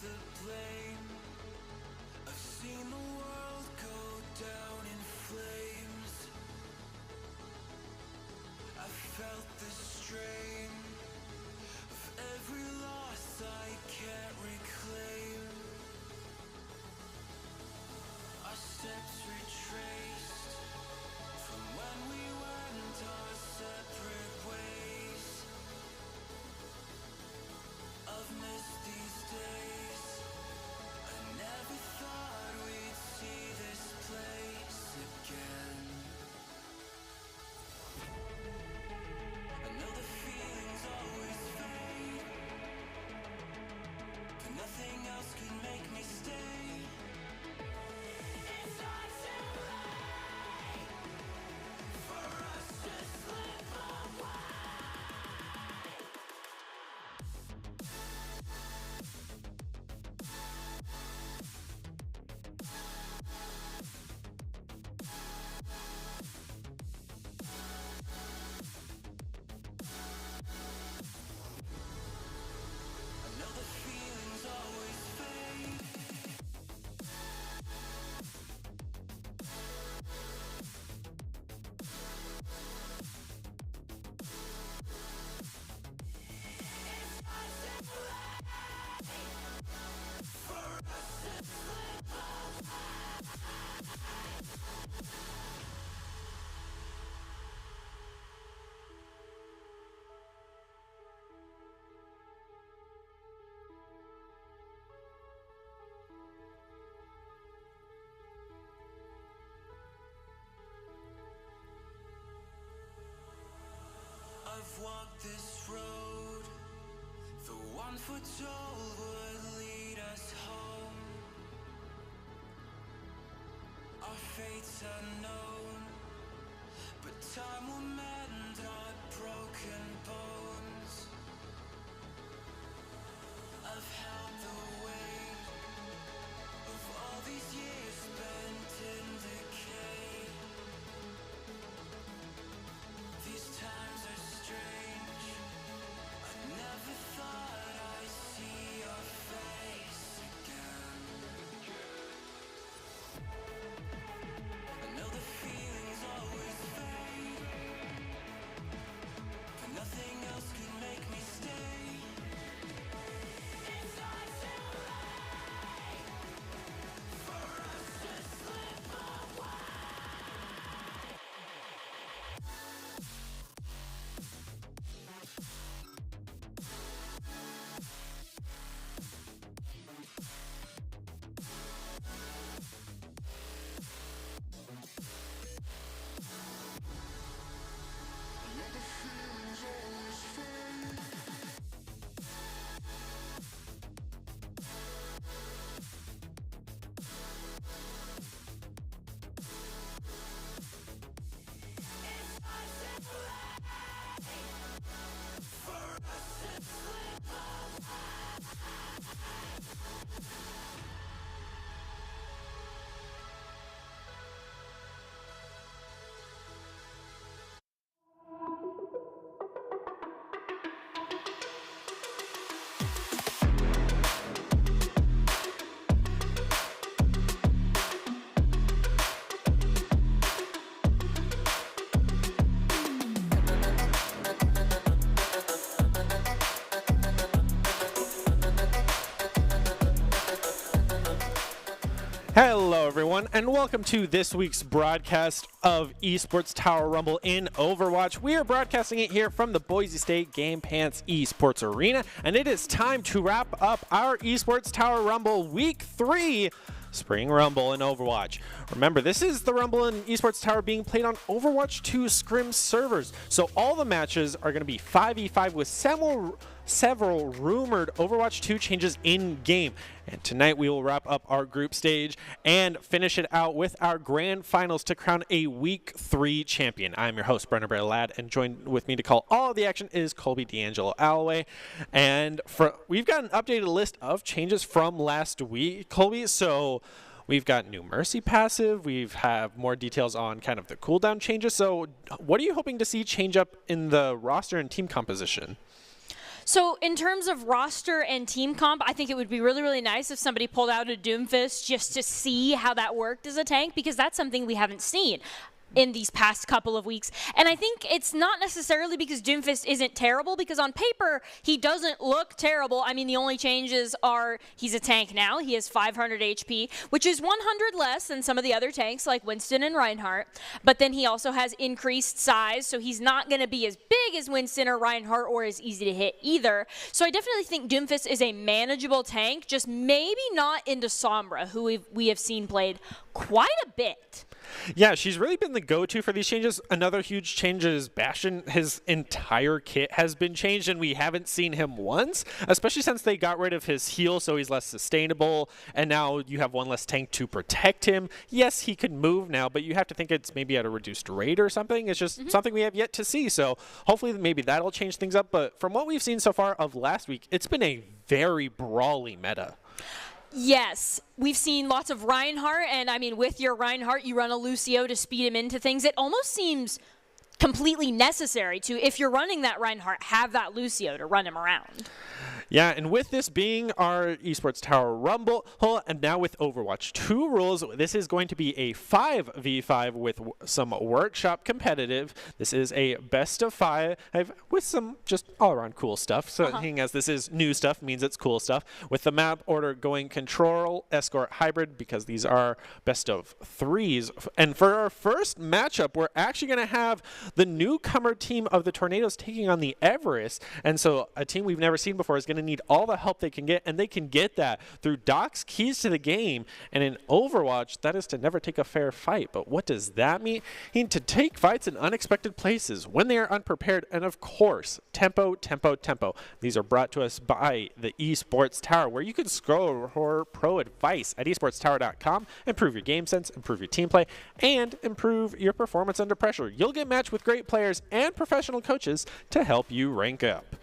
the blame. I've seen the world go down in flames. I've felt the strain of every loss I can't reclaim. Our steps retraced from when we went our separate ways. I've missed these days. I never thought we'd see this place again. I know the feelings always fade, but nothing else could make me stay. It's not too late for us to slip away. I know the feelings always fade. It's not too late for us to slip I've walked this road, the one foretold would lead us home. Our fate's unknown, but time will mend our broken bones. I've held the weight of all these years spent in decay. These times are strange. I never thought I'd see your face again. I know the feelings always fade, but nothing else could make me stay. It's not too late for us to slip away. Hello everyone, and welcome to this week's broadcast of Esports Tower Rumble in Overwatch. We are broadcasting it here from the Boise State Game Pants Esports Arena, and it is time to wrap up our Esports Tower Rumble Week 3 Spring Rumble in Overwatch. Remember, this is the Rumble in Esports Tower being played on Overwatch 2 Scrim servers, so all the matches are going to be 5v5 with several rumored Overwatch 2 changes in-game. And tonight we will wrap up our group stage and finish it out with our grand finals to crown a Week 3 champion. I'm your host, Brenner Bear Ladd, and joined with me to call all of the action is Colby D'Angelo Alloway. And we've got an updated list of changes from last week, Colby, so we've got new Mercy passive. We have more details on kind of the cooldown changes. So what are you hoping to see change up in the roster and team composition? So in terms of roster and team comp, I think it would be really, really nice if somebody pulled out a Doomfist just to see how that worked as a tank, because that's something we haven't seen in these past couple of weeks. And I think it's not necessarily because Doomfist isn't terrible, because on paper, he doesn't look terrible. I mean, the only changes are he's a tank now. He has 500 HP, which is 100 less than some of the other tanks like Winston and Reinhardt. But then he also has increased size, so he's not going to be as big as Winston or Reinhardt or as easy to hit either. So I definitely think Doomfist is a manageable tank, just maybe not into Sombra, who we have seen played quite a bit. Yeah, she's really been the go-to for these changes. Another huge change is Bastion. His entire kit has been changed, and we haven't seen him once, especially since they got rid of his heal, so he's less sustainable, and now you have one less tank to protect him. Yes, he can move now, but you have to think it's maybe at a reduced rate or something. It's just something we have yet to see, so hopefully maybe that'll change things up. But from what we've seen so far of last week, it's been a very brawly meta. Yes, we've seen lots of Reinhardt, and I mean, with your Reinhardt, you run a Lucio to speed him into things. It almost seems completely necessary to, if you're running that Reinhardt, have that Lucio to run him around. Yeah, and with this being our Esports Tower Rumble, and now with Overwatch 2 rules, this is going to be a 5v5 with some workshop competitive. This is a best of 5 with some just all-around cool stuff. So seeing as this is new stuff means it's cool stuff. With the map order going control, escort, hybrid, because these are best of 3s. And for our first matchup, we're actually going to have the newcomer team of the Tornadoes taking on the Everest. And so a team we've never seen before is going to need all the help they can get, and they can get that through Doc's keys to the game. And in Overwatch, that is to never take a fair fight. But what does that mean? To take fights in unexpected places when they are unprepared, and of course, tempo, tempo, tempo. These are brought to us by the Esports Tower, where you can scroll for pro advice at esportstower.com, improve your game sense, improve your team play, and improve your performance under pressure. You'll get matched with great players and professional coaches to help you rank up.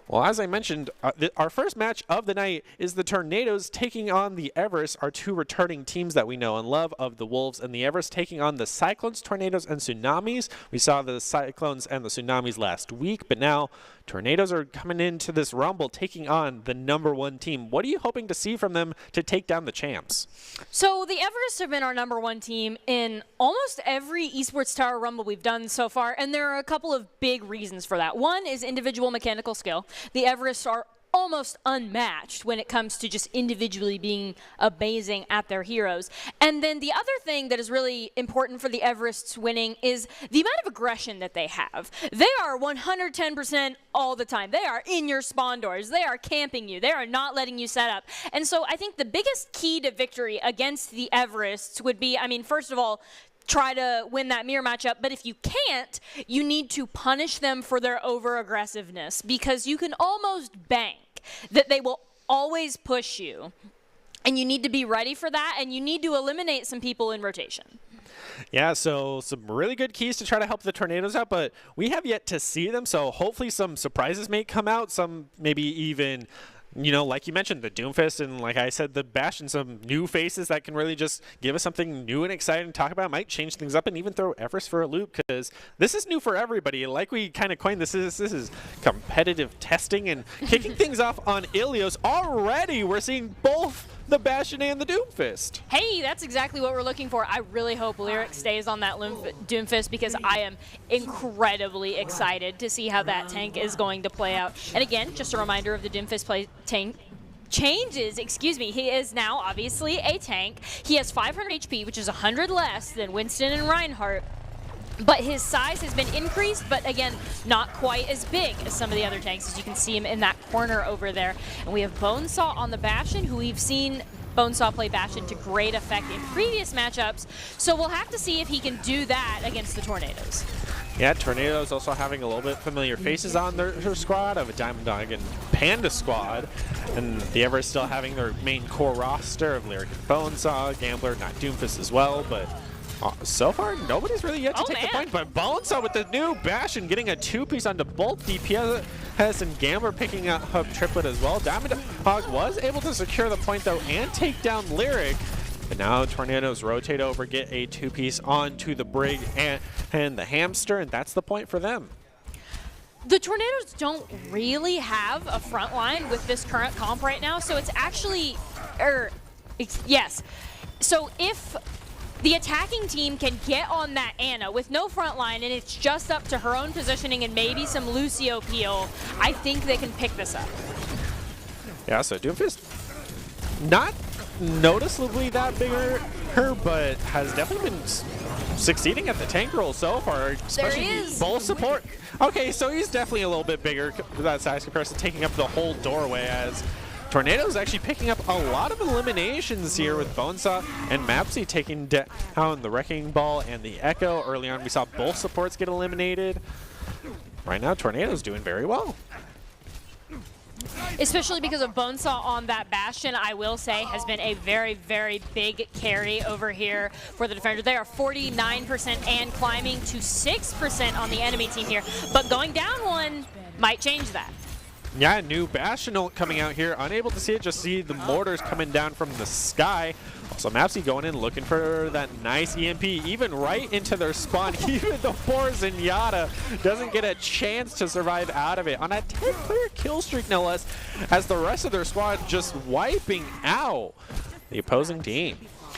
Well, as I mentioned, our first match of the night is the Tornadoes taking on the Everest, our two returning teams that we know and love of the Wolves and the Everest, taking on the Cyclones, Tornadoes, and Tsunamis. We saw the Cyclones and the Tsunamis last week, but now Tornadoes are coming into this Rumble taking on the #1 team. What are you hoping to see from them to take down the champs? So the Everest have been our #1 team in almost every Esports Tower Rumble we've done so far, and there are a couple of big reasons for that. One is individual mechanical skill. The Everest are almost unmatched when it comes to just individually being amazing at their heroes. And then the other thing that is really important for the Everests winning is the amount of aggression that they have. They are 110% all the time. They are in your spawn doors. They are camping you. They are not letting you set up. And so I think the biggest key to victory against the Everests would be, I mean, first of all, try to win that mirror matchup, but if you can't, you need to punish them for their over-aggressiveness, because you can almost bank that they will always push you, and you need to be ready for that, and you need to eliminate some people in rotation. Yeah, so some really good keys to try to help the Tornadoes out, but we have yet to see them, so hopefully some surprises may come out, some maybe even, you know, like you mentioned, the Doomfist, and like I said, the Bastion, some new faces that can really just give us something new and exciting to talk about. Might change things up and even throw Everest for a loop, because this is new for everybody. Like we kind of coined, this is competitive testing and kicking things off on Ilios. Already we're seeing both the Bastion and the Doomfist. Hey, that's exactly what we're looking for. I really hope Lyric stays on that Doomfist, because I am incredibly excited to see how that tank is going to play out. And again, just a reminder of the Doomfist tank changes, he is now obviously a tank. He has 500 HP, which is 100 less than Winston and Reinhardt. But his size has been increased, but again, not quite as big as some of the other tanks, as you can see him in that corner over there. And we have Bonesaw on the Bastion, who we've seen Bonesaw play Bastion to great effect in previous matchups. So we'll have to see if he can do that against the Tornadoes. Yeah, Tornadoes also having a little bit familiar faces on their squad of a Diamond Dog and Panda squad. And the Everest still having their main core roster of Lyric and Bonesaw, Gambler, not Doomfist as well, but so far, nobody's really yet to take the point, but Bonesaw with the new Bastion getting a 2-piece onto both DPS and Gambler picking up triplet as well. Diamond Hog was able to secure the point though and take down Lyric. But now Tornadoes rotate over, get a 2-piece onto the Brig and the Hamster, and that's the point for them. The Tornadoes don't really have a front line with this current comp right now, so it's actually, yes. So if the attacking team can get on that Ana with no front line and it's just up to her own positioning and maybe some Lucio peel, I think they can pick this up. Yeah, so Doomfist, not noticeably that bigger, but has definitely been succeeding at the tank role so far, especially both support. Okay, so he's definitely a little bit bigger for that size comparison, taking up the whole doorway, as Tornado's actually picking up a lot of eliminations here with Bonesaw and Mapsy taking down the Wrecking Ball and the Echo. Early on, we saw both supports get eliminated. Right now, Tornado's doing very well. Especially because of Bonesaw on that Bastion, I will say, has been a very, very big carry over here for the defender. They are 49% and climbing to 6% on the enemy team here. But going down one might change that. Yeah, new Bastion ult coming out here. Unable to see it, just see the mortars coming down from the sky. Also, Mapsy going in, looking for that nice EMP, even right into their spawn. Even the poor Zenyatta doesn't get a chance to survive out of it on a 10-player kill streak, no less, as the rest of their squad just wiping out the opposing team.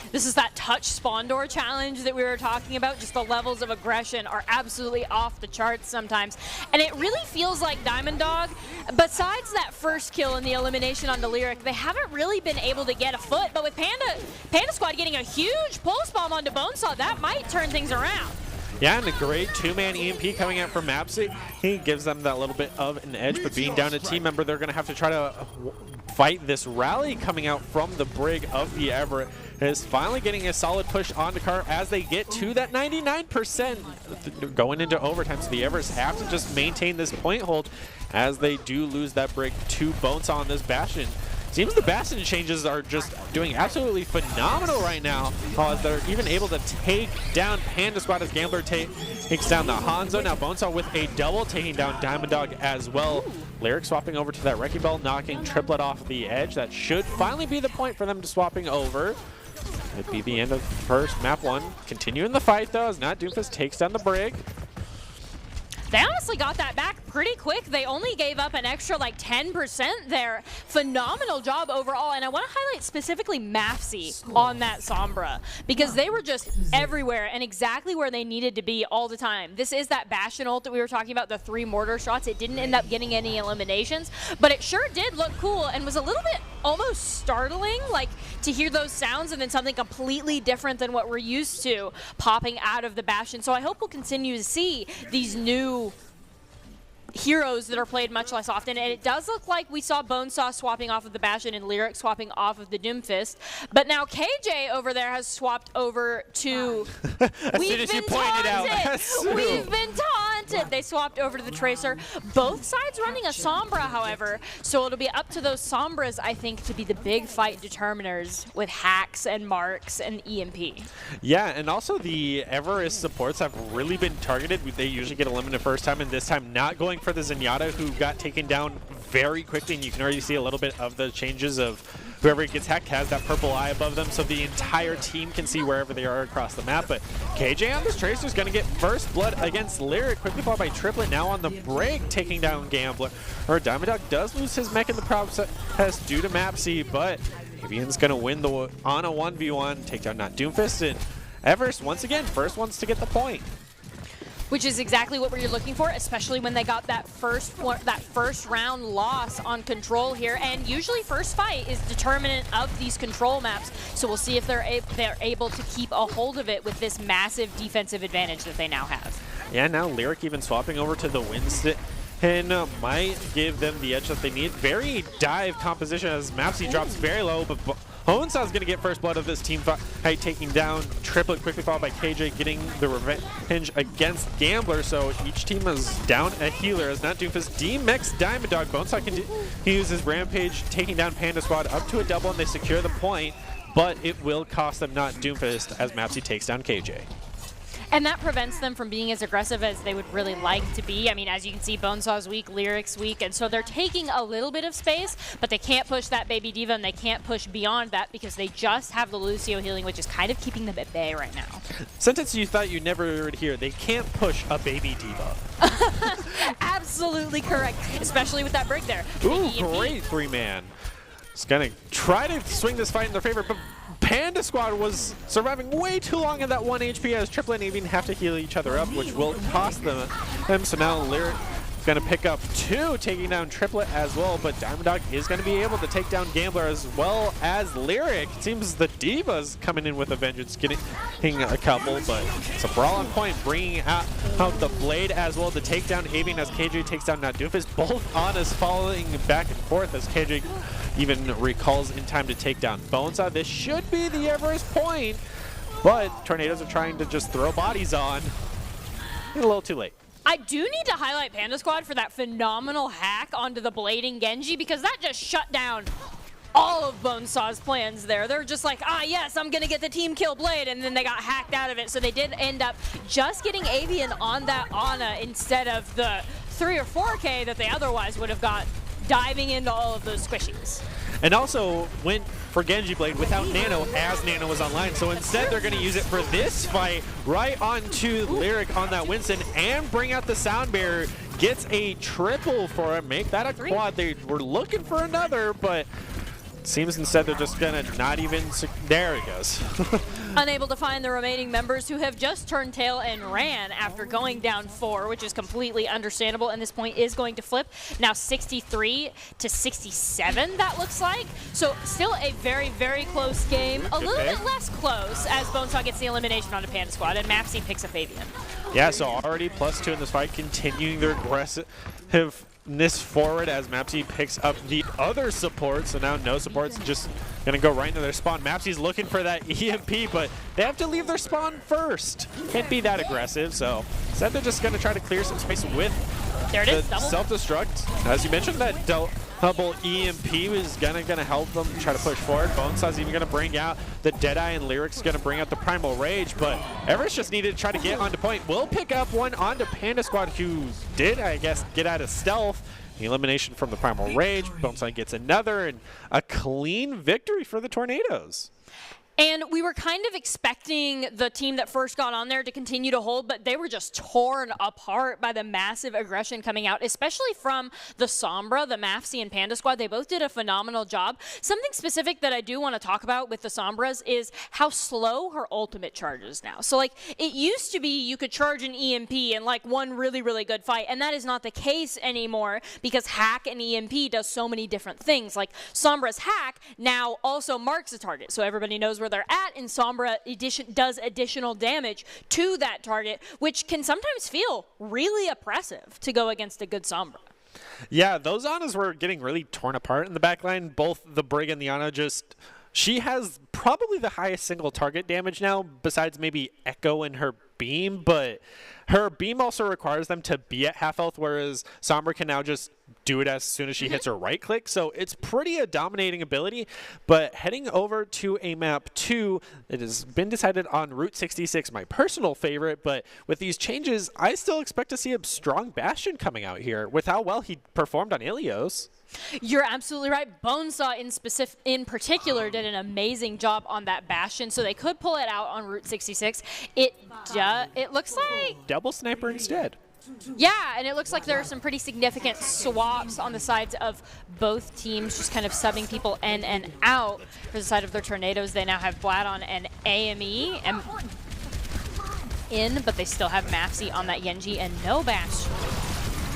This is that touch spawn door challenge that we were talking about. Just the levels of aggression are absolutely off the charts sometimes. And it really feels like Diamond Dog, besides that first kill and the elimination on the Lyric, they haven't really been able to get a foot. But with Panda Squad getting a huge pulse bomb onto Bonesaw, that might turn things around. Yeah, and a great two-man EMP coming out from Mapsy. He gives them that little bit of an edge, but being down a team member, they're going to have to try to fight this rally coming out from the Brig of the Everett. Is finally getting a solid push onto Car as they get to that 99% going into overtime. So the Everett's have to just maintain this point hold as they do lose that Brig to Bonesaw on this Bastion. Seems the Bastion changes are just doing absolutely phenomenal right now. They're even able to take down Panda Squad as Gambler takes down the Hanzo. Now Bonesaw with a double taking down Diamond Dog as well. Lyric swapping over to that Wrecking Ball, knocking Triplet off the edge. That should finally be the point for them to swapping over. It'd be the end of first map one. Continuing the fight though, as Not Doomfist takes down the Brig. They honestly got that back pretty quick. They only gave up an extra like 10% there. Phenomenal job overall. And I want to highlight specifically Mapsy on that Sombra, because they were just everywhere and exactly where they needed to be all the time. This is that Bastion ult that we were talking about, the 3 mortar shots. It didn't end up getting any eliminations, but it sure did look cool and was a little bit almost startling, like to hear those sounds and then something completely different than what we're used to popping out of the Bastion. So I hope we'll continue to see these new heroes that are played much less often, and it does look like we saw Bonesaw swapping off of the Bastion and Lyric swapping off of the Doomfist, but now KJ over there has swapped over to We've been taunted. They swapped over to the Tracer. Both sides running a Sombra, however, so it'll be up to those Sombras, I think, to be the big fight determiners with hacks and marks and EMP. Yeah, and also the Everest supports have really been targeted. They usually get eliminated first time, and this time not going for the Zenyatta, who got taken down very quickly, and you can already see a little bit of the changes of whoever gets hacked has that purple eye above them, so the entire team can see wherever they are across the map. But KJ on this Tracer is going to get first blood against Lyric, quickly followed by Triplet now on the Brig, taking down Gambler. Or Diamond Dog does lose his mech in the process due to Mapsy, but Avian's going to win on a 1v1, take down Not Doomfist, and Everest once again, first ones to get the point. Which is exactly what we're looking for, especially when they got that first round loss on Control here. And usually first fight is determinant of these Control maps. So we'll see if they're able to keep a hold of it with this massive defensive advantage that they now have. Yeah, now Lyric even swapping over to the Winston and might give them the edge that they need. Very dive composition as Mapsy drops very low, but Bonesaw's going to get first blood of this team fight, taking down Triplet, quickly followed by KJ getting the revenge against Gambler. So each team is down a healer as Not Doomfist D-Mex Diamond Dog. Bonesaw can use his Rampage, taking down Panda Squad up to a double, and they secure the point, but it will cost them Not Doomfist as Mapsy takes down KJ. And that prevents them from being as aggressive as they would really like to be. I mean, as you can see, Bonesaw's weak, Lyric's weak, and so they're taking a little bit of space, but they can't push that Baby Diva, and they can't push beyond that because they just have the Lucio healing, which is kind of keeping them at bay right now. Sentence you thought you never would hear. They can't push a Baby Diva. Absolutely correct, especially with that break there. Ooh, great three-man. It's going to try to swing this fight in their favor, but Panda Squad was surviving way too long in that 1 HP as Triplet and Avian have to heal each other up, which will cost them. So now Lyric is going to pick up 2, taking down Triplet as well, but Diamond Dog is going to be able to take down Gambler as well as Lyric. It seems the Diva's coming in with a vengeance, getting a couple, but it's a brawl on point, bringing out the Blade as well to take down Avian as KJ takes down Doofus. Both Annas following back and forth as KJ even recalls in time to take down Bonesaw. This should be the Everest point, but Tornadoes are trying to just throw bodies on. A little too late. I do need to highlight Panda Squad for that phenomenal hack onto the Blading Genji, because that just shut down all of Bonesaw's plans there. They're just like, ah, yes, I'm going to get the team kill Blade, and then they got hacked out of it. So they did end up just getting Avian on that Ana instead of the 3 or 4K that they otherwise would have got, diving into all of those squishies. And also went for Genji Blade without Nano as Nano was online. So instead they're going to use it for this fight right onto Lyric on that Winston and bring out the sound barrier. Gets a triple for it. Make that a quad. They were looking for another, but seems instead they're just going to not even... There it goes. Unable to find the remaining members who have just turned tail and ran after going down 4, which is completely understandable, and this point is going to flip. Now 63 to 67, that looks like. So still a very, very close game. A little bit less close as Bonesaw gets the elimination onto Panda Squad, and Mapsy picks up Avian. Yeah, so already +2 in this fight, continuing their aggressiveness forward as Mapsy picks up the other support. So now no supports, just gonna go right into their spawn. Mapsy's looking for that EMP, but they have to leave their spawn first. Can't be that aggressive, so instead they're just gonna try to clear some space with the self-destruct. As you mentioned, that double EMP is gonna help them try to push forward. Bonesaw's even gonna bring out the Deadeye, and Lyric's gonna bring out the Primal Rage, but Everest just needed to try to get onto point. Will pick up one onto Panda Squad, who did, I guess, get out of stealth. The elimination from the Primal Rage. Bonesaw gets another, and a clean victory for the Tornadoes. And we were kind of expecting the team that first got on there to continue to hold, but they were just torn apart by the massive aggression coming out, especially from the Sombra, the Mafsy, and Panda Squad. They both did a phenomenal job. Something specific that I do want to talk about with the Sombras is how slow her ultimate charges now. So, like, it used to be you could charge an EMP in, like, one really, really good fight, and that is not the case anymore because hack and EMP does so many different things. Like, Sombra's hack now also marks a target, so everybody knows where they're at, and Sombra does additional damage to that target, which can sometimes feel really oppressive to go against a good Sombra. Yeah, those Anas were getting really torn apart in the backline. Both the Brig and the Ana she has probably the highest single target damage now, besides maybe Echo and her beam, but her beam also requires them to be at half health, whereas Sombra can now just do it as soon as she hits her right click. So it's pretty a dominating ability. But heading over to a map 2, it has been decided on Route 66, my personal favorite. But with these changes, I still expect to see a strong Bastion coming out here with how well he performed on Ilios. You're absolutely right. Bonesaw in particular did an amazing job on that Bastion, so they could pull it out on Route 66. It looks like double sniper instead. Yeah, and it looks like there are some pretty significant swaps on the sides of both teams, just kind of subbing people in and out. For the side of their Tornadoes, they now have Bladon and AME in, but they still have Mapsy on that Genji and no Bastion.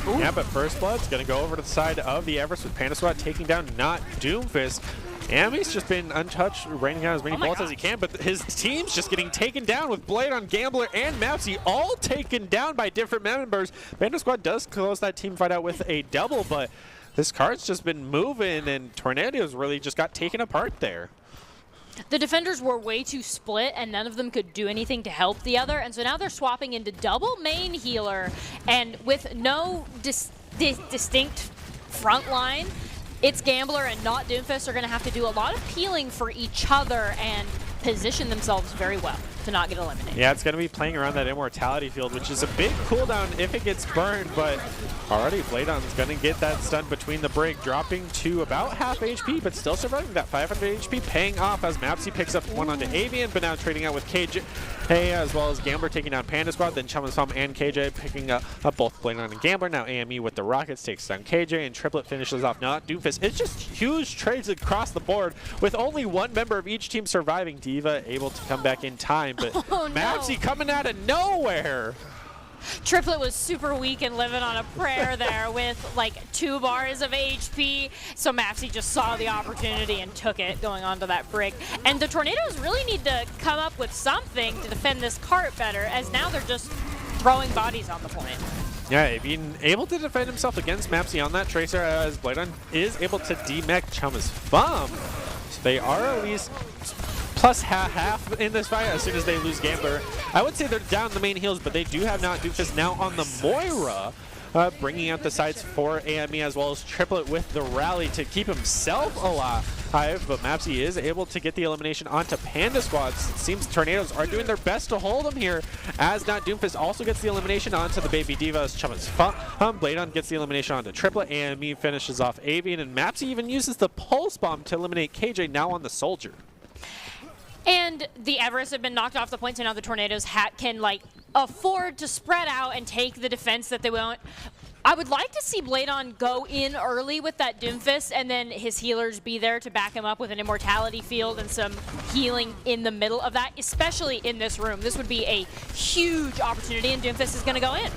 Ooh. Yeah, but First Blood's going to go over to the side of the Everest with Panda Squad taking down not Doomfist. Ame's just been untouched, raining out as many bullets as he can, but his team's just getting taken down with Blade on Gambler and Mapsy, all taken down by different members. Panda Squad does close that team fight out with a double, but this card's just been moving, and Tornadoes really just got taken apart there. The defenders were way too split, and none of them could do anything to help the other, and so now they're swapping into double main healer, and with no distinct front line, it's Gambler and not Doomfist are going to have to do a lot of peeling for each other and position themselves very well. to not get eliminated. Yeah, it's going to be playing around that immortality field, which is a big cooldown if it gets burned, but already Bladon's going to get that stun between the break, dropping to about half HP, but still surviving that 500 HP, paying off as Mapsy picks up one onto Avian, but now trading out with KJ, as well as Gambler taking down Panda Squad, then Chum's Thumb and KJ picking up both Bladon and Gambler. Now AME with the Rockets takes down KJ, and Triplet finishes off not Doomfist. It's just huge trades across the board, with only one member of each team surviving. Diva able to come back in time, but Mapsy coming out of nowhere. Triplet was super weak and living on a prayer there with like 2 bars of HP. So Mapsy just saw the opportunity and took it going onto that break. And the Tornadoes really need to come up with something to defend this cart better, as now they're just throwing bodies on the point. Yeah, being able to defend himself against Mapsy on that Tracer, as Bladon is able to demech Chum's Thumb. So they are at least plus half in this fight as soon as they lose Gambler. I would say they're down the main heals, but they do have not Doofus now on the Moira, bringing out the sides for AME, as well as Triplet with the rally to keep himself alive. But Mapsy is able to get the elimination onto Panda Squad. It seems Tornadoes are doing their best to hold him here, as not Doomfist also gets the elimination onto the Baby Divas. Chum's Thumb, Bladon gets the elimination onto Triplet, AME finishes off Avian, and Mapsy even uses the Pulse Bomb to eliminate KJ now on the Soldier. And the Everest have been knocked off the point, so now the Tornadoes can like afford to spread out and take the defense that they want. I would like to see Bladon go in early with that Doomfist, and then his healers be there to back him up with an immortality field and some healing in the middle of that, especially in this room. This would be a huge opportunity, and Doomfist is going to go in.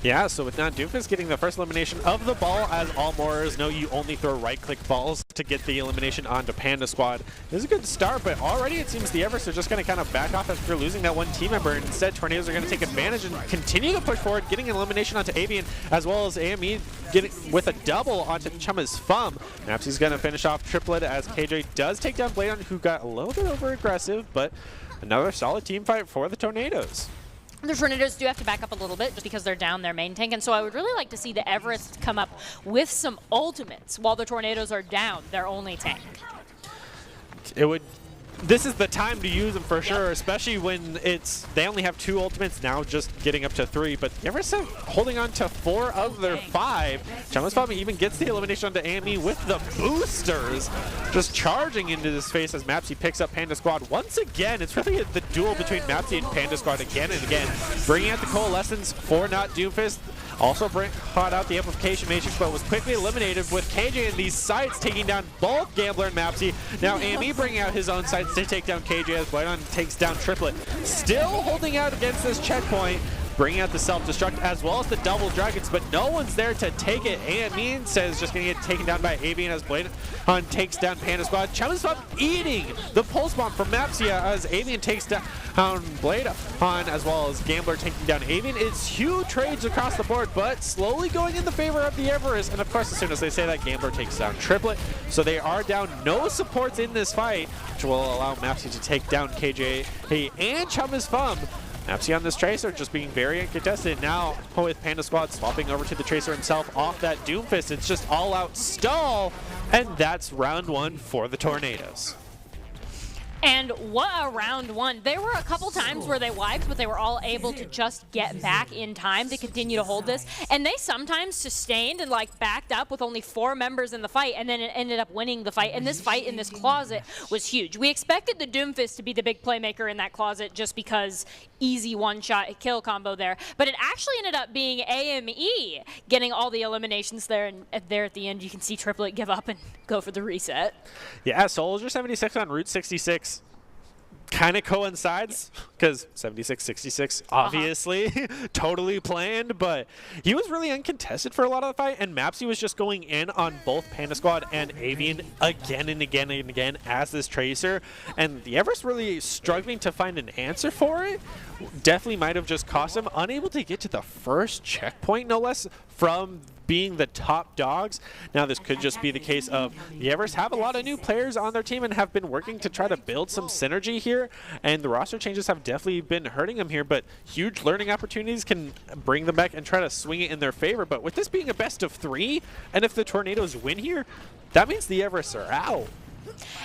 Yeah, so with not Doomfist getting the first elimination of the ball, as all Morars know you only throw right-click balls to get the elimination onto Panda Squad. This is a good start, but already it seems the Everest are just going to kind of back off after losing that one team member. Instead, Tornadoes are going to take advantage and continue to push forward, getting an elimination onto Avian, as well as AME getting with a double onto Chum's Thumb. Mapsy's going to finish off Triplet as KJ does take down Bladon, who got a little bit over-aggressive, but another solid team fight for the Tornadoes. The Tornadoes do have to back up a little bit just because they're down their main tank, and so I would really like to see the Everest come up with some ultimates while the Tornadoes are down their only tank. This is the time to use them for sure, especially when they only have 2 ultimates now, just getting up to 3. But the Everest are holding on to 4 of their 5. Chum's Thumb even gets the elimination onto AME with the boosters, just charging into this space as Mapsy picks up Panda Squad once again. It's really the duel between Mapsy and Panda Squad again and again, bringing out the Coalescence for not Doomfist. Also caught out the Amplification Matrix, but was quickly eliminated with KJ in these sites, taking down both Gambler and Mapsy. Now AME bringing out his own sites to take down KJ as Bladon takes down Triplet. Still holding out against this checkpoint, bringing out the self-destruct as well as the double dragons, but no one's there to take it. AME says just going to get taken down by Avian as Bladon takes down Panda Squad. Chum's Thumb eating the Pulse Bomb from Mapsia as Avian takes down Bladon, as well as Gambler taking down Avian. It's huge trades across the board, but slowly going in the favor of the Everest. And of course, as soon as they say that, Gambler takes down Triplet. So they are down no supports in this fight, which will allow Mapsia to take down KJ and Chum's Thumb. Mapsy on this Tracer just being very uncontested. Now with Panda Squad swapping over to the Tracer himself off that Doomfist. It's just all out stall, and that's round 1 for the Tornadoes. And what a round 1. There were a couple times where they wiped, but they were all able to just get back in time to continue to hold this. And they sometimes sustained and like backed up with only 4 members in the fight, and then it ended up winning the fight. And this fight in this closet was huge. We expected the Doomfist to be the big playmaker in that closet just because easy one-shot kill combo there. But it actually ended up being AME getting all the eliminations there. And there at the end, you can see Triplet give up and go for the reset. Yeah, Soldier 76 on Route 66. Kind of coincides because 76-66 obviously totally planned, but he was really uncontested for a lot of the fight, and Mapsy was just going in on both Panda Squad and Avian again and again and again as this Tracer, and the Everest really struggling to find an answer for it. Definitely might have just cost him, unable to get to the first checkpoint, no less, from being the top dogs. Now this could just be the case of the Everest have a lot of new players on their team and have been working to try to build some synergy here, and the roster changes have definitely been hurting them here, but huge learning opportunities can bring them back and try to swing it in their favor. But with this being a best of 3, and if the Tornadoes win here, that means the Everest are out.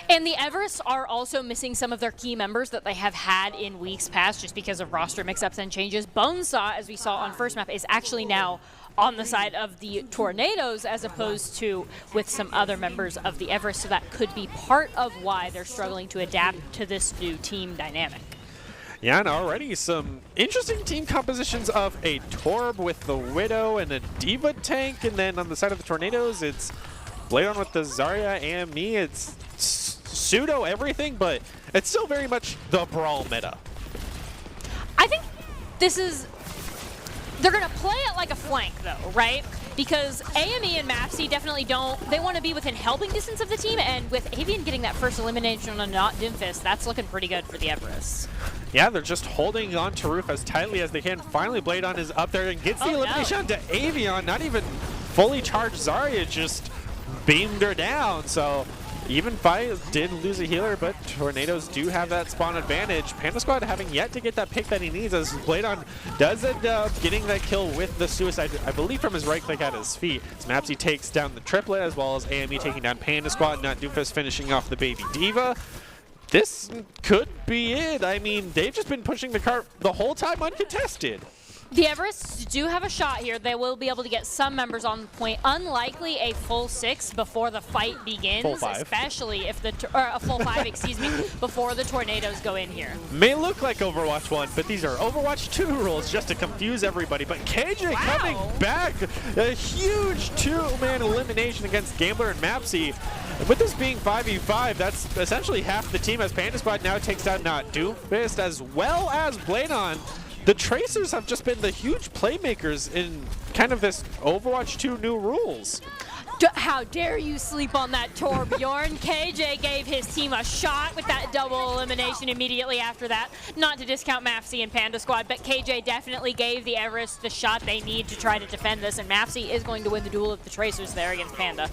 And the Everest are also missing some of their key members that they have had in weeks past just because of roster mix-ups and changes. Bonesaw, as we saw on first map, is actually now on the side of the Tornadoes as opposed to with some other members of the Everest, so that could be part of why they're struggling to adapt to this new team dynamic. Yeah, and already some interesting team compositions of a Torb with the Widow and a Diva tank, and then on the side of the Tornadoes, it's Bladon with the Zarya, AME, it's pseudo everything, but it's still very much the Brawl meta. I think this is... They're going to play it like a flank, though, right? Because AME and Mapsy definitely don't... They want to be within helping distance of the team, and with Avian getting that first elimination on not Doomfist, that's looking pretty good for the Everest. Yeah, they're just holding on to Roof as tightly as they can. Finally, Bladon is up there and gets the elimination onto Avian. Not even fully charged Zarya, just beamed her down. So even Fi did lose a healer, but Tornadoes do have that spawn advantage. Panda Squad having yet to get that pick that he needs, as Bladon does end up getting that kill with the suicide, I believe from his right click at his feet. As Mapsy takes down the triplet, as well as AME taking down Panda Squad, not Doomfist finishing off the baby Diva. This could be it. I mean, they've just been pushing the cart the whole time uncontested. The Everests do have a shot here. They will be able to get some members on the point. Unlikely a full 6 before the fight begins, full 5. Especially if the or a full 5, excuse me, before the Tornadoes go in here. May look like Overwatch 1, but these are Overwatch 2 rules just to confuse everybody. But KJ coming back, a huge 2-man elimination against Gambler and Mapsy. With this being 5v5, that's essentially half the team, as Panda Squad now takes down not Doomfist as well as Bladon. The Tracers have just been the huge playmakers in kind of this Overwatch 2 new rules. How dare you sleep on that Torbjorn? KJ gave his team a shot with that double elimination immediately after that. Not to discount Mapsy and Panda Squad, but KJ definitely gave the Everest the shot they need to try to defend this, and Mapsy is going to win the duel of the Tracers there against Panda.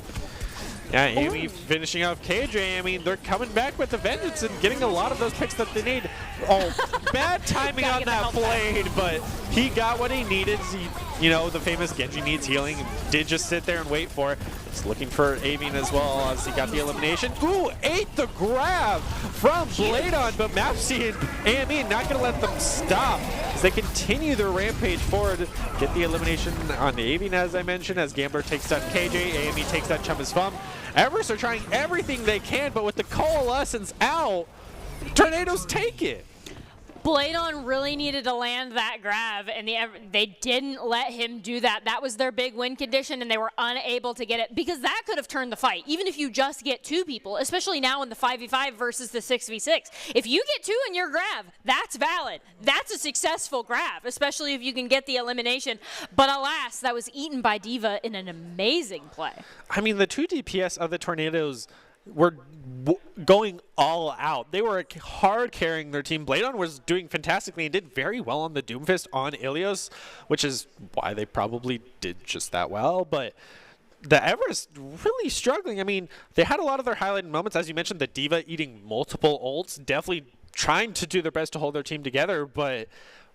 Yeah, Amy finishing off KJ. I mean, they're coming back with a vengeance and getting a lot of those picks that they need. Oh, bad timing on that blade, but he got what he needed. He, you know, the famous Genji needs healing. Did just sit there and wait for it. He's looking for Avian as well as he got the elimination. Ooh, ate the grab from Bladon, but Mapsy and AME not going to let them stop as they continue their rampage forward. Get the elimination on Avian, as I mentioned, as Gambler takes down KJ, AME takes down Chum's Fum. Everest are trying everything they can, but with the Coalescence out, Tornadoes take it. Bladon really needed to land that grab, and they didn't let him do that. That was their big win condition, and they were unable to get it, because that could have turned the fight, even if you just get 2 people, especially now in the 5v5 versus the 6v6. If you get 2 in your grab, that's valid. That's a successful grab, especially if you can get the elimination. But alas, that was eaten by Diva in an amazing play. I mean, the 2 DPS of the Tornadoes were going all out. They were hard carrying their team. Bladon was doing fantastically and did very well on the Doomfist on Ilios, which is why they probably did just that well. But the Everest really struggling. I mean, they had a lot of their highlighted moments. As you mentioned, the Diva eating multiple ults, definitely trying to do their best to hold their team together, but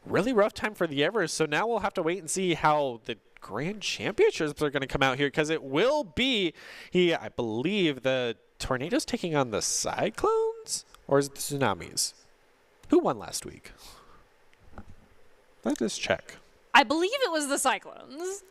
really rough time for the Everest. So now we'll have to wait and see how the Grand Championships are going to come out here, because it will be, I believe, the Tornadoes taking on the Cyclones, or is it the Tsunamis? Who won last week? Let us check. I believe it was the Cyclones.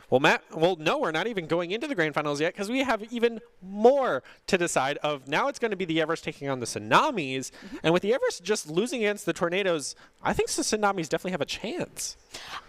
Well, no, we're not even going into the grand finals yet, because we have even more to decide of. Now it's going to be the Everest taking on the Tsunamis, and with the Everest just losing against the Tornadoes, I think the Tsunamis definitely have a chance.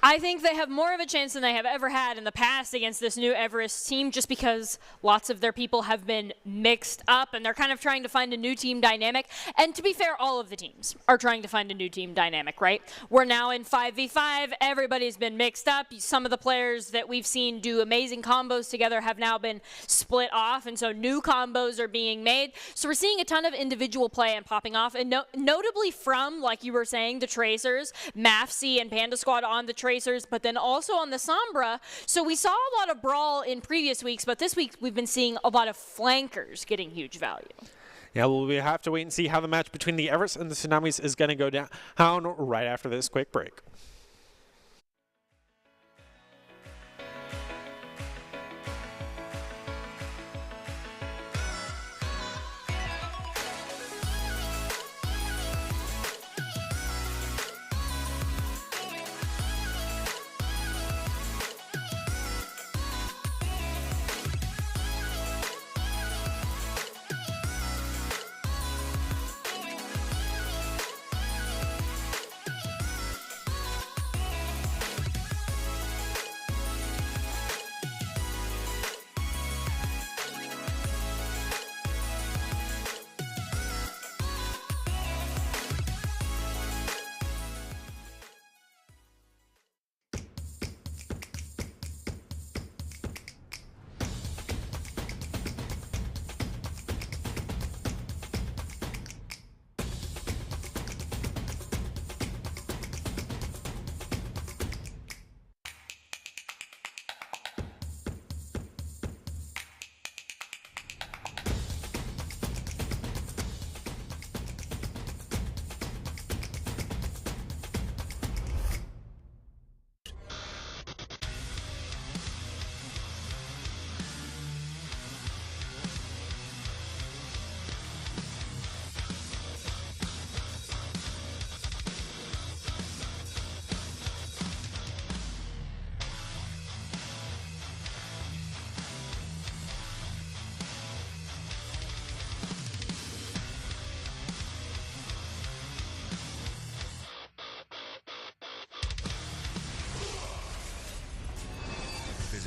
I think they have more of a chance than they have ever had in the past against this new Everest team, just because lots of their people have been mixed up, and they're kind of trying to find a new team dynamic. And to be fair, all of the teams are trying to find a new team dynamic, right? We're now in 5v5. Everybody's been mixed up. Some of the players that we've seen do amazing combos together have now been split off, and so new combos are being made. So we're seeing a ton of individual play and popping off, and notably from, like you were saying, the Tracers, Mapsy and Panda Squad on the Tracers, but then also on the Sombra. So we saw a lot of Brawl in previous weeks, but this week we've been seeing a lot of flankers getting huge value. Yeah, well, we have to wait and see how the match between the Everest and the Tsunamis is going to go down right after this quick break.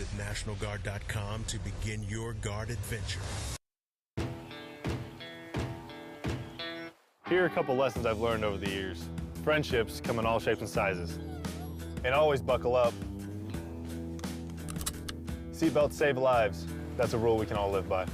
Visit NationalGuard.com to begin your guard adventure. Here are a couple lessons I've learned over the years. Friendships come in all shapes and sizes. And always buckle up. Seatbelts save lives. That's a rule we can all live by.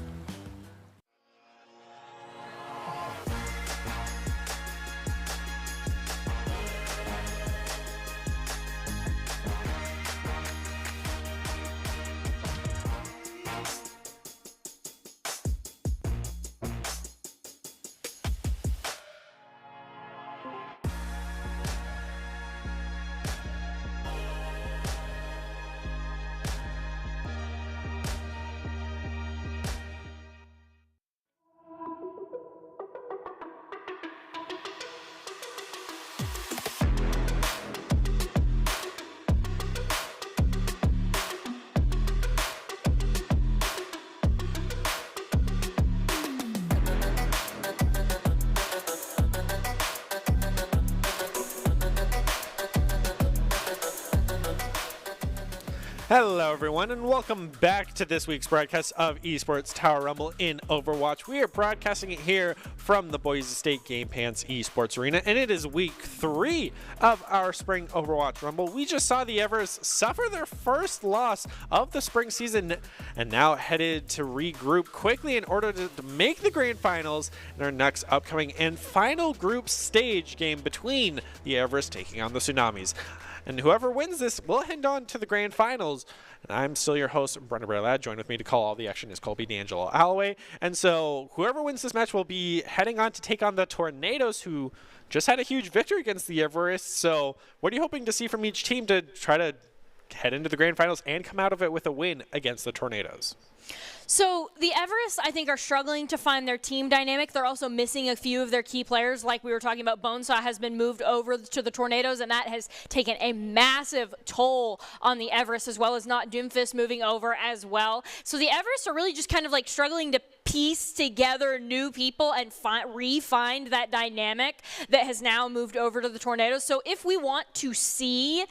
Hello, everyone, and welcome back to this week's broadcast of Esports Tower Rumble in Overwatch. We are broadcasting it here from the Boise State Game Pants Esports Arena, and it is week 3 of our Spring Overwatch Rumble. We just saw the Everest suffer their first loss of the spring season, and now headed to regroup quickly in order to make the grand finals in our next upcoming and final group stage game between the Everest taking on the Tsunamis. And whoever wins this will head on to the grand finals. And I'm still your host, Brendan Bralad. Joined with me to call all the action is Colby D'Angelo Alloway. And so whoever wins this match will be heading on to take on the Tornadoes, who just had a huge victory against the Everest. So what are you hoping to see from each team to try to head into the grand finals and come out of it with a win against the Tornadoes? So the Everest, I think, are struggling to find their team dynamic. They're also missing a few of their key players. Like we were talking about, Bonesaw has been moved over to the Tornadoes, and that has taken a massive toll on the Everest, as well as not Doomfist moving over as well. So the Everest are really just kind of like struggling to piece together new people and re-find that dynamic that has now moved over to the Tornadoes. So if we want to see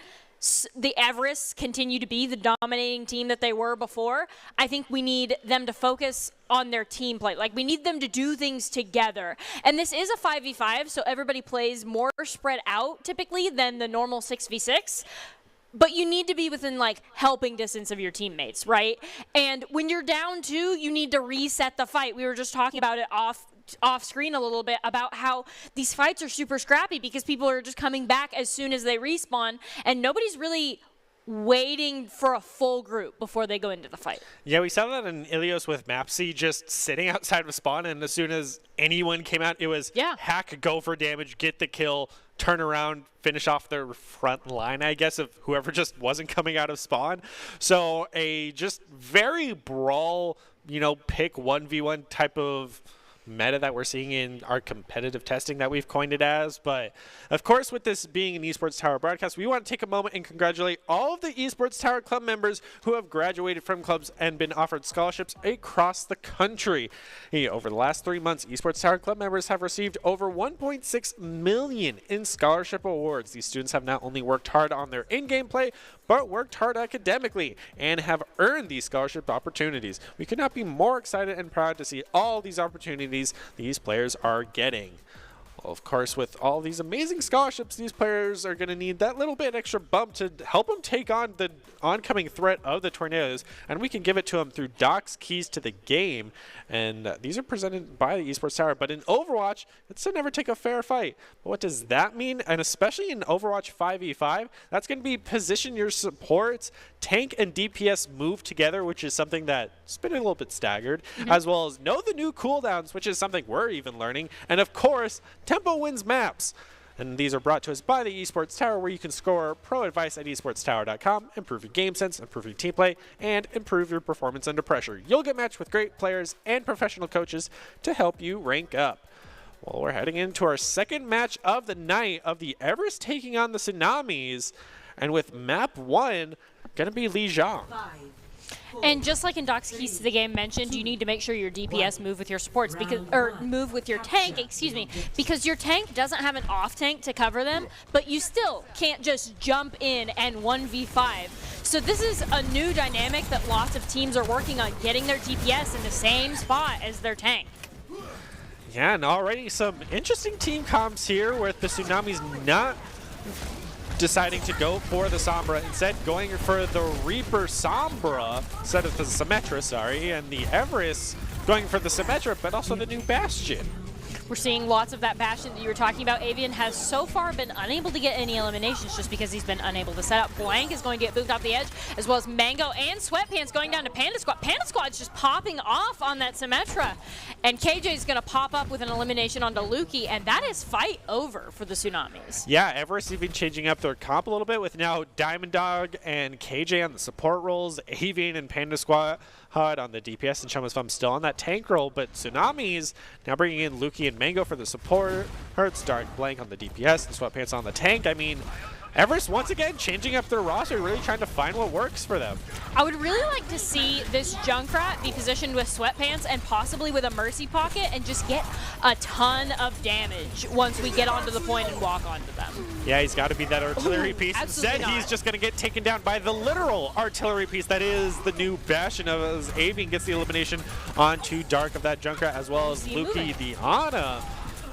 the Everest continue to be the dominating team that they were before, I think we need them to focus on their team play. Like, we need them to do things together. And this is a 5v5, so everybody plays more spread out typically than the normal 6v6. But you need to be within, like, helping distance of your teammates, right? And when you're down 2, you need to reset the fight. We were just talking about it off screen a little bit about how these fights are super scrappy because people are just coming back as soon as they respawn, and nobody's really waiting for a full group before they go into the fight. Yeah, we saw that in Ilios with Mapsy just sitting outside of spawn, and as soon as anyone came out, it was hack, go for damage, get the kill, turn around, finish off their front line, I guess, of whoever just wasn't coming out of spawn. So a just very brawl, pick 1v1 type of meta that we're seeing in our competitive testing that we've coined it as. But of course, with this being an Esports Tower broadcast, we want to take a moment and congratulate all of the Esports Tower Club members who have graduated from clubs and been offered scholarships across the country. Over the last 3 months, Esports Tower Club members have received over $1.6 million in scholarship awards. These students have not only worked hard on their in-game play, but worked hard academically and have earned these scholarship opportunities. We could not be more excited and proud to see all these opportunities these players are getting. Well, of course, with all these amazing scholarships, these players are going to need that little bit extra bump to help them take on the oncoming threat of the Tornadoes, and we can give it to them through Doc's Keys to the Game, and these are presented by the Esports Tower. But in Overwatch, it's to never take a fair fight. But what does that mean? And especially in Overwatch 5v5, that's going to be position your supports, tank and DPS move together, which is something that's been a little bit staggered, as well as know the new cooldowns, which is something we're even learning, and of course, tempo wins maps. And these are brought to us by the Esports Tower, where you can score pro advice at esportstower.com, improve your game sense, improve your team play, and improve your performance under pressure. You'll get matched with great players and professional coaches to help you rank up. Well, we're heading into our second match of the night of the Everest taking on the Tsunamis, and with map 1 going to be Li Zhang. And just like in Doc's Keys to the Game mentioned, you need to make sure your DPS move with your supports move with your tank, excuse me, because your tank doesn't have an off tank to cover them, but you still can't just jump in and 1v5. So this is a new dynamic that lots of teams are working on, getting their DPS in the same spot as their tank. Yeah, and already some interesting team comps here with the Tsunamis not deciding to go for the Sombra, instead going for the Reaper Sombra instead of the Symmetra, sorry, and the Everest going for the Symmetra, but also the new Bastion. We're seeing lots of that Bastion that you were talking about. Avian has so far been unable to get any eliminations just because he's been unable to set up. Blank is going to get booped off the edge, as well as Mango and Sweatpants going down to Panda Squad. Panda Squad's just popping off on that Symmetra. And KJ is going to pop up with an elimination onto Lukey, and that is fight over for the Tsunamis. Yeah, Everest even changing up their comp a little bit with now Diamond Dog and KJ on the support roles, Avian and Panda Squad on the DPS, and Chum Fum still on that tank role, but Tsunamis now bringing in Lukey and Mango for the support. Hurts, Dark, Blank on the DPS, and Sweatpants on the tank. I mean, Everest once again changing up their roster, really trying to find what works for them. I would really like to see this Junkrat be positioned with Sweatpants and possibly with a Mercy Pocket and just get a ton of damage once we get onto the point and walk onto them. Yeah, he's got to be that artillery piece. Absolutely Instead, he's not. just going to get taken down by the literal artillery piece that is the new Bastion, as Avian gets the elimination onto Dark of that Junkrat, as well as See Lukey moving. the Ana.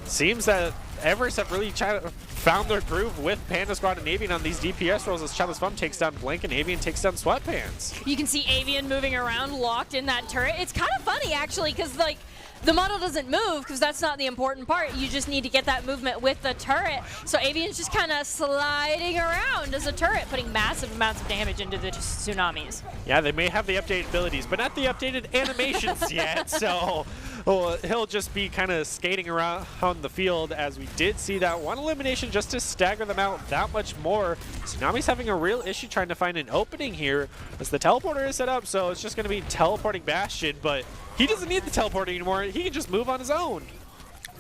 Seems that Everest have really found their groove with Panda Squad and Avian on these DPS roles as Chalice Fum takes down Blank and Avian takes down Sweatpants. You can see Avian moving around, locked in that turret. It's kind of funny, actually, because, like, the model doesn't move because that's not the important part. You just need to get that movement with the turret. So Avian's just kind of sliding around as a turret, putting massive amounts of damage into the Tsunamis. Yeah, they may have the updated abilities, but not the updated animations yet, so he'll just be kind of skating around on the field, as we did see that one elimination just to stagger them out that much more. Tsunami's having a real issue trying to find an opening here as the teleporter is set up, so it's just going to be teleporting Bastion, but he doesn't need the teleporting anymore. He can just move on his own.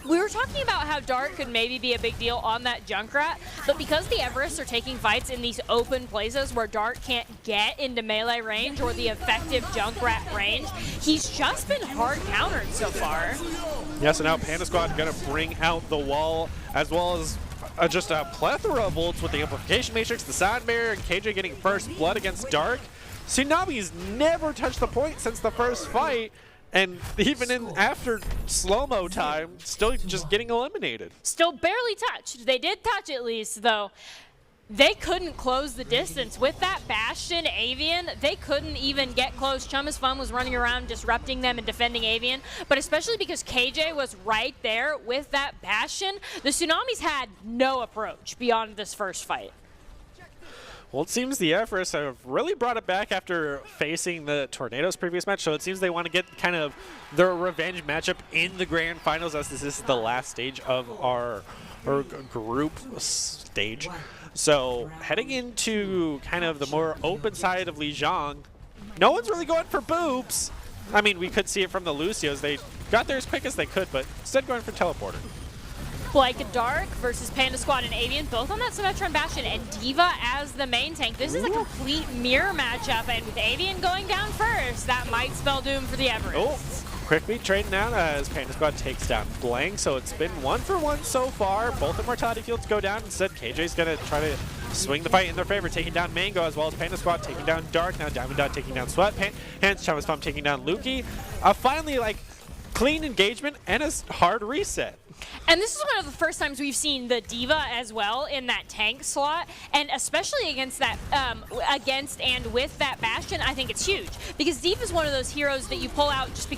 We were talking about how Dark could maybe be a big deal on that Junkrat, but because the Everests are taking fights in these open places where Dark can't get into melee range or the effective Junkrat range, he's just been hard countered so far. Yeah, so now Panda Squad going to bring out the wall, as well as just a plethora of ults with the Amplification Matrix, the Sound Barrier, and KJ getting first blood against Dark. Tsunami's never touched the point since the first fight, and even in after slow-mo time, still just getting eliminated. Still barely touched. They did touch at least, though. They couldn't close the distance. With that Bastion Avian, they couldn't even get close. Chum's Fun was running around disrupting them and defending Avian, but especially because KJ was right there with that Bastion, the Tsunamis had no approach beyond this first fight. Well, it seems the Everest have really brought it back after facing the Tornadoes previous match, so it seems they want to get kind of their revenge matchup in the grand finals, as this is the last stage of our group stage. So heading into kind of the more open side of Lijiang, no one's really going for boobs. I mean, we could see it from the Lucios. They got there as quick as they could, but instead going for teleporter. Like Dark versus Panda Squad and Avian, both on that Symmetra Bastion, and D.Va as the main tank. This is a complete mirror matchup, and with Avian going down first, that might spell doom for the Everest. Oh, quickly trading out as Panda Squad takes down Blank, so it's been 1-for-1 so far. Both immortality fields go down. Instead, KJ's going to try to swing the fight in their favor, taking down Mango, as well as Panda Squad taking down Dark. Now Diamond Dot taking down Sweatpants, Chum's Fum taking down Lukey. Finally, like, clean engagement and a hard reset. And this is one of the first times we've seen the D.Va as well in that tank slot, and especially against that, against and with that Bastion, I think it's huge, because D.Va is one of those heroes that you pull out just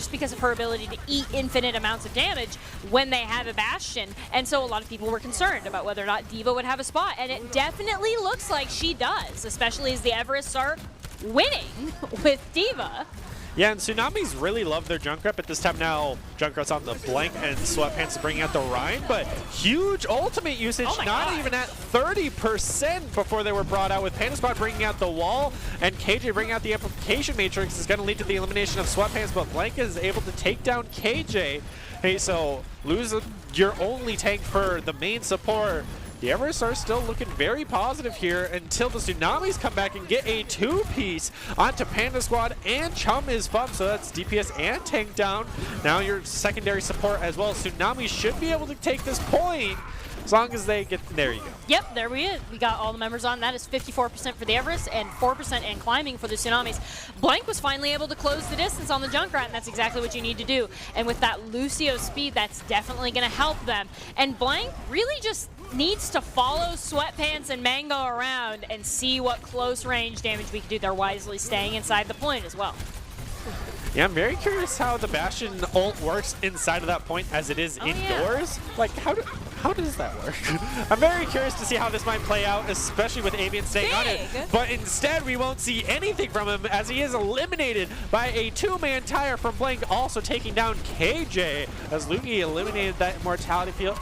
because of her ability to eat infinite amounts of damage when they have a Bastion, and so a lot of people were concerned about whether or not D.Va would have a spot, and it definitely looks like she does, especially as the Everests are winning with D.Va. Yeah, and Tsunamis really love their Junkrat, but this time now Junkrat's on the Blank and Sweatpants is bringing out the Rhine, but huge ultimate usage, Oh my not God. even at 30% before they were brought out, with Panda Squad bringing out the wall and KJ bringing out the Amplification Matrix is going to lead to the elimination of Sweatpants, but Blank is able to take down KJ. Hey, so lose your only tank for the main support the Everest are still looking very positive here until the Tsunamis come back and get a 2-piece onto Panda Squad, and Chum is fun, so that's DPS and tank down. Now your secondary support as well. Tsunamis should be able to take this point as long as they get, there you go. Yep, there we is. We got all the members on. That is 54% for the Everest and 4% and climbing for the Tsunamis. Blank was finally able to close the distance on the Junkrat, and that's exactly what you need to do. And with that Lucio speed, that's definitely going to help them. And Blank really just needs to follow Sweatpants and Mango around and see what close range damage we can do. They're wisely staying inside the point as well. Yeah, I'm very curious how the Bastion ult works inside of that point as it is indoors. Yeah. Like, how does that work? I'm very curious to see how this might play out, especially with Avian staying on it. But instead, we won't see anything from him as he is eliminated by a 2-man tire from Blank, also taking down KJ as Luki eliminated that immortality field.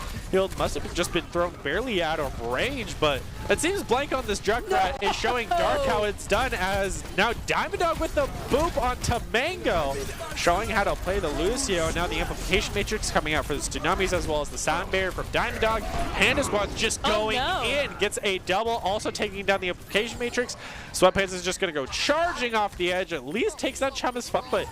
Must have just been thrown barely out of range, but it seems Blank on this Junkrat is showing Dark how it's done, as now Diamond Dog with the boop onto Mango, showing how to play the Lucio. Now the Amplification Matrix coming out for the Tsunamis as well as the Sound Barrier from Diamond Dog. Panda Squad just going in, gets a double, also taking down the Amplification Matrix. Sweatpants is just going to go charging off the edge, at least takes that Chum as fun, but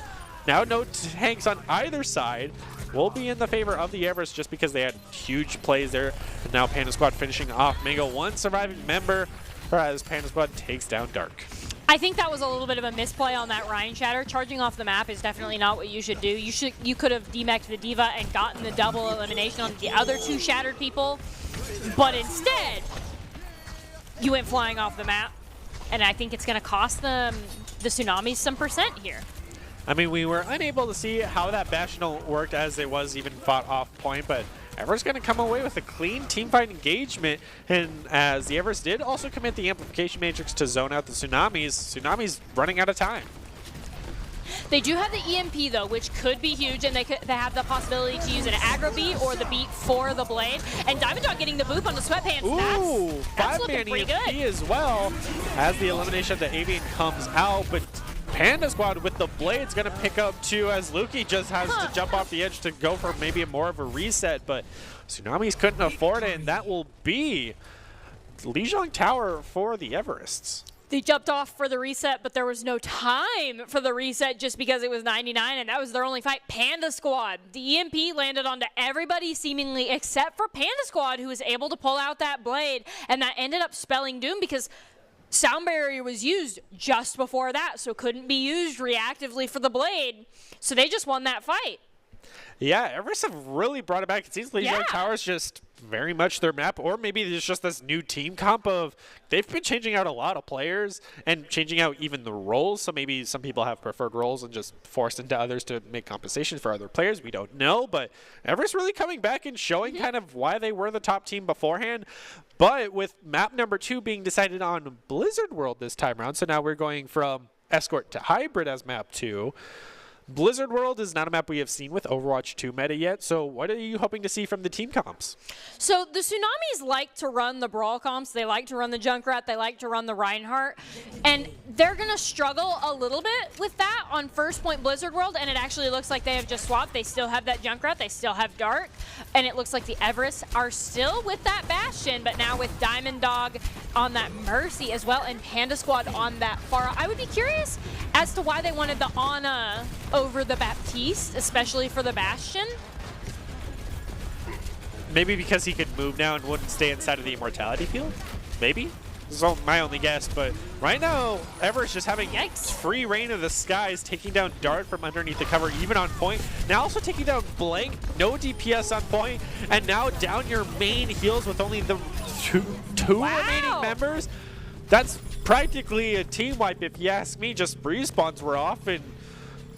now no tanks on either side. Will be in the favor of the Everest just because they had huge plays there. And now Panda Squad finishing off Mango, one surviving member as Panda Squad takes down Dark. I think that was a little bit of a misplay on that Ryan Shatter. Charging off the map is definitely not what you should do. You could have demeched the D.Va and gotten the double elimination on the other 2 shattered people, but instead you went flying off the map, and I think it's going to cost them, the Tsunamis, some percent here. I mean, we were unable to see how that Bastion worked as it was even fought off point, but Everest going to come away with a clean teamfight engagement, and as the Everest did also commit the Amplification Matrix to zone out the Tsunamis, Tsunamis running out of time. They do have the EMP though, which could be huge, and they have the possibility to use an aggro beat or the beat for the blade. And Diamond Dog getting the boop on the Sweatpants. Ooh, that's looking pretty EMP good as well as the elimination of the Avian comes out, but Panda Squad with the blade's going to pick up too, as Luki just has to jump off the edge to go for maybe more of a reset, but Tsunamis couldn't afford it, and that will be Lijiang Tower for the Everests. They jumped off for the reset, but there was no time for the reset just because it was 99, and that was their only fight. Panda Squad. The EMP landed onto everybody seemingly except for Panda Squad, who was able to pull out that blade, and that ended up spelling doom because Sound Barrier was used just before that, so couldn't be used reactively for the blade. So they just won that fight. Yeah, Everest have really brought it back. It seems Lijiang Tower's just very much their map, or maybe there's just this new team comp of they've been changing out a lot of players and changing out even the roles. So maybe some people have preferred roles and just forced into others to make compensation for other players. We don't know, but Everest really coming back and showing kind of why they were the top team beforehand. But with map number 2 being decided on Blizzard World this time around, so now we're going from Escort to Hybrid as map 2. Blizzard World is not a map we have seen with Overwatch 2 meta yet, so what are you hoping to see from the team comps? So the Tsunamis like to run the Brawl comps, they like to run the Junkrat, they like to run the Reinhardt, and they're going to struggle a little bit with that on First Point Blizzard World, and it actually looks like they have just swapped. They still have that Junkrat, they still have Dark, and it looks like the Everest are still with that Bastion, but now with Diamond Dog on that Mercy as well, and Panda Squad on that Pharah. I would be curious as to why they wanted the Ana over the Baptiste, especially for the Bastion. Maybe because he could move now and wouldn't stay inside of the immortality field? Maybe? This is my only guess, but right now, Everest just having free reign of the skies, taking down Dart from underneath the cover, even on point. Now also taking down Blank, no DPS on point, and now down your main heals with only the two remaining members. That's practically a team wipe if you ask me. Just respawns were off, and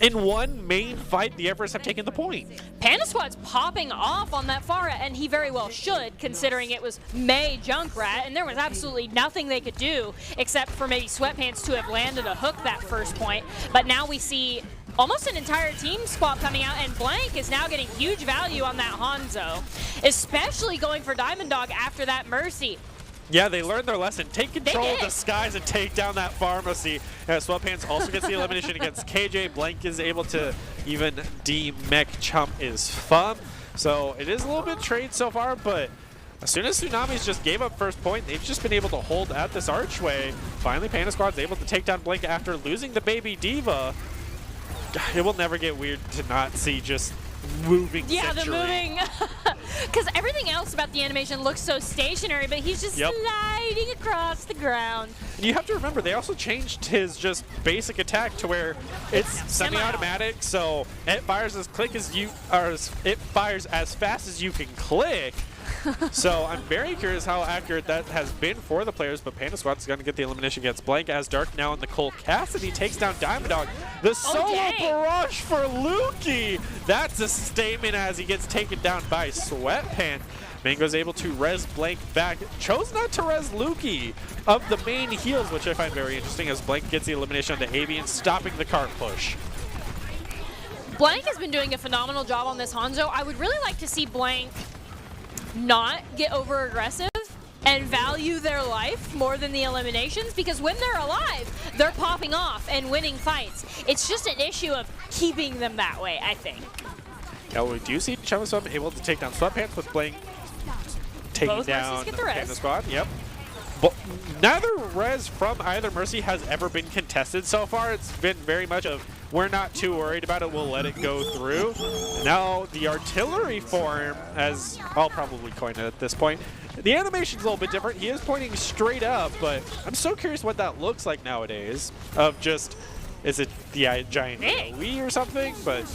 in one main fight, the Everest have taken the point. Panda Squad's popping off on that Pharah, and he very well should, considering it was May Junkrat, and there was absolutely nothing they could do except for maybe Sweatpants to have landed a hook that first point. But now we see almost an entire team swap coming out, and Blank is now getting huge value on that Hanzo, especially going for Diamond Dog after that Mercy. Yeah, they learned their lesson. Take control of the skies and take down that pharmacy. Sweatpants also gets the elimination against KJ. Blank is able to even demech Chump is fun. So it is a little bit trade so far, but as soon as Tsunamis just gave up first point, they've just been able to hold at this archway. Finally, Panda Squad's able to take down Blink after losing the baby diva. It will never get weird to not see just moving Yeah, Century. the moving. Because everything else about the animation looks so stationary, but he's just sliding across the ground. And you have to remember, they also changed his just basic attack to where it's semi-automatic, so it fires as quick as you, or it fires as fast as you can click. So I'm very curious how accurate that has been for the players, but Panda Squad's going to get the elimination against Blank as Dark now in the Cole Cassidy takes down Diamond Dog. The solo barrage for Lukey. That's a statement as he gets taken down by Sweatpants. Mango's able to res Blank back. Chose not to res Lukey of the main heals, which I find very interesting as Blank gets the elimination on the Avian, stopping the cart push. Blank has been doing a phenomenal job on this Hanzo. I would really like to see Blank not get over aggressive and value their life more than the eliminations, because when they're alive, they're popping off and winning fights. It's just an issue of keeping them that way, I think. Yeah, we do see Chamaswam able to take down Sweatpants with Blank taking Both down Mercies get the res. Panda Squad. Yep. But neither res from either Mercy has ever been contested so far. It's been very much of, we're not too worried about it, we'll let it go through. Now the artillery form, as I'll probably coin it at this point, the animation's a little bit different. He is pointing straight up, but I'm so curious what that looks like nowadays. Of just, is it the giant AoE or something? But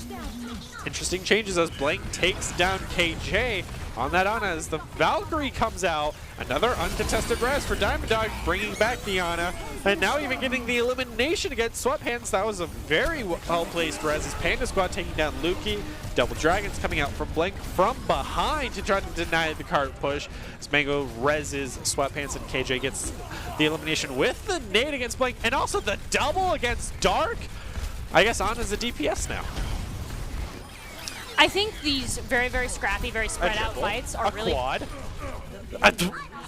interesting changes as Blank takes down KJ on that Ana as the Valkyrie comes out. Another uncontested res for Diamond Dog, bringing back the Ana. And now even getting the elimination against Sweatpants. That was a very well-placed res as Panda Squad taking down Lukey. Double Dragons coming out from Blank from behind to try to deny the cart push. As Mango reses Sweatpants and KJ gets the elimination with the nade against Blank. And also the double against Dark. I guess Ana's a DPS now. I think these very, very scrappy, very spread out fights are really... quad.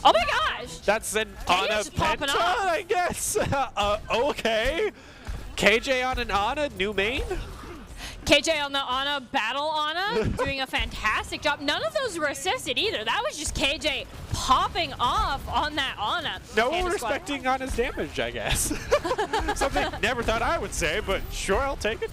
Oh my gosh! That's an KJ's Ana just popping Penta, off. I guess. Okay. KJ on an Ana, new main. KJ on the Ana, battle Ana, doing a fantastic job. None of those were assisted either. That was just KJ popping off on that Ana. No Panda Squad. respecting Ana's damage, I guess. Something never thought I would say, but sure, I'll take it.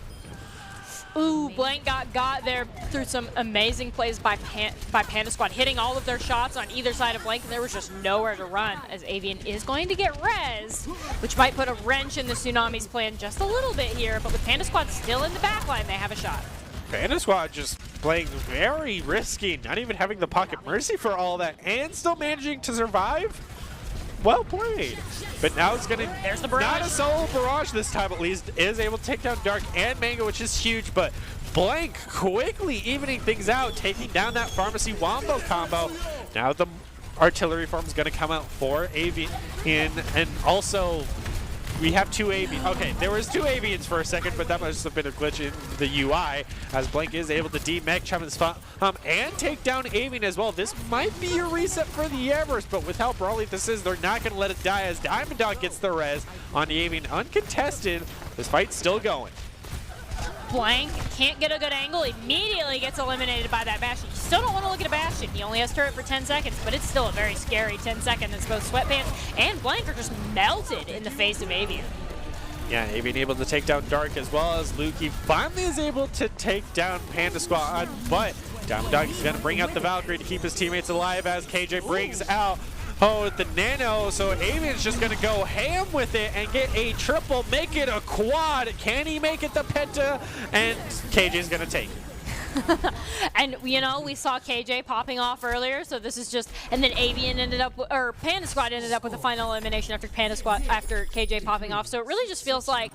Ooh, Blank got there through some amazing plays by Panda Squad, hitting all of their shots on either side of Blank, and there was just nowhere to run, as Avian is going to get res, which might put a wrench in the Tsunami's plan just a little bit here, but with Panda Squad still in the backline, they have a shot. Panda Squad just playing very risky, not even having the Pocket Mercy for all that, and still managing to survive. Well played. But now it's going to, There's the barrage. Not a solo barrage this time at least, is able to take down Dark and Mango, which is huge, but Blank quickly evening things out, taking down that Pharmacy Wombo combo. Now the artillery form is going to come out for Avian, and also we have two Avians. Okay, there was two Avians for a second, but that must have been a glitch in the UI, as Blank is able to demech Chummins and take down Avian as well. This might be a reset for the Everest, but with how brawly this is, they're not going to let it die as Diamond Dog gets the res on the Avian uncontested. This fight's still going. Blank can't get a good angle, immediately gets eliminated by that Bastion. You still don't want to look at a Bastion. He only has turret for 10 seconds, but it's still a very scary 10 seconds as both Sweatpants and Blank are just melted in the face of Avian. Yeah, Avian able to take down Dark as well as Lukey finally is able to take down Panda Squad, but Diamond Dog is going to bring out the Valkyrie to keep his teammates alive as KJ brings out the Nano, so Avian's just going to go ham with it and get a triple, make it a quad. Can he make it the penta? And KJ's going to take it. And, you know, we saw KJ popping off earlier, so this is just, and then Avian ended up, or Panda Squad ended up with a final elimination after after KJ popping off. So it really just feels like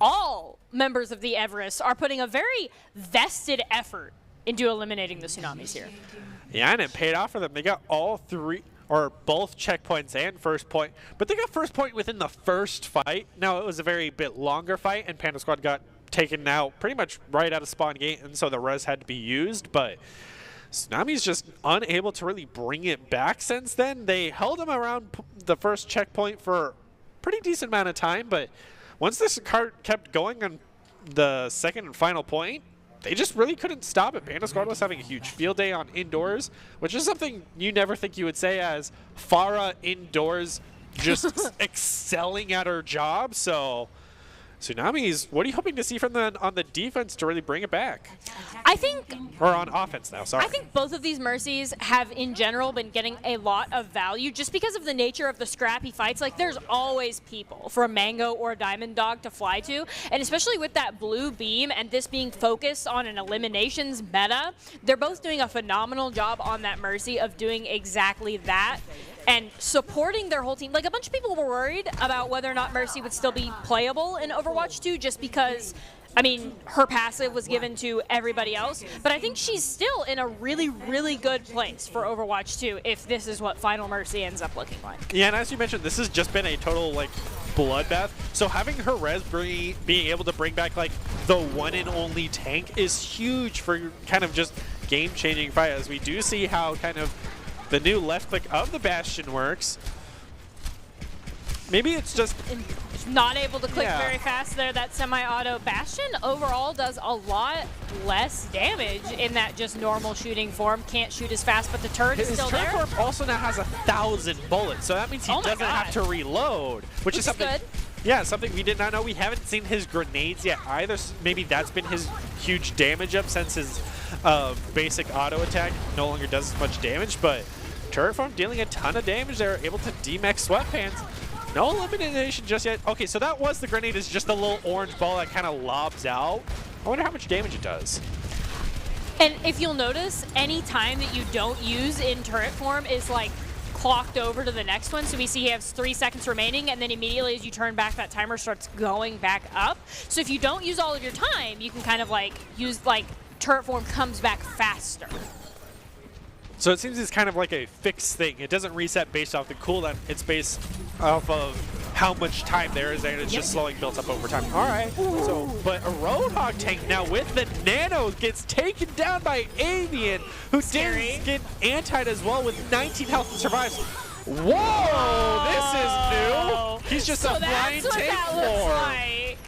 all members of the Everest are putting a very vested effort into eliminating the Tsunamis here. Yeah, and it paid off for them. They got all three, or both checkpoints and first point, but they got first point within the first fight. Now, it was a very bit longer fight, and Panda Squad got taken out pretty much right out of spawn gate, and so the res had to be used, but Tsunami's just unable to really bring it back since then. They held him around the first checkpoint for a pretty decent amount of time, but once this cart kept going on the second and final point, they just really couldn't stop it. Panda Squad was having a huge field day on indoors, which is something you never think you would say as Farah indoors just excelling at her job. So Tsunamis, what are you hoping to see from them on the defense to really bring it back? I think Or on offense now, sorry. I think both of these Mercies have, in general, been getting a lot of value just because of the nature of the scrappy fights. Like, there's always people for a Mango or a Diamond Dog to fly to, and especially with that blue beam and this being focused on an eliminations meta, they're both doing a phenomenal job on that Mercy of doing exactly that and supporting their whole team. Like, a bunch of people were worried about whether or not Mercy would still be playable in Overwatch 2 just because, I mean, her passive was given to everybody else. But I think she's still in a really, really good place for Overwatch 2 if this is what Final Mercy ends up looking like. Yeah, and as you mentioned, this has just been a total, like, bloodbath. So having her res being able to bring back, like, the one and only tank is huge for kind of just game-changing fight, as we do see how kind of the new left click of the Bastion works. Maybe it's just not able to click Yeah. very fast there, that semi-auto. Bastion overall does a lot less damage in that just normal shooting form. Can't shoot as fast, but the turret is his still turret there. form also now has 1,000 bullets, so that means he Oh my doesn't have God. to reload, which is something. good. Yeah, something we did not know. We haven't seen his grenades yet either. Maybe that's been his huge damage up since his basic auto attack no longer does as much damage, but turret form dealing a ton of damage. They're able to demech Sweatpants. No elimination just yet. Okay, so that was the grenade, is just a little orange ball that kind of lobs out. I wonder how much damage it does. And if you'll notice, any time that you don't use in turret form is like clocked over to the next one. So we see he has 3 seconds remaining, and then immediately as you turn back, that timer starts going back up. So if you don't use all of your time, you can kind of like use, like, turret form comes back faster. So it seems it's kind of like a fixed thing. It doesn't reset based off the cooldown. It's based off of how much time there is, and it's just slowing built up over time. All right. So, but a Roadhog tank now with the Nano gets taken down by Avian, who did get antied as well with 19 health and survives. Whoa, this is new. He's just So a blind that's what tank that looks floor. like.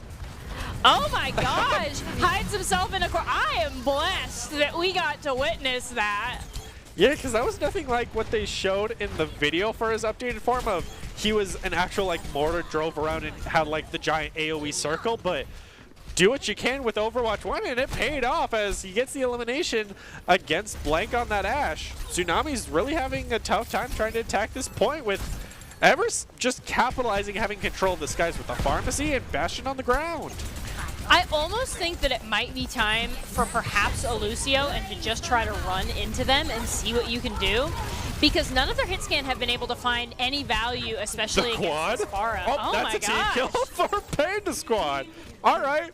Oh my gosh, hides himself in a corner. I am blessed that we got to witness that. Yeah, because that was nothing like what they showed in the video for his updated form of he was an actual, like, mortar, drove around and had, like, the giant AoE circle, but do what you can with Overwatch 1, and it paid off as he gets the elimination against Blank on that Ashe. Tsunami's really having a tough time trying to attack this point with Evers just capitalizing, having control of the skies with the pharmacy and Bastion on the ground. I almost think that it might be time for perhaps a Lucio and to just try to run into them and see what you can do. Because none of their hit scan have been able to find any value, especially The quad? against Farah. Oh, that's my a team gosh. kill for Panda Squad. All right.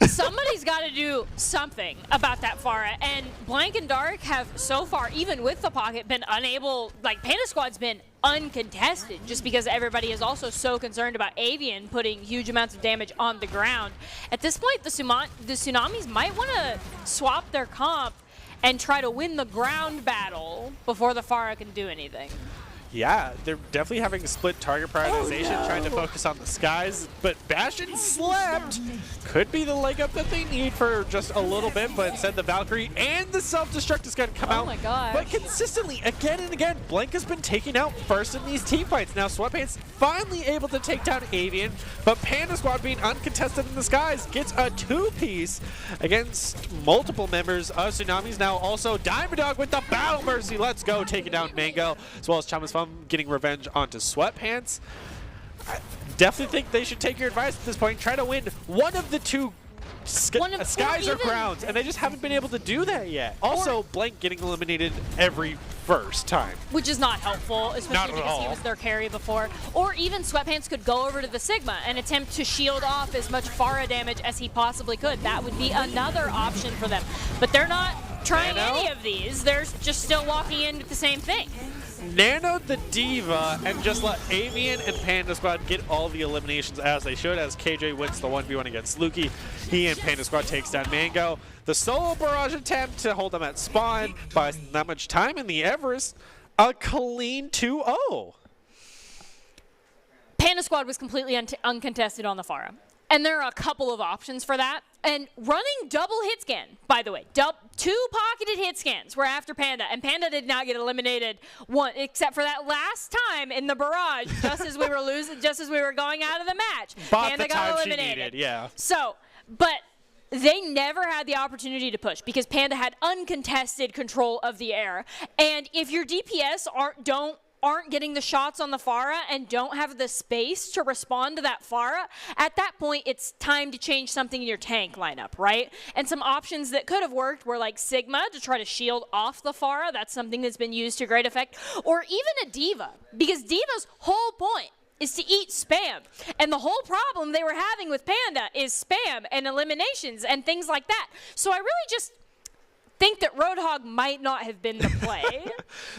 Somebody's got to do something about that Farah. And Blank and Dark have so far, even with the pocket, been unable, like, Panda Squad's been uncontested just because everybody is also so concerned about Avian putting huge amounts of damage on the ground. At this point, the Tsunamis might want to swap their comp and try to win the ground battle before the Farah can do anything. Yeah, they're definitely having a split target prioritization, trying to focus on the skies, but Bastion slept. Could be the leg up that they need for just a little bit, but instead the Valkyrie and the self-destruct is going to come out. Oh my gosh. But consistently, again and again, Blank has been taken out first in these team fights. Now Sweatpants finally able to take down Avian, but Panda Squad being uncontested in the skies gets a 2-piece against multiple members of Tsunamis. Now also Diamond Dog with the Battle Mercy. Let's go, taking down Mango, as well as Chamas Fum getting revenge onto Sweatpants. I definitely think they should take your advice at this point. Try to win one of the two skies or grounds, and they just haven't been able to do that yet. Also, Blank getting eliminated every first time. Which is not helpful, especially Not at because he all. was their carry before. Or even Sweatpants could go over to the Sigma and attempt to shield off as much Farah damage as he possibly could. That would be another option for them. But they're not trying Nano? any of these. They're just still walking in with the same thing. Nano the Diva and just let Avian and Panda Squad get all the eliminations as they should, as KJ wins the 1v1 against Lukey. He and Panda Squad takes down Mango. The solo barrage attempt to hold them at spawn buys not much time in the Everest. A clean 2-0. Panda Squad was completely uncontested on the Farah. And there are a couple of options for that. And running double hit scan, by the way, two pocketed hit scans were after Panda, and Panda did not get eliminated one, except for that last time in the barrage, just as we were losing, just as we were going out of the match. Panda got eliminated. Yeah. So, but they never had the opportunity to push because Panda had uncontested control of the air. And if your DPS aren't getting the shots on the Pharah and don't have the space to respond to that Pharah, at that point, it's time to change something in your tank lineup, right? And some options that could have worked were like Sigma to try to shield off the Pharah. That's something that's been used to great effect. Or even a D.Va, because D.Va's whole point is to eat spam. And the whole problem they were having with Panda is spam and eliminations and things like that. So I really just think that Roadhog might not have been the play.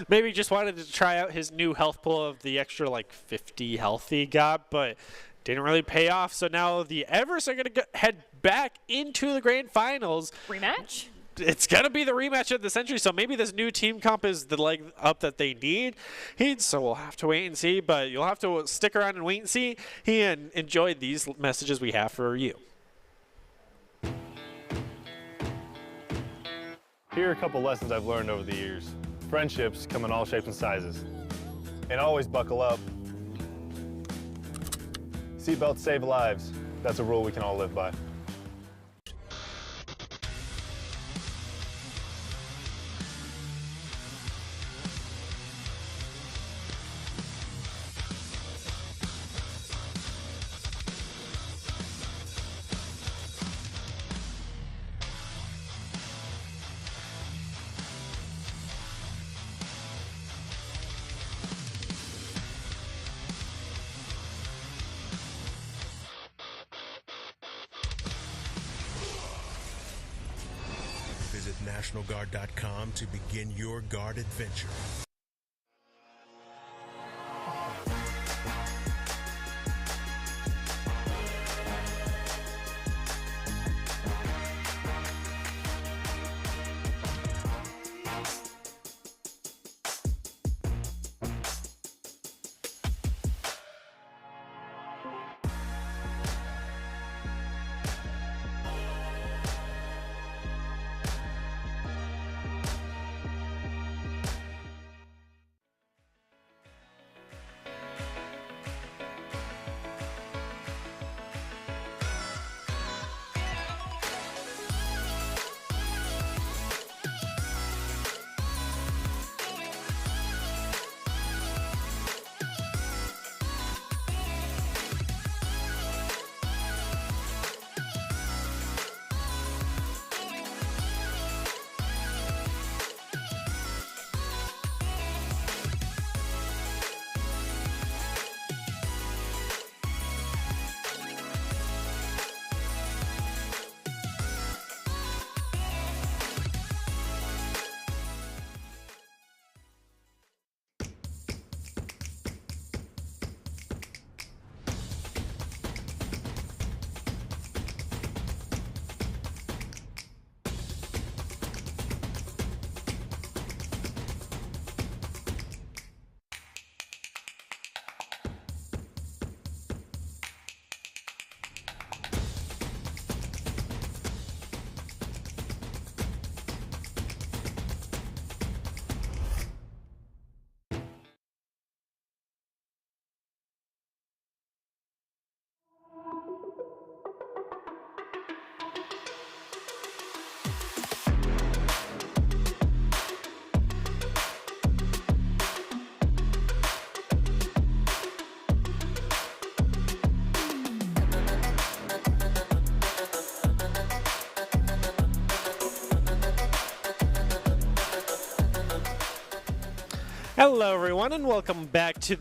Maybe just wanted to try out his new health pool of the extra 50 health he got, but didn't really pay off. So now the Everest are going to head back into the grand finals. Rematch? It's going to be the rematch of the century, so maybe this new team comp is the leg up that they need. So we'll have to wait and see, but you'll have to stick around and wait and see and enjoy these messages we have for you. Here are a couple lessons I've learned over the years. Friendships come in all shapes and sizes. And always buckle up. Seatbelts save lives. That's a rule we can all live by. Visit NationalGuard.com to begin your guard adventure. Hello, everyone, and welcome back to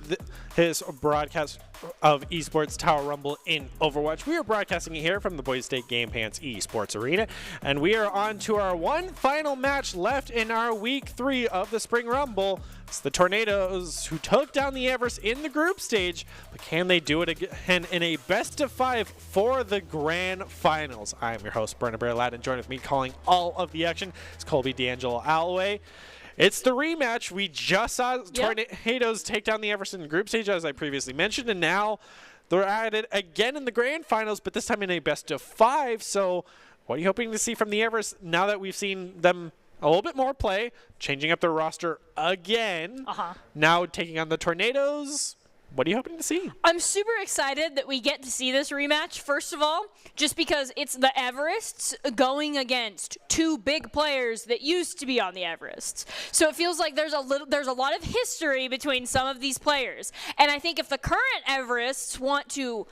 his broadcast of Esports Tower Rumble in Overwatch. We are broadcasting here from the Boise State Game Pants Esports Arena, and we are on to our one final match left in our Week 3 of the Spring Rumble. It's the Tornadoes who took down the Everest in the group stage, but can they do it again in a best-of-5 for the Grand Finals? I am your host, Brenna Bear-Ladd, and join with me calling all of the action is Colby D'Angelo Alloway. It's the rematch. We just saw Tornadoes take down the Everest in the group stage, as I previously mentioned, and now They're at it again in the grand finals, but this time in a best of 5. So what are you hoping to see from the Everest now that we've seen them a little bit more play, changing up their roster again, now taking on the Tornadoes? What are you hoping to see? I'm super excited that we get to see this rematch, first of all, just because it's the Everests going against 2 big players that used to be on the Everests. So it feels like there's a lot of history between some of these players. And I think if the current Everests want to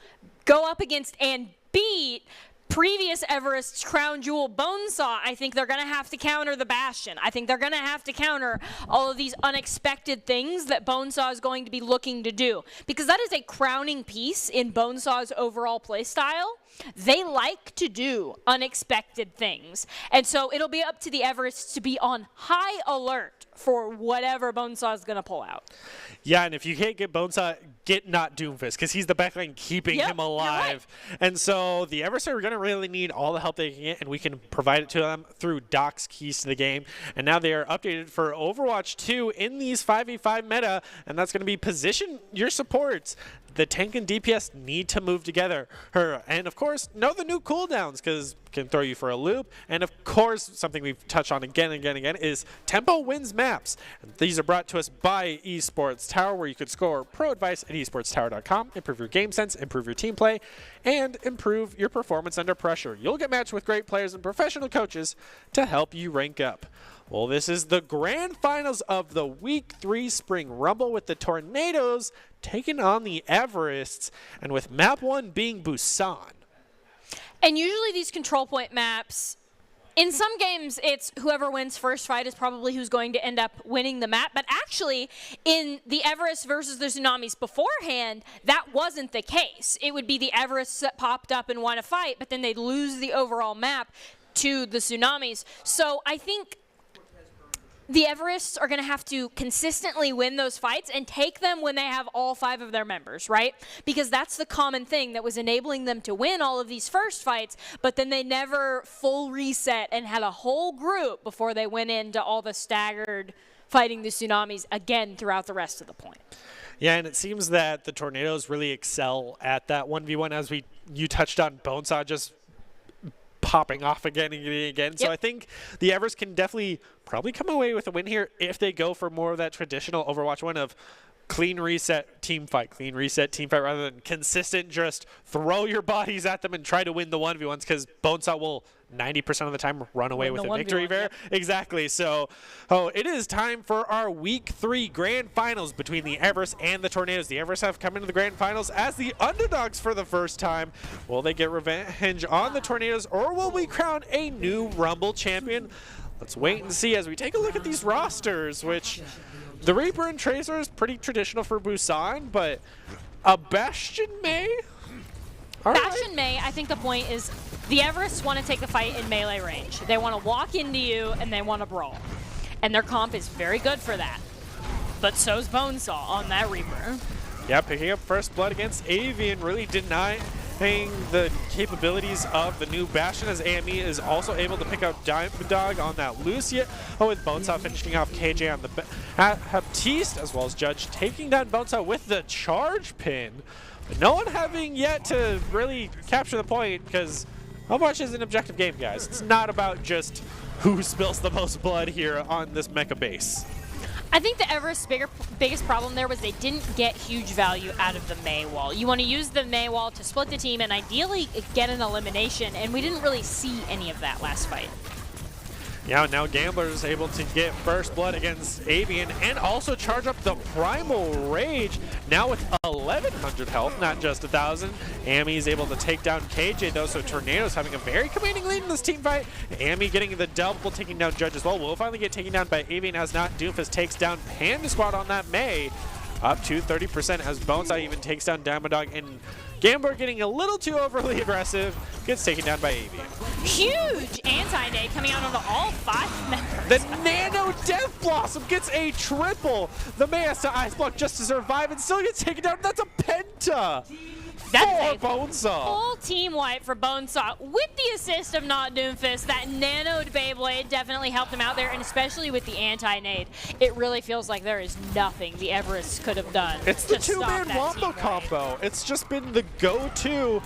go up against and beat previous Everest's crown jewel Bonesaw, I think they're going to have to counter the Bastion. I think they're going to have to counter all of these unexpected things that Bonesaw is going to be looking to do, because that is a crowning piece in Bonesaw's overall play style. They like to do unexpected things, and so it'll be up to the Everests to be on high alert for whatever Bonesaw is going to pull out. Yeah, and if you can't get Bonesaw, get not Doomfist, because he's the backline keeping him alive. Right. And so the Everest are going to really need all the help they can get, and we can provide it to them through Doc's keys to the game. And now they are updated for Overwatch 2 in these 5v5 meta, and that's going to be position your supports. The tank and DPS need to move together. And of course, know the new cooldowns, because it can throw you for a loop. And of course, something we've touched on again and again and again is tempo wins maps. And these are brought to us by Esports Tower, where you could score pro advice at esportstower.com, improve your game sense, improve your team play, and improve your performance under pressure. You'll get matched with great players and professional coaches to help you rank up. Well, this is the grand finals of the Week 3 Spring Rumble, with the Tornadoes taking on the Everests, and with map 1 being Busan. And usually these control point maps, in some games, it's whoever wins first fight is probably who's going to end up winning the map. But actually, in the Everest versus the Tsunamis beforehand, that wasn't the case. It would be the Everests that popped up and won a fight, but then they'd lose the overall map to the Tsunamis. So I think the Everests are going to have to consistently win those fights and take them when they have all 5 of their members, right? Because that's the common thing that was enabling them to win all of these first fights, but then they never full reset and had a whole group before they went into all the staggered fighting the Tsunamis again throughout the rest of the point. Yeah, and it seems that the Tornadoes really excel at that 1v1, as you touched on Bonesaw just popping off again and again. So I think the Everest can definitely probably come away with a win here if they go for more of that traditional Overwatch 1 of clean reset, team fight, rather than consistent just throw your bodies at them and try to win the 1v1s, because Bonesaw will 90% of the time run away with a victory there. Exactly. So it is time for our Week 3 Grand Finals between the Everest and the Tornadoes. The Everest have come into the Grand Finals as the underdogs for the first time. Will they get revenge on the Tornadoes, or will we crown a new Rumble champion? Let's wait and see as we take a look at these rosters, which the Reaper and Tracer is pretty traditional for Busan, but a Bastion May? Bastion May, I think the point is the Everests want to take the fight in melee range. They want to walk into you and they want to brawl. And their comp is very good for that. But so's Bonesaw on that Reaper. Yeah, picking up first blood against Avian, really denying the capabilities of the new Bastion, as AME is also able to pick up Diamond Dog on that Lucia. With Bonesaw finishing off KJ on the Baptiste, as well as Judge taking down Bonesaw with the charge pin. But no one having yet to really capture the point, because Overwatch is an objective game, guys. It's not about just who spills the most blood here on this mecha base. I think the Everest's biggest problem there was they didn't get huge value out of the Mei wall. You want to use the Mei wall to split the team and ideally get an elimination, and we didn't really see any of that last fight. Yeah, now Gambler is able to get first blood against Avian and also charge up the Primal Rage. Now with 1,100 health, not just 1,000. Amy is able to take down KJ though, so Tornado's having a very commanding lead in this team fight. Amy getting the double, taking down Judge as well. Will finally get taken down by Avian as not. Doomfist takes down Panda Squad on that Mei. Up to 30% as Bonesaw even takes down Diamond Dog, and Gambler getting a little too overly aggressive, gets taken down by Avian. Huge anti-nade coming out onto all 5 members. The Nano Death Blossom gets a triple. The Mei has to Ice Block just to survive and still gets taken down. That's a Penta. That's for Bonesaw. full team wipe for Bonesaw with the assist of Not Doomfist. That nanoed Beyblade definitely helped him out there, and especially with the anti-nade. It really feels like there is nothing the Everest could have done. It's the to stop two-man that wombo team wipe. combo. It's just been the go-to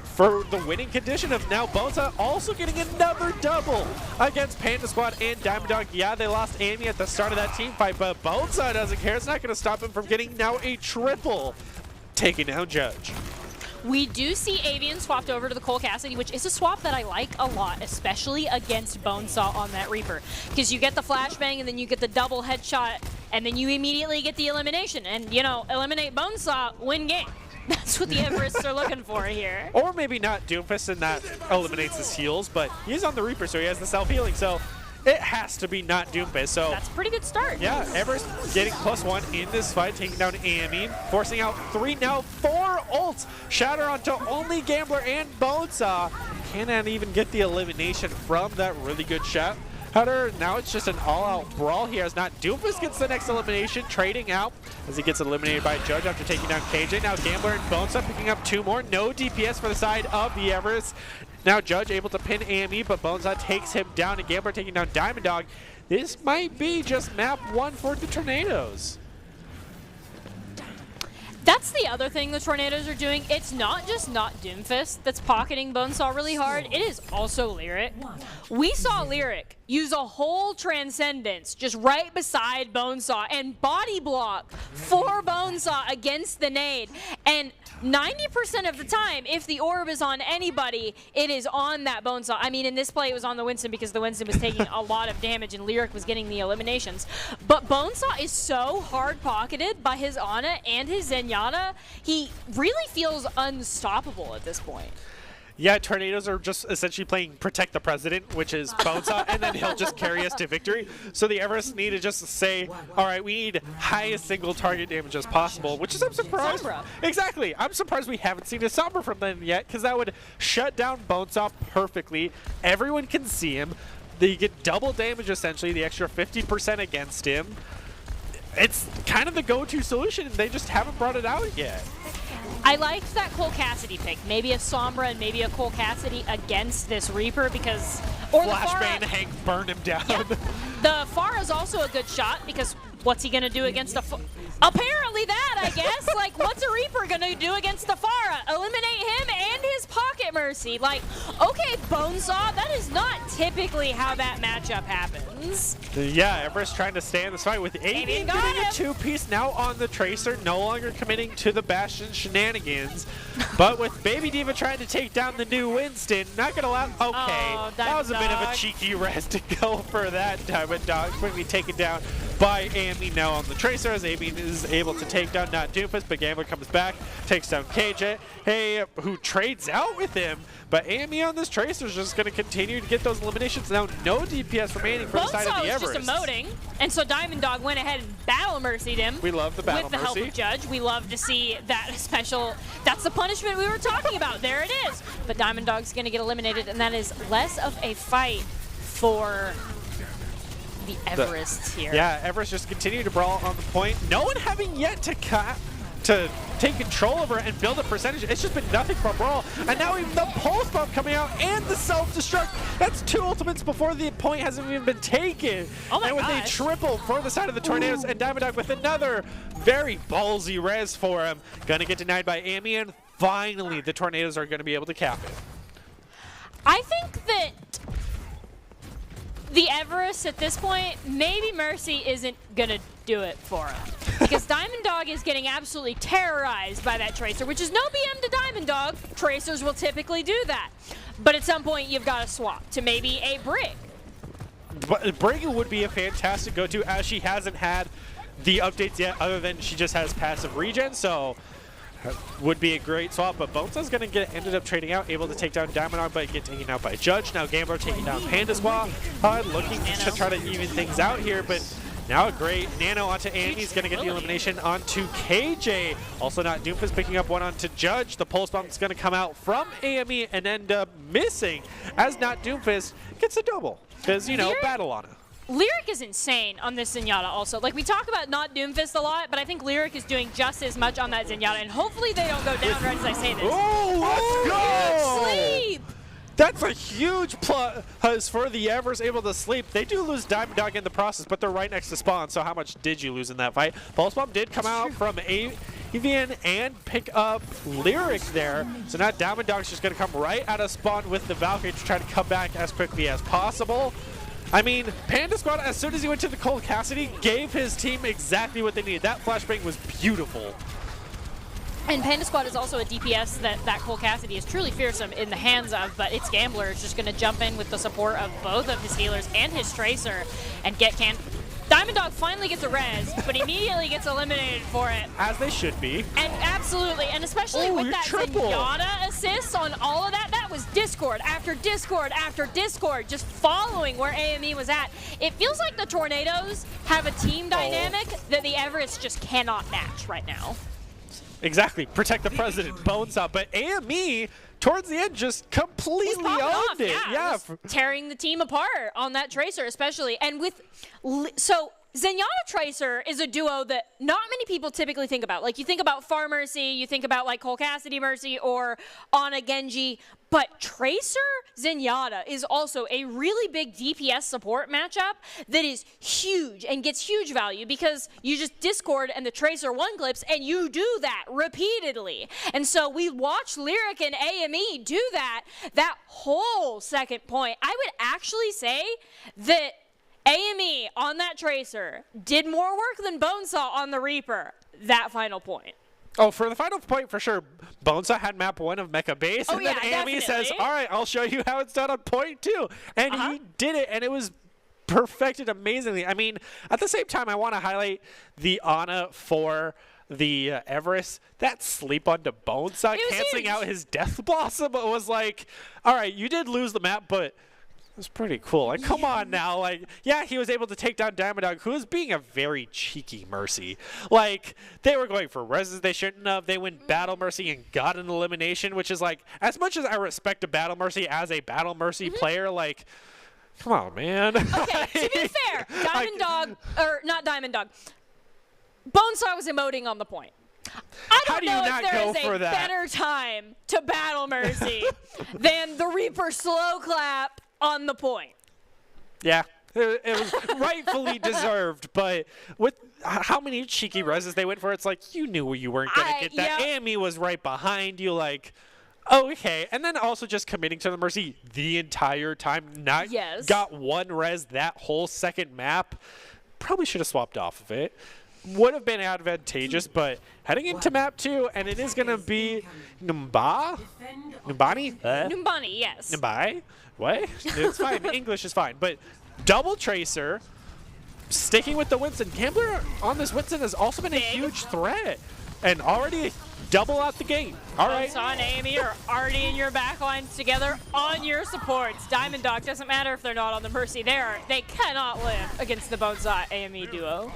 for the winning condition of now Bonesaw also getting another double against Panda Squad and Diamond Dog. Yeah, they lost Amy at the start of that team fight, but Bonesaw doesn't care. It's not going to stop him from getting now a triple, taking down Judge. We do see Avian swapped over to the Cole Cassidy, which is a swap that I like a lot, especially against Bonesaw on that Reaper. Because you get the flashbang and then you get the double headshot, and then you immediately get the elimination. And, you know, eliminate Bonesaw, win game. That's what the Everests are looking for here. Or maybe not Doomfist, and that eliminates his heals, but he's on the Reaper, so he has the self-healing. So it has to be not Doomfist. So That's a pretty good start. yeah, Everest getting +1 in this fight, taking down Amy, forcing out 3, now 4 ults. Shatter onto only Gambler and Bonesaw. Cannot even get the elimination from that really good shot. Hunter, now it's just an all-out brawl here as not Doomfist gets the next elimination, trading out as he gets eliminated by Judge after taking down KJ. Now Gambler and Bonesaw picking up 2 more. No DPS for the side of the Everest. Now Judge able to pin AME, but Bonesaw takes him down, and Gambler taking down Diamond Dog. This might be just map 1 for the Tornadoes. That's the other thing the Tornadoes are doing. It's not just not Doomfist that's pocketing Bonesaw really hard. It is also Lyric. We saw Lyric use a whole Transcendence just right beside Bonesaw and body block for Bonesaw against the nade. And 90% of the time, if the orb is on anybody, it is on that Bonesaw. I mean, in this play, it was on the Winston because the Winston was taking a lot of damage and Lyric was getting the eliminations. But Bonesaw is so hard-pocketed by his Ana and his Zenyatta, he really feels unstoppable at this point. Yeah, Tornadoes are just essentially playing Protect the President, which is Bonesaw, and then he'll just carry us to victory. So the Everest need to just say, all right, we need highest single target damage as possible, which is I'm surprised. Sombra. Exactly. I'm surprised we haven't seen a Sombra from them yet, because that would shut down Bonesaw perfectly. Everyone can see him. They get double damage, essentially, the extra 50% against him. It's kind of the go-to solution, and they just haven't brought it out yet. I liked that Cole Cassidy pick. Maybe a Sombra and maybe a Cole Cassidy against this Reaper because... Or the Flashbang Pharah. Hank burned him down. Yeah. The Pharah is also a good shot because what's he going to do against the... Apparently that, I guess. Like, what's a Reaper going to do against the Pharah? Eliminate him and his Pocket Mercy. Like, okay, Bonesaw, that is not typically how that matchup happens. Yeah, Everest trying to stay in this fight with Avian got getting a him. two-piece now on the Tracer, no longer committing to the Bastion shenanigans. But with Baby Diva trying to take down the new Winston, not gonna allow. Okay, Oh, that was a bit of a Dog. cheeky res to go for that Diamond Dog. Quickly taken down by Amy now on the Tracer as Amy is able to take down not Doomfist, but Gambler comes back, takes down KJ, who trades out with him. But Amy on this Tracer is just going to continue to get those eliminations. Now, no DPS remaining for the side of Bonesaw the was Everest. just emoting, and so Diamond Dog went ahead and battle mercied him. We love the battle with the help mercy. of Judge. We love to see that special. That's the punishment we were talking about. There it is. But Diamond Dog's going to get eliminated, and that is less of a fight for the Everest here. Yeah, Everest just continue to brawl on the point. No one having yet to take control over it and build a percentage. It's just been nothing but brawl. And now even the pulse bomb coming out and the self-destruct. That's 2 ultimates before the point hasn't even been taken. Oh my and with gosh. a triple for the side of the Tornadoes, and Diamond Dog with another very ballsy res for him. Gonna get denied by Amy, and finally the Tornadoes are gonna be able to cap it. I think that the Everest at this point, maybe Mercy isn't going to do it for him. Because Diamond Dog is getting absolutely terrorized by that Tracer, which is no BM to Diamond Dog. Tracers will typically do that. But at some point, you've got to swap to maybe a Brig. But Brig would be a fantastic go-to, as she hasn't had the updates yet, other than she just has passive regen, so would be a great swap. But Bonesaw's going to ended up trading out, able to take down Diamond Dog, but get taken out by Judge. Now Gambler taking down Panda Squad, looking to try to even things out here, but now a great nano onto Andy. He's going to get the elimination onto KJ. Also not Doomfist picking up one onto Judge. The pulse bomb is going to come out from AME and end up missing as not Doomfist gets a double because, you know, battle on it. Lyric is insane on this Zenyatta also. Like, we talk about not Doomfist a lot, but I think Lyric is doing just as much on that Zenyatta, and hopefully they don't go down right as I say this. Oh, let's go! Sleep! That's a huge plus for the Evers able to sleep. They do lose Diamond Dog in the process, but they're right next to Spawn, so how much did you lose in that fight? Pulse Bomb did come out from Avian and pick up Lyric there, so now Diamond Dog's just going to come right out of Spawn with the Valkyrie to try to come back as quickly as possible. I mean, Panda Squad, as soon as he went to the Cole Cassidy, gave his team exactly what they needed. That flashbang was beautiful. And Panda Squad is also a DPS that Cole Cassidy is truly fearsome in the hands of, but its Gambler is just going to jump in with the support of both of his healers and his Tracer and get canned. Diamond Dog finally gets a res, but immediately gets eliminated for it. As they should be. And absolutely, and especially with that triple Zenyatta assist on all of that, that was Discord after Discord after Discord, just following where AME was at. It feels like the Tornadoes have a team dynamic that the Everest just cannot match right now. Exactly. Protect the president. Bonesaw. But AME, towards the end, just completely owned it. Yeah. Tearing the team apart on that Tracer, especially. And with... So, Zenyatta Tracer is a duo that not many people typically think about. Like, you think about Far Mercy, you think about, like, Cole Cassidy Mercy or Ana Genji, but Tracer Zenyatta is also a really big DPS support matchup that is huge and gets huge value because you just Discord and the Tracer one clips and you do that repeatedly. And so we watch Lyric and AME do that whole second point. I would actually say that AME on that Tracer did more work than Bonesaw on the Reaper that final point. Oh, for the final point, for sure, Bonesaw had map 1 of Mecha Base, and then AME says, all right, I'll show you how it's done on point 2. And he did it, and it was perfected amazingly. I mean, at the same time, I want to highlight the Ana for the Everest. That sleep onto Bonesaw, canceling out his Death Blossom, was like, all right, you did lose the map, but... it was pretty cool. Like, come on now. Like, yeah, he was able to take down Diamond Dog, who was being a very cheeky Mercy. Like, they were going for reses they shouldn't have. They went Battle Mercy and got an elimination, which is like, as much as I respect a Battle Mercy as a Battle Mercy player, like, come on, man. Okay, to be fair, Diamond Dog, or not Diamond Dog, Bonesaw was emoting on the point. I don't know if there is a better time to Battle Mercy than the Reaper slow clap on the point. Yeah, it was rightfully deserved, but with how many cheeky reses they went for, it's like, you knew you weren't going to get that. AME was right behind you, like, okay. And then also just committing to the Mercy the entire time, not got one res that whole second map. Probably should have swapped off of it. Would have been advantageous, but heading into map 2, and it is going to be Numbani? Numbani, yes. Numbai? What? It's fine. English is fine. But double Tracer, sticking with the Winston. Gambler on this Winston has also been a huge threat. And already double out the gate. All right. Bonesaw and AME are already in your backlines together on your supports. Diamond Dog, doesn't matter if they're not on the Mercy. They cannot live against the Bonesaw AME duo.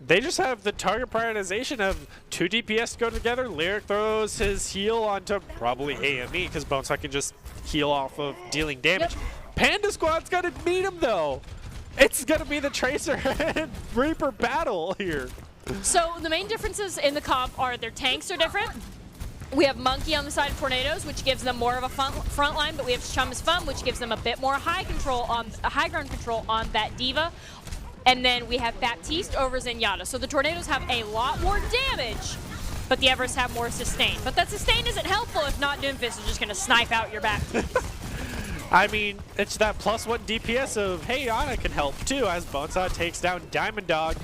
They just have the target prioritization of 2 DPS go together. Lyric throws his heal onto probably AME because Bonesaw can just heal off of dealing damage. Panda Squad's got to meet him, though. It's going to be the Tracer and Reaper battle here. So the main differences in the comp are their tanks are different. We have Monkey on the side of Tornadoes, which gives them more of a front line, but we have Chum is Fun, which gives them a bit more high ground control on that Diva. And then we have Baptiste over Zenyatta. So the Tornadoes have a lot more damage, but the Everest have more sustain. But that sustain isn't helpful if not Doomfist is just going to snipe out your Baptiste. I mean, it's that +1 DPS of, hey, Ana can help too, as Bonesaw takes down Diamond Dog.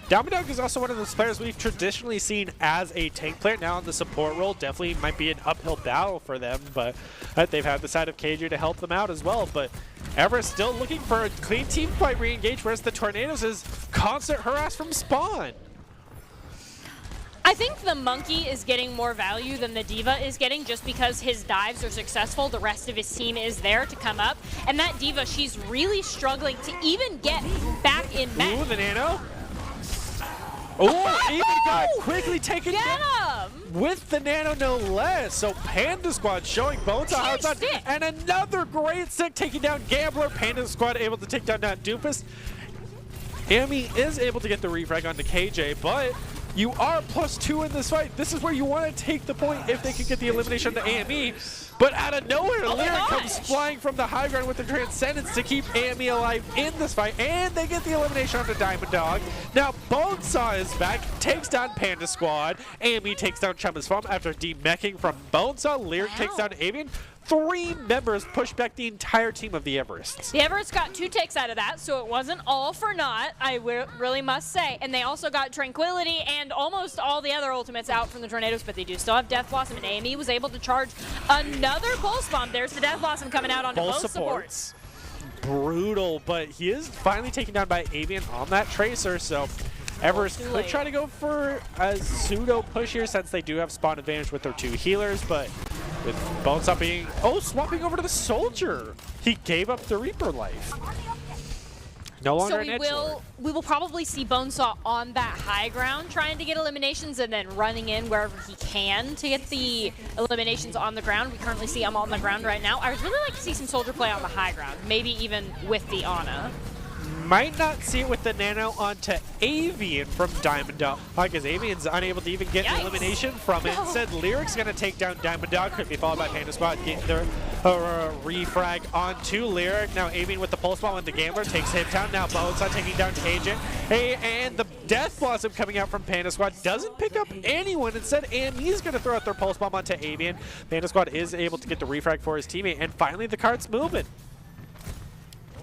Diamond Dog is also one of those players we've traditionally seen as a tank player. Now in the support role, definitely might be an uphill battle for them, but they've had the side of KJ to help them out as well. But Everest still looking for a clean team fight re-engage, whereas the Tornadoes is constant harass from spawn. I think the Monkey is getting more value than the Diva is getting just because his dives are successful. The rest of his team is there to come up. And that Diva, she's really struggling to even get back in mech. Ooh, the Nano. Oh, even got quickly taken down with the Nano, no less. So Panda Squad showing Bonesaw how it's done. And another great stick taking down Gambler. Panda Squad able to take down that Doofus. AME is able to get the refrag onto KJ, but you are +2 in this fight. This is where you want to take the point if they can get the elimination to AME. But out of nowhere, Lyric comes flying from the high ground with the Transcendence to keep AME alive in this fight, and they get the elimination onto Diamond Dog. Now Bonesaw is back, takes down Panda Squad. AME takes down Chumma's Farm after demeching from Bonesaw. Lyric takes down Avian. 3 members push back the entire team of the Everests. The Everests got 2 takes out of that, so it wasn't all for naught, I really must say. And they also got Tranquility and almost all the other ultimates out from the Tornadoes, but they do still have Death Blossom, and AME was able to charge another Pulse Bomb. There's the Death Blossom coming out onto both supports. Brutal, but he is finally taken down by Avian on that Tracer, so Everest could try to go for a pseudo push here since they do have spawn advantage with their 2 healers, but with Bonesaw being, swapping over to the Soldier. He gave up the Reaper life. No longer an edgelord. We will probably see Bonesaw on that high ground trying to get eliminations and then running in wherever he can to get the eliminations on the ground. We currently see him on the ground right now. I would really like to see some Soldier play on the high ground, maybe even with the Ana. Might not see it with the Nano onto Avian from Diamond Dog, because Avian's unable to even get an elimination from it. Instead, Lyric's going to take down Diamond Dog, could be followed by Panda Squad, getting their refrag onto Lyric. Now Avian with the Pulse Bomb into Gambler, takes him down. Now Bonesaw taking down KJ. Hey, and the Death Blossom coming out from Panda Squad doesn't pick up anyone. Instead, AME's going to throw out their Pulse Bomb onto Avian. Panda Squad is able to get the refrag for his teammate, and finally the cart's moving.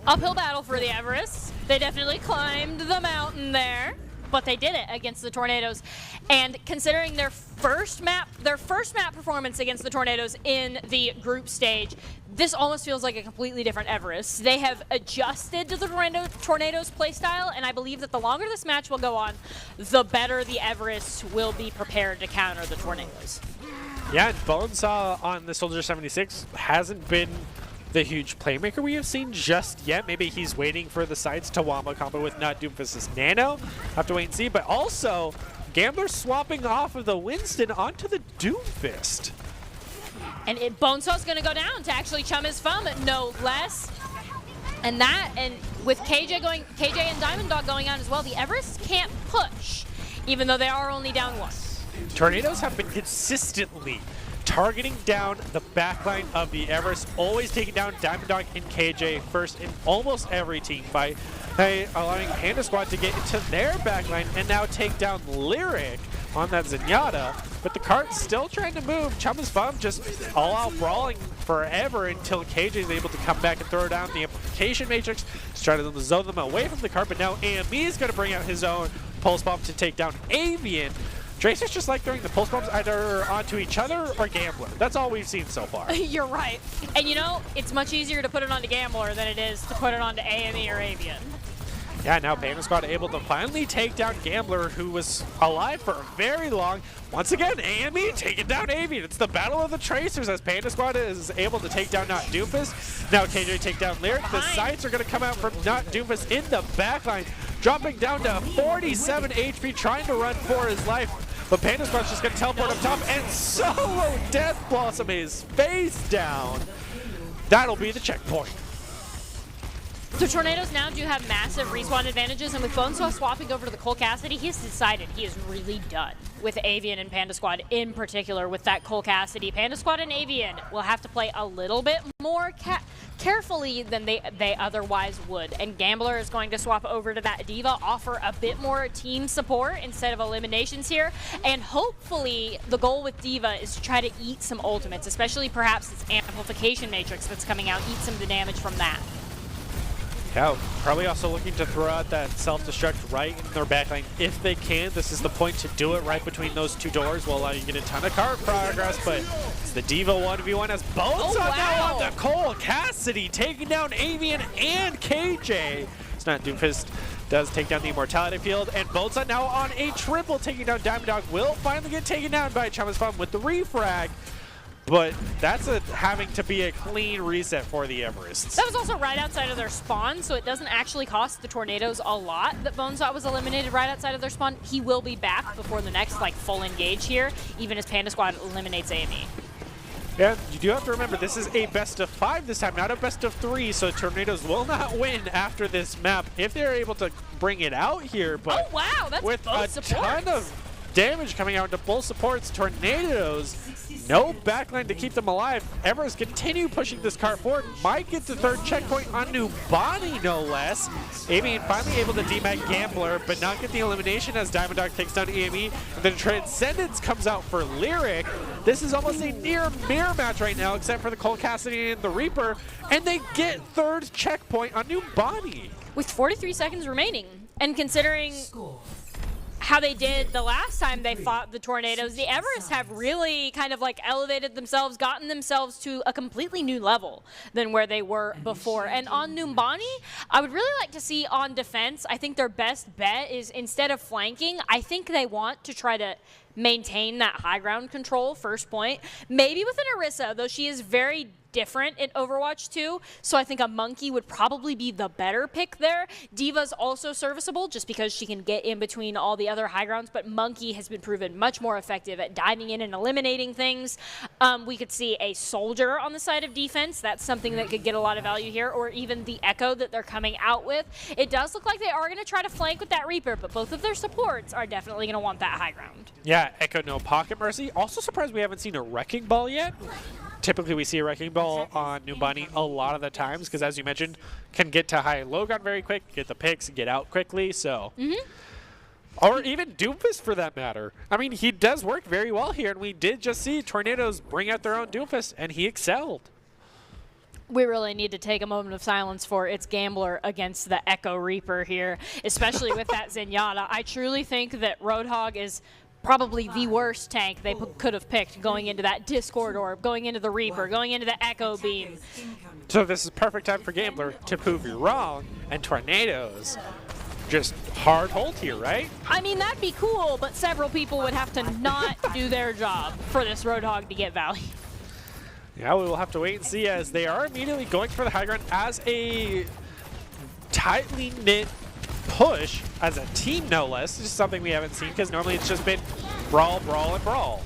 Uphill battle for the Everests. They definitely climbed the mountain there, but they did it against the Tornadoes. And considering their first map performance against the Tornadoes in the group stage, this almost feels like a completely different Everest. They have adjusted to the Tornadoes playstyle, and I believe that the longer this match will go on, the better the Everests will be prepared to counter the Tornadoes. Yeah, and Bonesaw on the Soldier 76 hasn't been the huge playmaker we have seen just yet. Maybe he's waiting for the sides to wombo combo with not Doomfist's Nano. Have to wait and see. But also, Gambler swapping off of the Winston onto the Doomfist. And Bonesaw's going to go down to actually chum his thumb, no less. And with KJ and Diamond Dog going on as well, the Everests can't push, even though they are only down 1. Tornadoes have been consistently targeting down the backline of the Everest, always taking down Diamond Dog and KJ first in almost every team fight, allowing Panda Squad to get into their backline and now take down Lyric on that Zenyatta. But the cart's still trying to move. Chumma's Bum just all out brawling forever until KJ is able to come back and throw down the Amplification Matrix. He's trying to zone them away from the cart, but now AME is going to bring out his own Pulse Bomb to take down Avian. Tracer's just like throwing the Pulse Bombs either onto each other or Gambler. That's all we've seen so far. You're right. And you know, it's much easier to put it onto Gambler than it is to put it onto AME or Avian. Yeah, now Panda Squad able to finally take down Gambler, who was alive for very long. Once again, AME taking down Avian. It's the battle of the Tracers as Panda Squad is able to take down Not Doomfist. Now KJ take down Lyric. The sights are going to come out from Not Doomfist in the backline, dropping down to 47 HP, trying to run for his life. But Panda Squad's just going to teleport up top and solo Death Blossom his face down. That'll be the checkpoint. The Tornadoes now do have massive respawn advantages, and with Bonesaw swapping over to the Cole Cassidy, he's decided he is really done with Avian and Panda Squad, in particular with that Cole Cassidy. Panda Squad and Avian will have to play a little bit more carefully than they otherwise would, and Gambler is going to swap over to that Diva, offer a bit more team support instead of eliminations here, and hopefully the goal with Diva is to try to eat some ultimates, especially perhaps this Amplification Matrix that's coming out, eat some of the damage from that. Yeah, probably also looking to throw out that self-destruct right in their backline if they can. This is the point to do it right between those two doors. Will allow you to get a ton of card progress, but it's the Diva 1v1 as both now on the Cole Cassidy, taking down Avian and KJ. It's not Doomfist does take down the Immortality Field, and Bonesaw now on a triple, taking down Diamond Dog. Will finally get taken down by Chumma's Fun with the refrag. But that's having to be a clean reset for the Everests. That was also right outside of their spawn, so it doesn't actually cost the Tornadoes a lot that Bonesaw was eliminated right outside of their spawn. He will be back before the next full engage here, even as Panda Squad eliminates AME. Yeah, you do have to remember, this is a best of 5 this time, not a best of 3, so Tornadoes will not win after this map. If they're able to bring it out here, but Oh, wow, that's with both a supports. ton of damage coming out into both supports, Tornadoes, no backline to keep them alive. Everest continue pushing this cart forward, might get the third checkpoint on Nubani, no less. Avian finally able to demag Gambler, but not get the elimination as Diamond Dog takes down AME. And then Transcendence comes out for Lyric. This is almost a near mirror match right now, except for the Cole Cassidy and the Reaper, and they get third checkpoint on Nubani. With 43 seconds remaining, and considering how they did the last time they fought the Tornadoes, the Everest have really kind of like elevated themselves, gotten themselves to a completely new level than where they were before. And on Numbani, I would really like to see on defense, I think their best bet is instead of flanking, I think they want to try to maintain that high ground control, first point. Maybe with an Orisa, though she is very different in Overwatch 2, so I think a Monkey would probably be the better pick there. Diva's also serviceable just because she can get in between all the other high grounds, but Monkey has been proven much more effective at diving in and eliminating things. We could see a Soldier on the side of defense. That's something that could get a lot of value here, or even the Echo that they're coming out with. It does look like they are going to try to flank with that Reaper, but both of their supports are definitely going to want that high ground. Yeah, Echo no Pocket Mercy. Also surprised we haven't seen a Wrecking Ball yet. Typically we see a Wrecking Ball on Numbani a lot of the times because, as you mentioned, can get to high low ground very quick, get the picks, and get out quickly, so. Or even Doomfist for that matter. I mean, he does work very well here, and we did just see Tornadoes bring out their own Doomfist, and he excelled. We really need to take a moment of silence for its Gambler against the Echo Reaper here, especially with that Zenyatta. I truly think that Roadhog is probably the worst tank they could have picked going into that Discord Orb, going into the Reaper, going into the Echo Beam. So this is perfect time for Gambler to prove you wrong, and Tornadoes just hard hold here, right? I mean, that'd be cool, but several people would have to not do their job for this Roadhog to get value. Yeah, we will have to wait and see, as they are immediately going for the high ground as a tightly knit push, as a team no less. This is something we haven't seen because normally it's just been brawl, brawl, and brawl.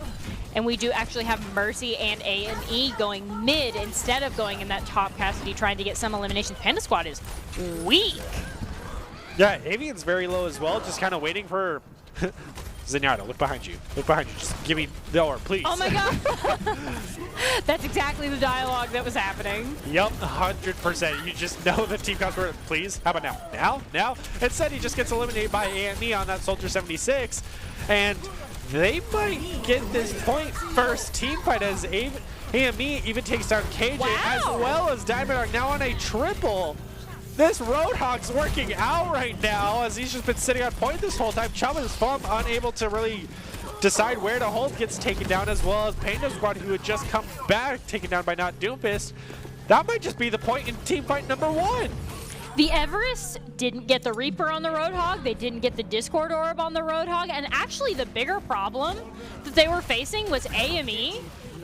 And we do actually have Mercy and A&E going mid instead of going in that top Cassidy trying to get some eliminations. Panda Squad is weak. Yeah, Avian's very low as well, just kind of waiting for Zenyatta, look behind you. Look behind you. Just give me the orb, please. Oh my god. That's exactly the dialogue that was happening. Yep, 100%. You just know the team comes for it. Please. How about now? Now? Instead, he just gets eliminated by AME on that Soldier 76. And they might get this point first team fight as AME even takes down KJ as well as Diamond Dog now on a triple. This Roadhog's working out right now as he's just been sitting on point this whole time. Chum is unable to really decide where to hold, gets taken down, as well as Panda Squad, who had just come back, taken down by not Doomfist. That might just be the point in team fight number 1. The Everest didn't get the Reaper on the Roadhog, they didn't get the Discord Orb on the Roadhog, and actually the bigger problem that they were facing was AME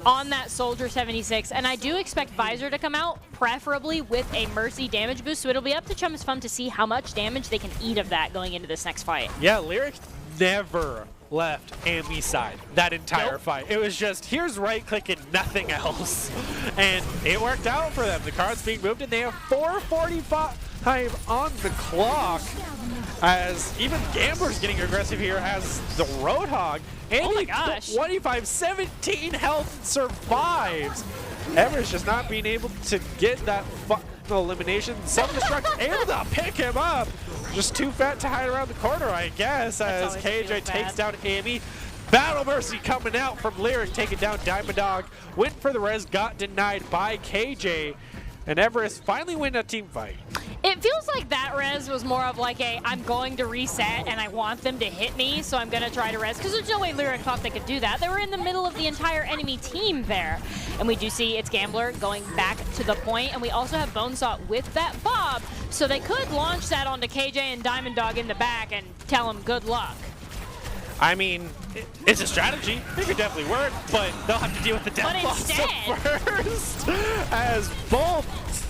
on that Soldier 76, and I do expect Visor to come out, preferably with a Mercy damage boost, so it'll be up to Chum is Fun to see how much damage they can eat of that going into this next fight. Yeah, Lyric never left AME's side that entire fight. It was just, here's right click and nothing else. And it worked out for them. The card's being moved, and they have 4:45 on the clock, as even Gambler's getting aggressive here as the Roadhog. And oh my gosh. 25, 17 health survives. Everett's just not being able to get that final elimination. Self-destruct able to pick him up. Just too fat to hide around the corner, I guess, as KJ takes down AME. Battle Mercy coming out from Lyric, taking down Diamond Dog. Went for the res, got denied by KJ. And Everest finally win a team fight. It feels like that res was more of like a, I'm going to reset and I want them to hit me, so I'm going to try to res, because there's no way Lyric thought they could do that. They were in the middle of the entire enemy team there. And we do see it's Gambler going back to the point, and we also have Bonesaw with that Bob, so they could launch that onto KJ and Diamond Dog in the back and tell him good luck. I mean, it's a strategy. It could definitely work, but they'll have to deal with the death boss first. As both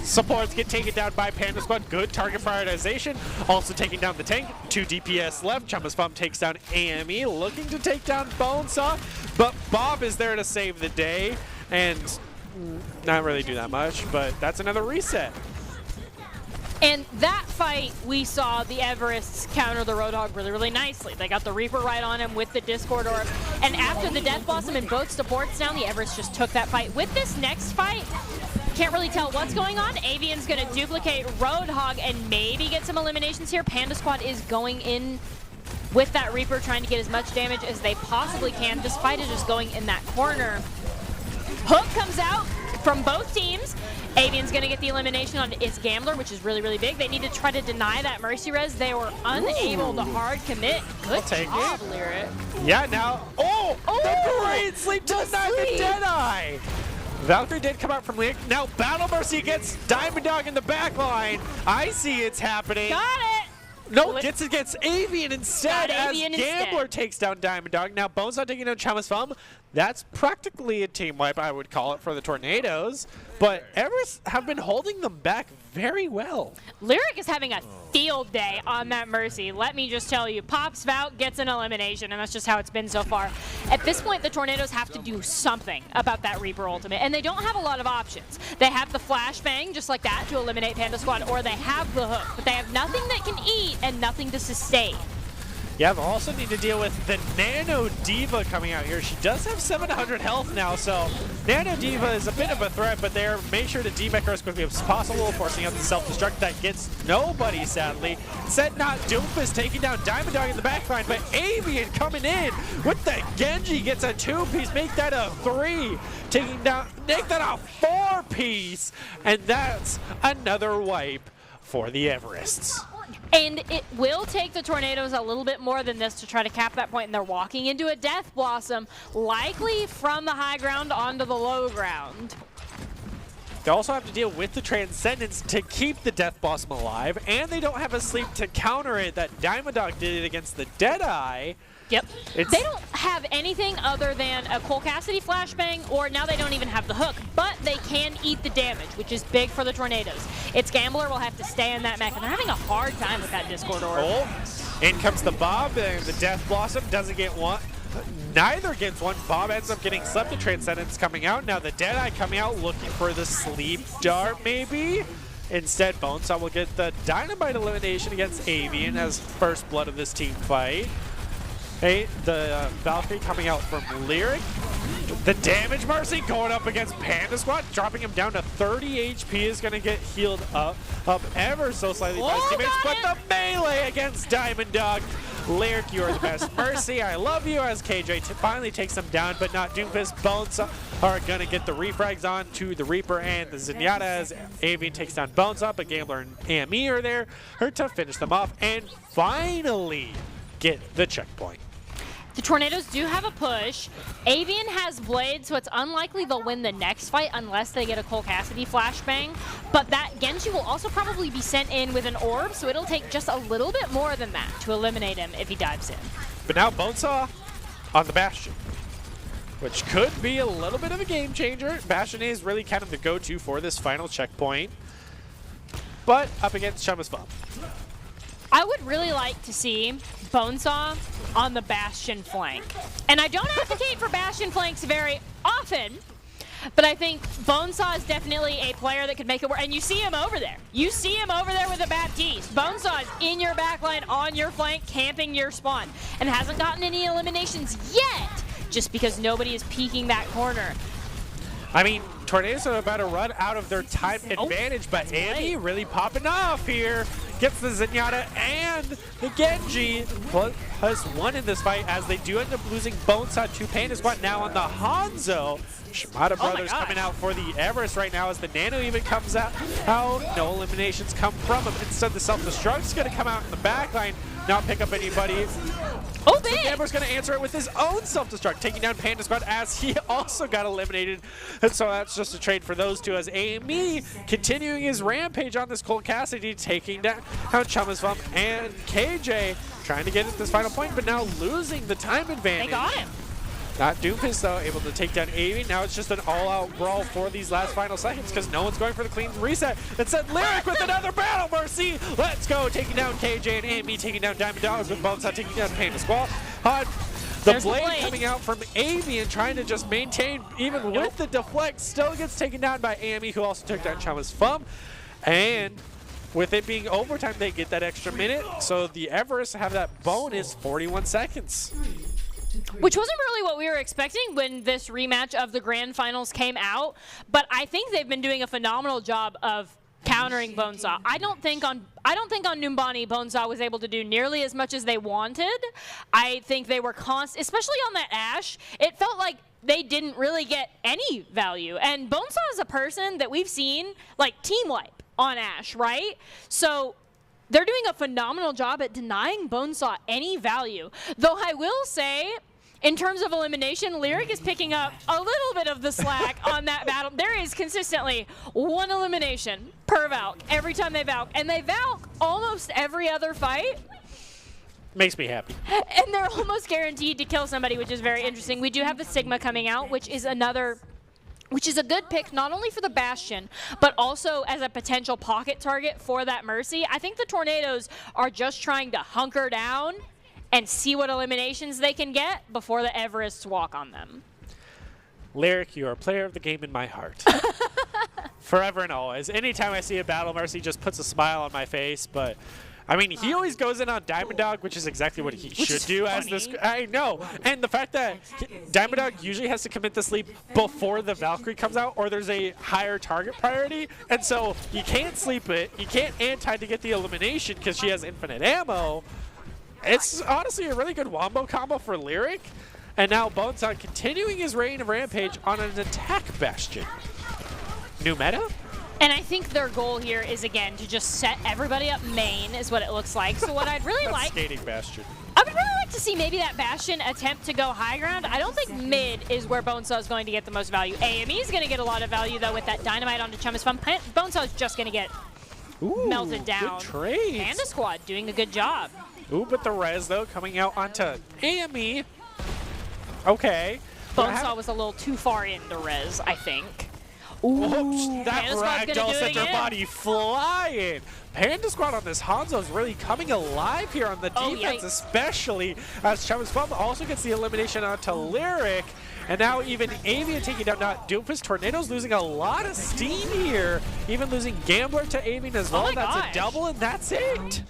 supports get taken down by Panda Squad. Good target prioritization. Also taking down the tank. 2 DPS left. Chumba's Bum takes down AME, looking to take down Bonesaw, but Bob is there to save the day, and not really do that much, but that's another reset. And that fight, we saw the Everests counter the Roadhog really, really nicely. They got the Reaper right on him with the Discord Orb. And after the Death Blossom and both supports down, the Everests just took that fight. With this next fight, can't really tell what's going on. Avian's going to duplicate Roadhog and maybe get some eliminations here. Panda Squad is going in with that Reaper, trying to get as much damage as they possibly can. This fight is just going in that corner. Hook comes out from both teams. Avian's going to get the elimination on its Gambler, which is really, really big. They need to try to deny that Mercy Res. They were unable to hard commit. Good job, Lyric. Yeah, now, the great sleep to deny the Deadeye. Valkyrie did come out from Lyric. Now Battle Mercy gets Diamond Dog in the back line. I see it's happening. Got it. No, gets Avian instead Got as Avian Gambler instead. takes down Diamond Dog. Now Bone's not taking down Chama's Thumb. That's practically a team wipe, I would call it, for the Tornadoes. But Everest have been holding them back very well. Lyric is having a field day on that Mercy. Let me just tell you, Pops Vout gets an elimination, and that's just how it's been so far. At this point, the Tornadoes have to do something about that Reaper ultimate, and they don't have a lot of options. They have the Flashbang, just like that, to eliminate Panda Squad, or they have the Hook, but they have nothing that can eat and nothing to sustain. Yeah, they'll also need to deal with the Nano Diva coming out here. She does have 700 health now, so Nano Diva is a bit of a threat, but they're make sure to demech her as quickly as possible, forcing out the self-destruct that gets nobody, sadly. Said not Doomfist taking down Diamond Dog in the backline, but Avian coming in with the Genji gets a 2-piece, make that a 3, taking down, make that a 4-piece, and that's another wipe for the Everests. And it will take the Tornadoes a little bit more than this to try to cap that point, and they're walking into a Death Blossom, likely from the high ground onto the low ground. They also have to deal with the Transcendence to keep the Death Blossom alive, and they don't have a sleep to counter it that Diamond Dog did it against the Deadeye. Yep. They don't have anything other than a Cole Cassidy flashbang, or now they don't even have the Hook, but they can eat the damage, which is big for the Tornadoes. Its Gambler will have to stay in that mech, and they're having a hard time with that Discord Orb. In comes the Bob, and the Death Blossom doesn't get one. Neither gets one. Bob ends up getting slept. The Transcendence coming out. Now the Deadeye coming out looking for the Sleep Dart, maybe? Instead, Bonesaw will get the Dynamite elimination against Avian as first blood of this team fight. Hey, the Valkyrie coming out from Lyric. The Damage Mercy going up against Panda Squad, dropping him down to 30 HP, is going to get healed up ever so slightly by his teammates, but the melee against Diamond Dog. Lyric, you are the best. Mercy, I love you, as KJ finally takes him down, but not Doomfist. Bones are going to get the refrags on to the Reaper and the Zenyatta as Avian takes down Bones up, but Gambler and AME are there to finish them off and finally get the checkpoint. The Tornadoes do have a push. Avian has Blade, so it's unlikely they'll win the next fight unless they get a Cole Cassidy flashbang. But that Genji will also probably be sent in with an orb, so it'll take just a little bit more than that to eliminate him if he dives in. But now Bonesaw on the Bastion, which could be a little bit of a game changer. Bastion is really kind of the go-to for this final checkpoint, but up against Chama's Thumb. I would really like to see Bonesaw on the Bastion flank. And I don't advocate for Bastion flanks very often, but I think Bonesaw is definitely a player that could make it work. And you see him over there. You see him over there with a Baptiste. Bonesaw is in your backline, on your flank, camping your spawn, and hasn't gotten any eliminations yet, just because nobody is peeking that corner. I mean, Tornadoes are about to run out of their time advantage, but Andy really popping off here. Gets the Zenyatta and the Genji plus one in this fight, as they do end up losing Bonesaw to Panda Squad. Now on the Hanzo, Shimada Brothers coming out for the Everest right now as the Nano even comes out. No eliminations come from him. Instead, the self-destruct is going to come out in the back line, not pick up anybody. Oh, big! So Gambler's going to answer it with his own self-destruct, taking down Panda Squad as he also got eliminated. And so that's just a trade for those two, as AME continuing his rampage on this Cole Cassidy, taking down Chama's Thumb and KJ, trying to get at this final point, but now losing the time advantage. They got him. Not Doomfist, though, able to take down Avian. Now it's just an all-out brawl for these last final seconds because no one's going for the clean reset. Instead, Lyric with another Battle Mercy. Let's go, taking down KJ and AME, taking down Diamond Dogs with Bonesaw, taking down Panda Squad. The blade coming out from Avian, trying to just maintain, even with the deflect, still gets taken down by AME, who also took down Chama's Thumb. And with it being overtime, they get that extra minute. So the Everest have that bonus 41 seconds. Which wasn't really what we were expecting when this rematch of the grand finals came out, but I think they've been doing a phenomenal job of countering Bonesaw. I don't think on Numbani, Bonesaw was able to do nearly as much as they wanted. I think they were especially on that Ashe, it felt like they didn't really get any value. And Bonesaw is a person that we've seen like team wipe on Ashe, right? So they're doing a phenomenal job at denying Bonesaw any value. Though I will say, in terms of elimination, Lyric is picking up a little bit of the slack on that battle. There is consistently one elimination per Valk every time they Valk. And they Valk almost every other fight. Makes me happy. And they're almost guaranteed to kill somebody, which is very interesting. We do have the Sigma coming out, which is a good pick, not only for the Bastion, but also as a potential pocket target for that Mercy. I think the Tornadoes are just trying to hunker down and see what eliminations they can get before the Everests walk on them. Lyric, you are a player of the game in my heart. Forever and always. Anytime I see a battle, Mercy just puts a smile on my face, but I mean, he always goes in on Diamond Dog, which is exactly what he should do as this. I know. And the fact that Diamond Dog usually has to commit the sleep before the Valkyrie comes out, or there's a higher target priority. And so you can't sleep it. You can't anti to get the elimination because she has infinite ammo. It's honestly a really good wombo combo for Lyric. And now Bonesaw continuing his reign of Rampage on an attack Bastion. New meta? And I think their goal here is, again, to just set everybody up main, is what it looks like. So what I'd really like... Skating Bastion. I would really like to see maybe that Bastion attempt to go high ground. I don't think mid is where Bonesaw is going to get the most value. AME is going to get a lot of value, though, with that Dynamite onto Chum is fun. Bonesaw is just going to get melted down. Good trades. Panda Squad doing a good job. Ooh, but the res, though, coming out onto AME. Okay. Bonesaw was a little too far into res, I think. Ooh, that Panda Squad's gonna ragdoll do it sent her again. body flying. Panda Squad on this Hanzo is really coming alive here on the defense, yikes. especially as Chavis Bum also gets the elimination onto Lyric. And now even Avian taking down not Doofus. Tornado's losing a lot of steam here. Even losing Gambler to Avian as well. my That's gosh. a double, and that's it.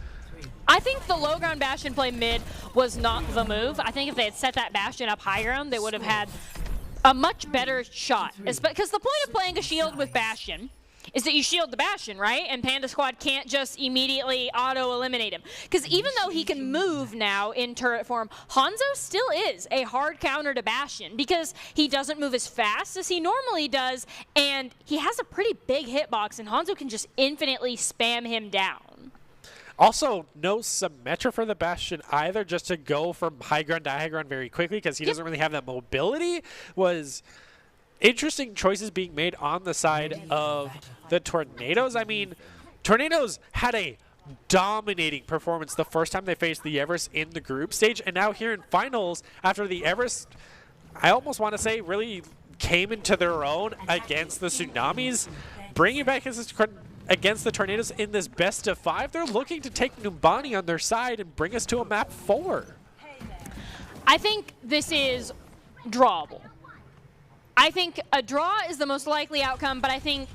I think the low ground Bastion play mid was not the move. I think if they had set that Bastion up high ground, they would have had a much better shot. Because the point of playing a shield with Bastion is that you shield the Bastion, right? And Panda Squad can't just immediately auto-eliminate him. Because even though he can move now in turret form, Hanzo still is a hard counter to Bastion because he doesn't move as fast as he normally does, and he has a pretty big hitbox, and Hanzo can just infinitely spam him down. Also, no Symmetra for the Bastion either, just to go from high ground to high ground very quickly because he doesn't really have that mobility. Was interesting choices being made on the side of the Tornadoes. I mean, Tornadoes had a dominating performance the first time they faced the Everest in the group stage, and now here in finals, after the Everest, I almost want to say, really came into their own against the Tsunamis, bringing back against the Tornadoes in this best of 5. They're looking to take Numbani on their side and bring us to a map 4. I think this is drawable. I think a draw is the most likely outcome, but I think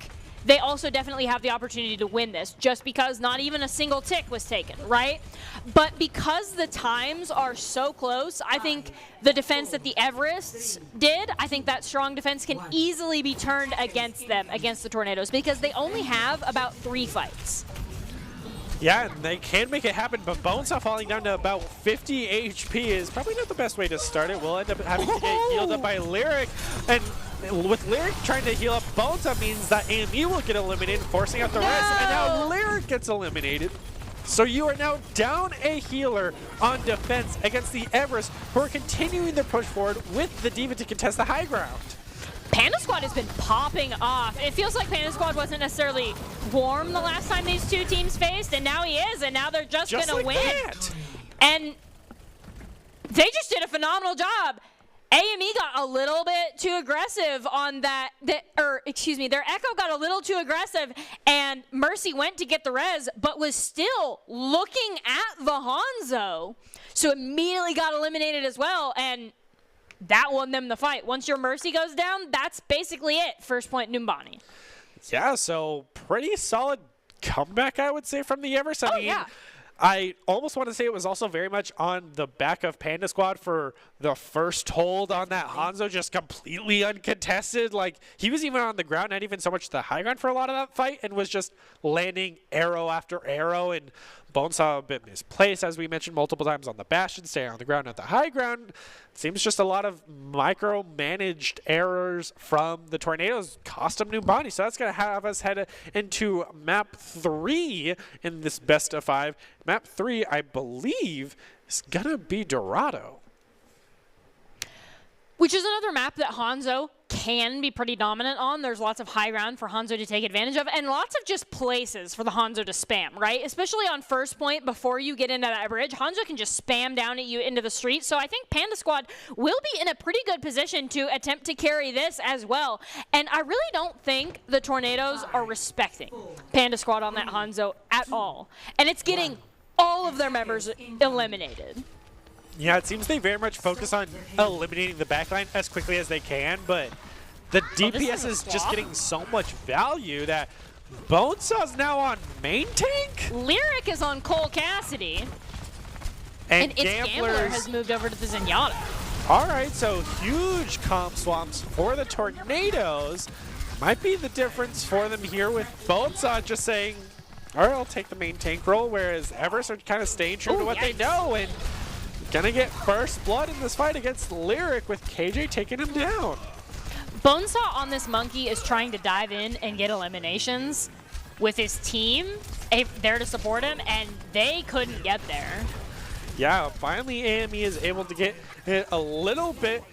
they also definitely have the opportunity to win this just because not even a single tick was taken, right? But because the times are so close, I think the defense that the Everests did, I think that strong defense can easily be turned against them, against the Tornadoes, because they only have about 3 fights. Yeah, and they can make it happen, but Bonesaw falling down to about 50 HP is probably not the best way to start it. We'll end up having to get healed up by Lyric, and with Lyric trying to heal up Bonesaw means that AME will get eliminated, forcing out the res, and now Lyric gets eliminated. So you are now down a healer on defense against the Everest, who are continuing their push forward with the D.Va to contest the high ground. Panda Squad has been popping off. It feels like Panda Squad wasn't necessarily warm the last time these two teams faced, and now he is, and now they're just gonna like win. that. And they just did a phenomenal job. AME got a little bit too aggressive on that, their Echo got a little too aggressive, and Mercy went to get the res, but was still looking at the Hanzo. So immediately got eliminated as well, and that won them the fight. Once your Mercy goes down, that's basically it. First point, Numbani. Yeah, so pretty solid comeback, I would say, from the Everest. I mean, yeah. I almost want to say it was also very much on the back of Panda Squad for the first hold on that Hanzo, just completely uncontested. Like, he was even on the ground, not even so much the high ground for a lot of that fight, and was just landing arrow after arrow. And Bonesaw a bit misplaced, as we mentioned multiple times on the Bastion, staying on the ground at the high ground. Seems just a lot of micromanaged errors from the Tornadoes cost him Numbani. So that's going to have us head into map 3 in this best of 5. Map 3, I believe, is going to be Dorado. Which is another map that Hanzo can be pretty dominant on. There's lots of high ground for Hanzo to take advantage of, and lots of just places for the Hanzo to spam, right? Especially on first point, before you get into that bridge, Hanzo can just spam down at you into the street. So I think Panda Squad will be in a pretty good position to attempt to carry this as well. And I really don't think the Tornadoes are respecting Panda Squad on that Hanzo at all. And it's getting all of their members eliminated. Yeah, it seems they very much focus on eliminating the backline as quickly as they can, but the DPS is just getting so much value that Bonesaw's now on main tank? Lyric is on Cole Cassidy, and its Gambler has moved over to the Zenyatta. All right, so huge comp swamps for the Tornadoes. Might be the difference for them here with Bonesaw just saying, all right, I'll take the main tank role, whereas Everest are kind of staying true to what they know, and gonna get first blood in this fight against Lyric with KJ taking him down. Bonesaw on this monkey is trying to dive in and get eliminations with his team there to support him, and they couldn't get there. Yeah, finally AME is able to get a little bit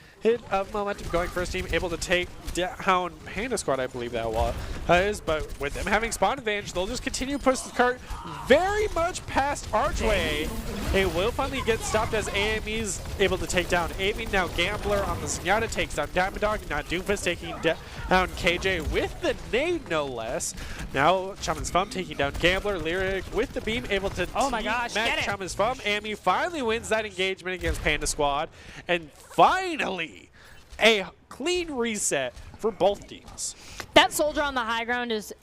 of momentum going for his team, able to take down Panda Squad, I believe that was. But with them having spawn advantage, they'll just continue to push the cart very much past Archway. It will finally get stopped as AME's able to take down Amy. Now Gambler on the Zenyatta takes down Diamond Dog. Now Doomfist taking down KJ with the nade, no less. Now Shaman's Fum taking down Gambler. Lyric with the beam, able to match Shaman's Fum. AME finally wins that engagement against Panda Squad. And finally, a clean reset for both teams. That soldier on the high ground is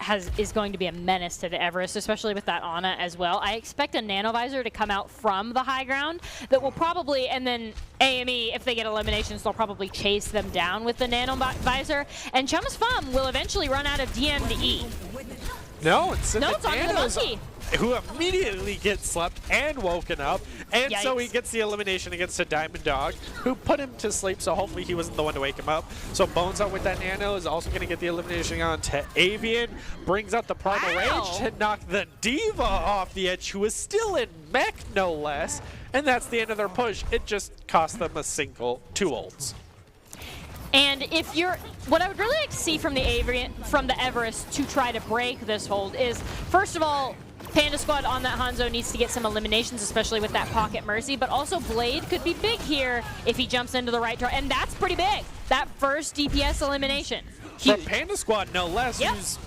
going to be a menace to the Everest, especially with that Ana as well. I expect a nanovisor to come out from the high ground that will probably, and then AME, if they get eliminations, they'll probably chase them down with the nanovisor. And Chum's Fum will eventually run out of DM to E. No, it's on the monkey, who immediately gets slept and woken up, and so he gets the elimination against a Diamond Dog, who put him to sleep, so hopefully he wasn't the one to wake him up. So Bonesaw with that nano is also going to get the elimination on to Avian, brings out the Primal Rage to knock the Diva off the edge, who is still in mech, no less, and that's the end of their push. It just cost them a single 2 ults. And if you're, what I would really like to see from the Everest to try to break this hold is, first of all, Panda Squad on that Hanzo needs to get some eliminations, especially with that Pocket Mercy, but also Blade could be big here if he jumps into the right turret, and that's pretty big. That first DPS elimination. For Panda Squad, no less, who's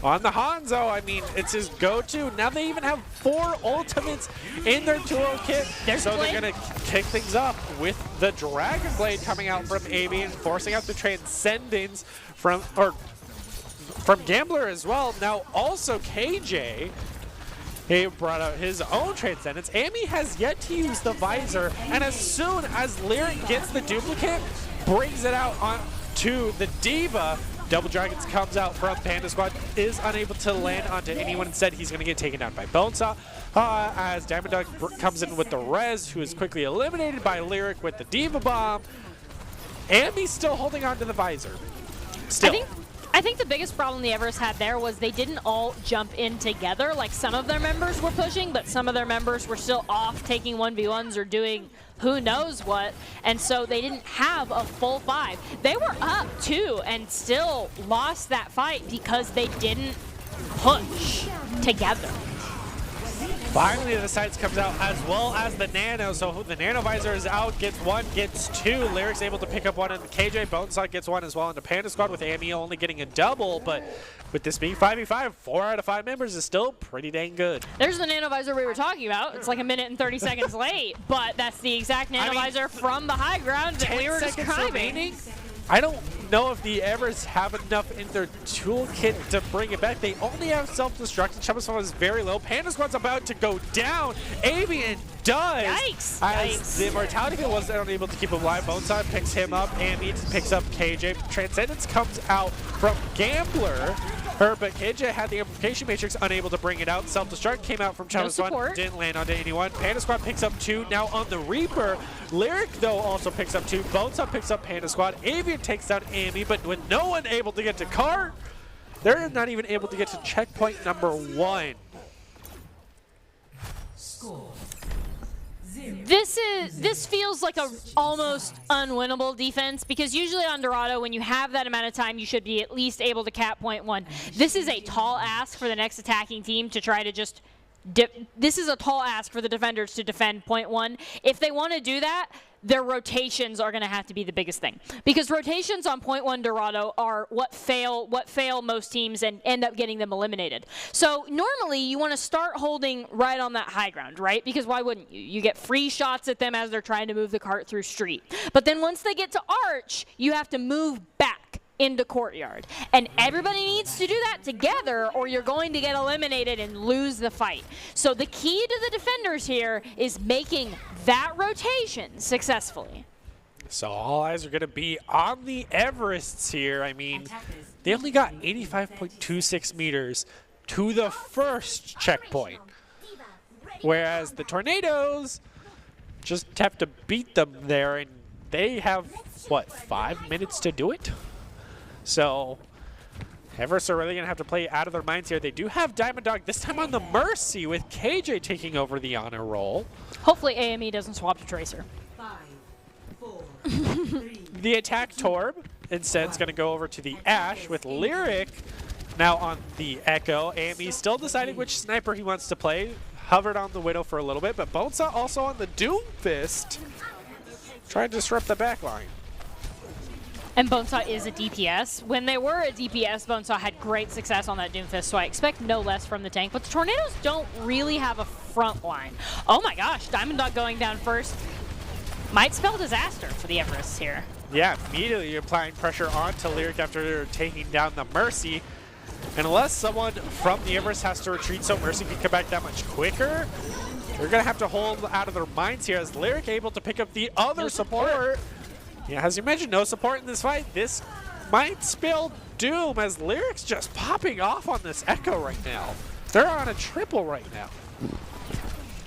on the Hanzo. I mean, it's his go-to. Now they even have 4 ultimates in their 2-0 kit, so they're going to kick things off with the Dragon Blade coming out from Avian, forcing out the Transcendence from Gambler as well. Now also KJ, he brought out his own Transcendence. Amy has yet to use the Visor, and as soon as Lyric gets the duplicate, brings it out onto the Diva, Double Dragons comes out from Panda Squad, is unable to land onto anyone. Instead, he's going to get taken down by Bonesaw. As Diamond Dog comes in with the Res, who is quickly eliminated by Lyric with the Diva Bomb. Amy's still holding on to the Visor. Still. I think the biggest problem the Everest had there was they didn't all jump in together. Like, some of their members were pushing, but some of their members were still off taking 1v1s or doing who knows what, and so they didn't have a full 5. They were up 2 and still lost that fight because they didn't push together. Finally, the sights comes out as well as the nano. So the nano visor is out, gets 1, gets 2. Lyric's able to pick up 1, and KJ Bonesaw gets 1 as well. And the Panda Squad with Amy only getting a double, but with this being 5v5, 4 out of 5 members is still pretty dang good. There's the nano visor we were talking about. It's like a minute and 30 seconds late, but that's the exact nano visor from the high ground that we were describing. I don't don't know if the Everest have enough in their toolkit to bring it back. They only have self-destruct, and Chubba's Fun is very low. Panda Squad's about to go down. Avian does. Yikes. As the Mortality Field wasn't unable to keep him alive. Boneside picks him up, and he picks up KJ. Transcendence comes out from Gambler. But KJ had the Amplification Matrix, unable to bring it out. Self-destruct came out from Chubba's Fun, didn't land onto anyone. Panda Squad picks up 2. Now on the Reaper, Lyric, though, also picks up 2. Boneside picks up Panda Squad. Avian takes down Amy, but with no one able to get to Cart, they're not even able to get to checkpoint number 1. This feels like a almost unwinnable defense, because usually on Dorado, when you have that amount of time, you should be at least able to cap point 1. This is a tall ask for the next attacking team to try to just this is a tall ask for the defenders to defend point 1. If they want to do that, their rotations are going to have to be the biggest thing, because rotations on point 1 Dorado are what fail most teams and end up getting them eliminated. So normally you want to start holding right on that high ground, right? Because why wouldn't you? You get free shots at them as they're trying to move the cart through street. But then once they get to arch, you have to move back into courtyard. And everybody needs to do that together, or you're going to get eliminated and lose the fight. So the key to the defenders here is making that rotation successfully. So all eyes are going to be on the Everests here. I mean, they only got 85.26 meters to the first checkpoint, whereas the Tornadoes just have to beat them there, and they have, what, 5 minutes to do it? So Everest are really going to have to play out of their minds here. They do have Diamond Dog, this time on the Mercy, with KJ taking over the honor roll. Hopefully AME doesn't swap to Tracer. 5, 4, 3. The attack Torb instead is going to go over to the Ash with Lyric now on the Echo. AME still deciding which sniper he wants to play. Hovered on the Widow for a little bit, but Bonesaw also on the Doomfist, trying to disrupt the backline. And Bonesaw is a DPS. When they were a DPS, Bonesaw had great success on that Doomfist, so I expect no less from the tank. But the Tornadoes don't really have a front line. Oh my gosh, Diamond Dog going down first might spell disaster for the Everests here. Yeah, immediately applying pressure onto Lyric after taking down the Mercy. And unless someone from the Everest has to retreat so Mercy can come back that much quicker, they're going to have to hold out of their minds here, as Lyric able to pick up the other support. Yeah, as you mentioned, no support in this fight. This might spill doom, as Lyric's just popping off on this Echo right now. They're on a triple right now.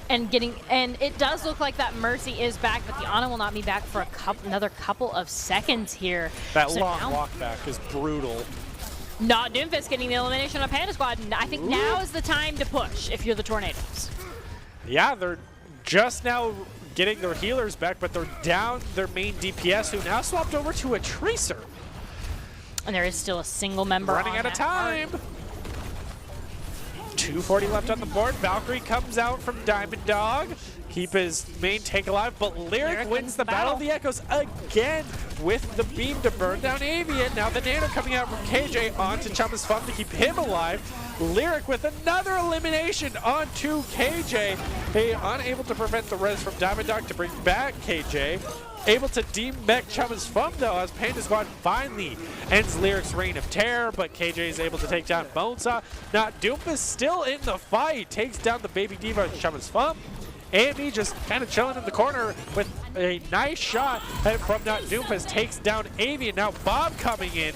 And it does look like that Mercy is back, but the Ana will not be back for another couple of seconds here. That so long walk back is brutal. Not Doomfist getting the elimination on Panda Squad. I think now is the time to push if you're the Tornadoes. Yeah, they're just now getting their healers back, but they're down their main DPS, who now swapped over to a Tracer. And there is still a single member running on out of that time. 240 left on the board. Valkyrie comes out from Diamond Dog. Keep his main tank alive, but Lyric wins the Battle of the Echoes again with the beam to burn down Avian. Now the Nano coming out from KJ onto Chumba's Fun to keep him alive. Lyric with another elimination onto KJ. They unable to prevent the res from Diamond Dog to bring back KJ. Able to demech Chumba's Fun though, as Panda Squad finally ends Lyric's reign of terror, but KJ is able to take down Bonesaw. Now Doomfist still in the fight, takes down the Baby Diva and Chumba's Fun. AME just kind of chilling in the corner with a nice shot from that Doomfist, takes down Avian. Now Bob coming in,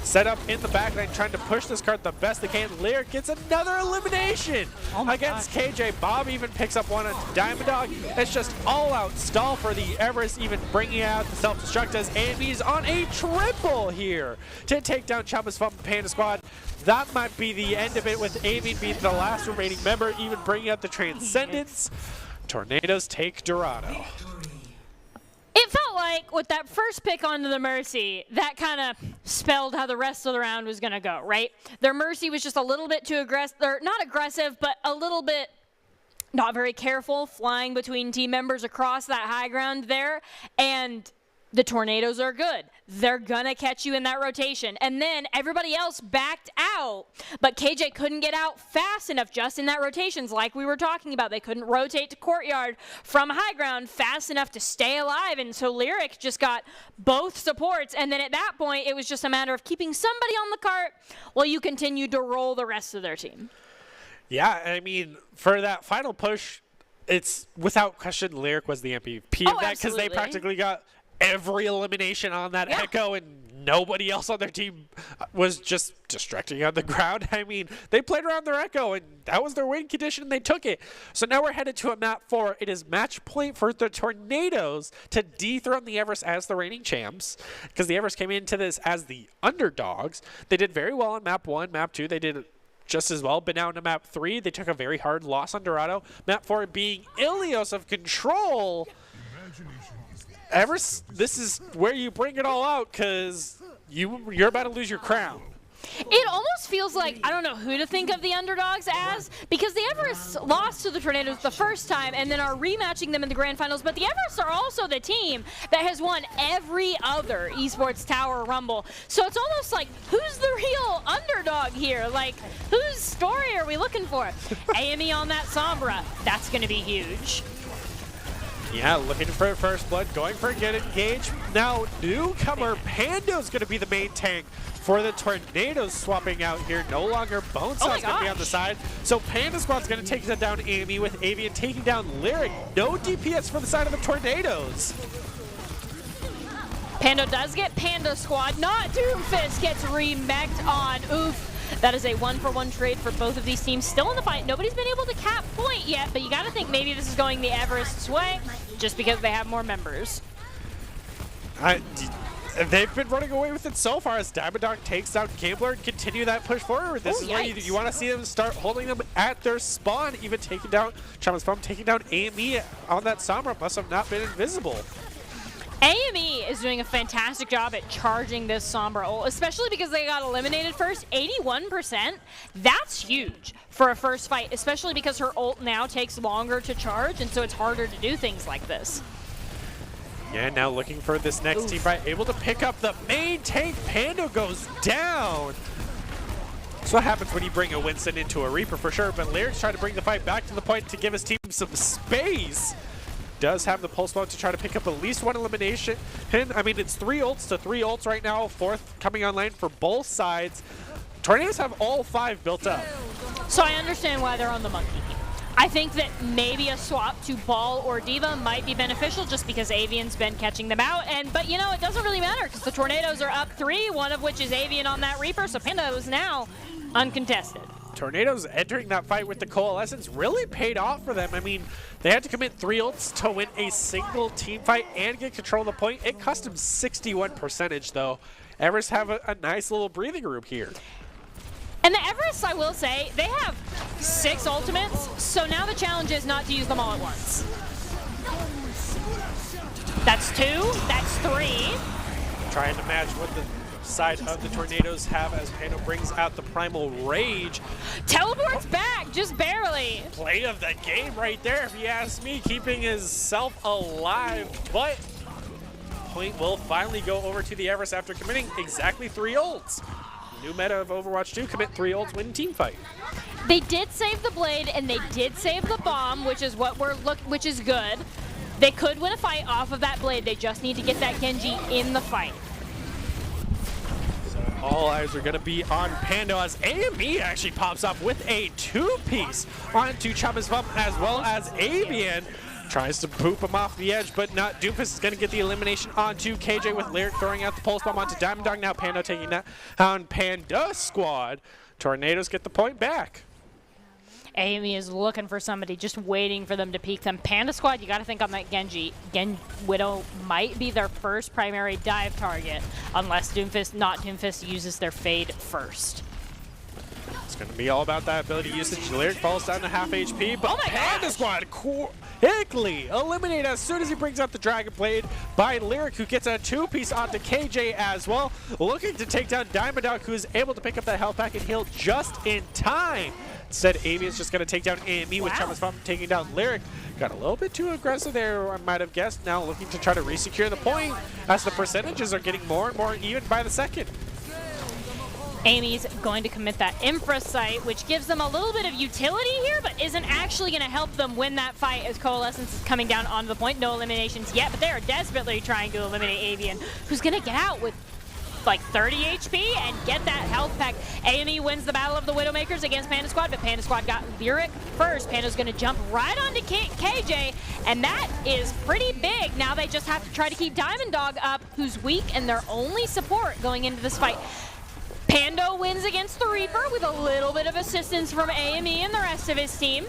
set up in the backline, trying to push this card the best they can. Lyric gets another elimination against KJ. Bob even picks up one on Diamond Dog. It's just all-out stall for the Everest, even bringing out the self-destruct as AME's on a triple here to take down Chumba's Fun Panda Squad. That might be the end of it, with Avian being the last remaining member, even bringing out the Transcendence. Tornadoes take Dorado. It felt like with that first pick onto the Mercy, that kind of spelled how the rest of the round was going to go, right? Their Mercy was just a little bit too aggressive, or not aggressive, but a little bit not very careful, flying between team members across that high ground there. And The Tornadoes are good. They're going to catch you in that rotation. And then everybody else backed out. But KJ couldn't get out fast enough just in that rotations like we were talking about. They couldn't rotate to courtyard from high ground fast enough to stay alive. And so Lyric just got both supports. And then at that point, it was just a matter of keeping somebody on the cart while you continued to roll the rest of their team. Yeah, I mean, for that final push, it's without question Lyric was the MVP of that because they practically got every elimination on that Echo, and nobody else on their team was just distracting on the ground. I mean, they played around their Echo, and that was their win condition, and they took it. So now we're headed to a map 4. It is match point for the Tornadoes to dethrone the Everest as the reigning champs, because the Everest came into this as the underdogs. They did very well on map 1. Map 2, they did just as well, but now into map 3, they took a very hard loss on Dorado. Map 4 being Ilios of Control. Everest, this is where you bring it all out because you're about to lose your crown. It almost feels like, I don't know who to think of the underdogs as, because the Everest lost to the Tornadoes the first time and then are rematching them in the grand finals, but the Everest are also the team that has won every other Esports Tower Rumble. So it's almost like, who's the real underdog here? Like, whose story are we looking for? AME on that Sombra, that's going to be huge. Yeah, looking for first blood, going for a get engaged. Now, newcomer Pando's going to be the main tank for the Tornadoes, swapping out here. No longer Bone Saw's going to be on the side. So Panda Squad's going to take down AME with Avian taking down Lyric. No DPS for the side of the Tornadoes. Pando does get Panda Squad, not Doomfist gets remeked on. Oof. That is a 1-for-1 trade for both of these teams. Still in the fight. Nobody's been able to cap point yet, but you got to think maybe this is going the Everest's way just because they have more members. They've been running away with it so far as Diamond Dog takes down Gambler and continue that push forward. This is where you want to see them start holding them at their spawn, even taking down Chama's Bum, taking down AME on that Sombra. Must have not been invisible. AME is doing a fantastic job at charging this Sombra ult, especially because they got eliminated first. 81%, that's huge for a first fight, especially because her ult now takes longer to charge, and so it's harder to do things like this. Yeah, now looking for this next team fight, able to pick up the main tank. Pando goes down. That's what happens when you bring a Winston into a Reaper for sure, but Lyric's trying to bring the fight back to the point to give his team some space. Does have the pulse mode to try to pick up at least one elimination. And I mean, it's 3 ults to 3 ults right now. 4th coming online for both sides. Tornadoes have all 5 built up. So I understand why they're on the monkey. I think that maybe a swap to Ball or Diva might be beneficial just because Avian's been catching them out. But you know, it doesn't really matter because the Tornadoes are up 3, one of which is Avian on that Reaper. So Panda is now uncontested. Tornadoes entering that fight with the Coalescence really paid off for them. I mean, they had to commit 3 ults to win a single team fight and get control of the point. It cost them 61% though. Everest have a nice little breathing room here. And the Everest, I will say, they have 6 ultimates, so now the challenge is not to use them all at once. That's 2, that's 3. Trying to match what the side of the Tornadoes have as Pando brings out the Primal Rage. Teleports back, just barely. Play of the game right there, if you ask me, keeping himself alive. But point will finally go over to the Everest after committing exactly 3 ults. New meta of Overwatch 2, commit 3 ults, win team fight. They did save the Blade and they did save the Bomb, which is what which is good. They could win a fight off of that Blade. They just need to get that Genji in the fight. All eyes are going to be on Pando as AME actually pops up with a 2-piece onto Chama's Bump as well as Avian. Tries to poop him off the edge, but not. Doofus is going to get the elimination onto KJ with Lyric throwing out the pulse bomb onto Diamond Dog. Now Pando taking that on Panda Squad. Tornadoes get the point back. Amy is looking for somebody, just waiting for them to peek them. Panda Squad, you got to think on that Genji. Widow might be their first primary dive target, unless Doomfist uses their fade first. It's going to be all about that ability usage. Lyric falls down to half HP, but Panda Squad quickly eliminated as soon as he brings out the Dragon Blade by Lyric, who gets a 2-piece onto KJ as well. Looking to take down Diamond Dog, who is able to pick up that health pack and heal just in time Instead, Amy is just going to take down AME with Wow. Thomas Bomb taking down Lyric. Got a little bit too aggressive there, I might have guessed. Now looking to try to resecure the point as the percentages are getting more and more even by the second. Amy's going to commit that infra site, which gives them a little bit of utility here, but isn't actually going to help them win that fight as Coalescence is coming down onto the point. No eliminations yet, but they are desperately trying to eliminate Avian, who's going to get out with like 30 HP and get that health pack. AME wins the Battle of the Widowmakers against Panda Squad, but Panda Squad got Lyric first. Panda's going to jump right onto KJ, and that is pretty big. Now they just have to try to keep Diamond Dog up, who's weak and their only support going into this fight. Pando wins against the Reaper with a little bit of assistance from AME and the rest of his team.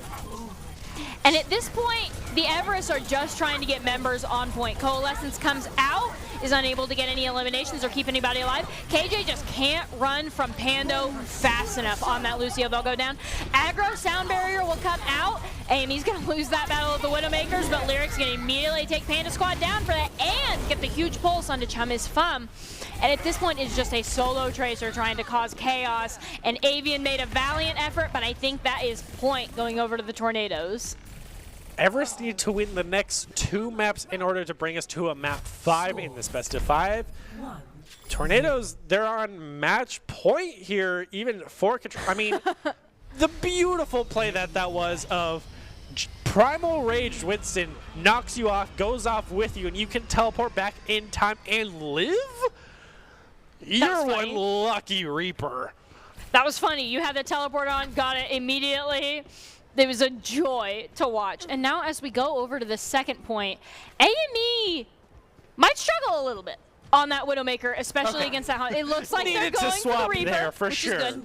And at this point, the Everest are just trying to get members on point. Coalescence comes out, is unable to get any eliminations or keep anybody alive. KJ just can't run from Pando fast enough on that Lucio. They'll go down. Aggro Sound Barrier will come out. AME's going to lose that Battle of the Widowmakers, but Lyric's going to immediately take Panda Squad down for that and get the huge pulse onto Chummis Fum. And at this point, it's just a solo Tracer trying to cause chaos. And Avian made a valiant effort, but I think that is point going over to the Tornadoes. Everest need to win the next 2 maps in order to bring us to a map 5 in this best of 5. Tornadoes, they're on match point here, even for control. I mean, the beautiful play that was of Primal Rage Winston knocks you off, goes off with you, and you can teleport back in time and live? You're one lucky Reaper. That was funny. You had the teleport on, got it immediately. It was a joy to watch. And now as we go over to the second point, AME might struggle a little bit on that Widowmaker, especially against that hunt. It looks like they're Needed going to swap for the Reaper, there for which sure. is good.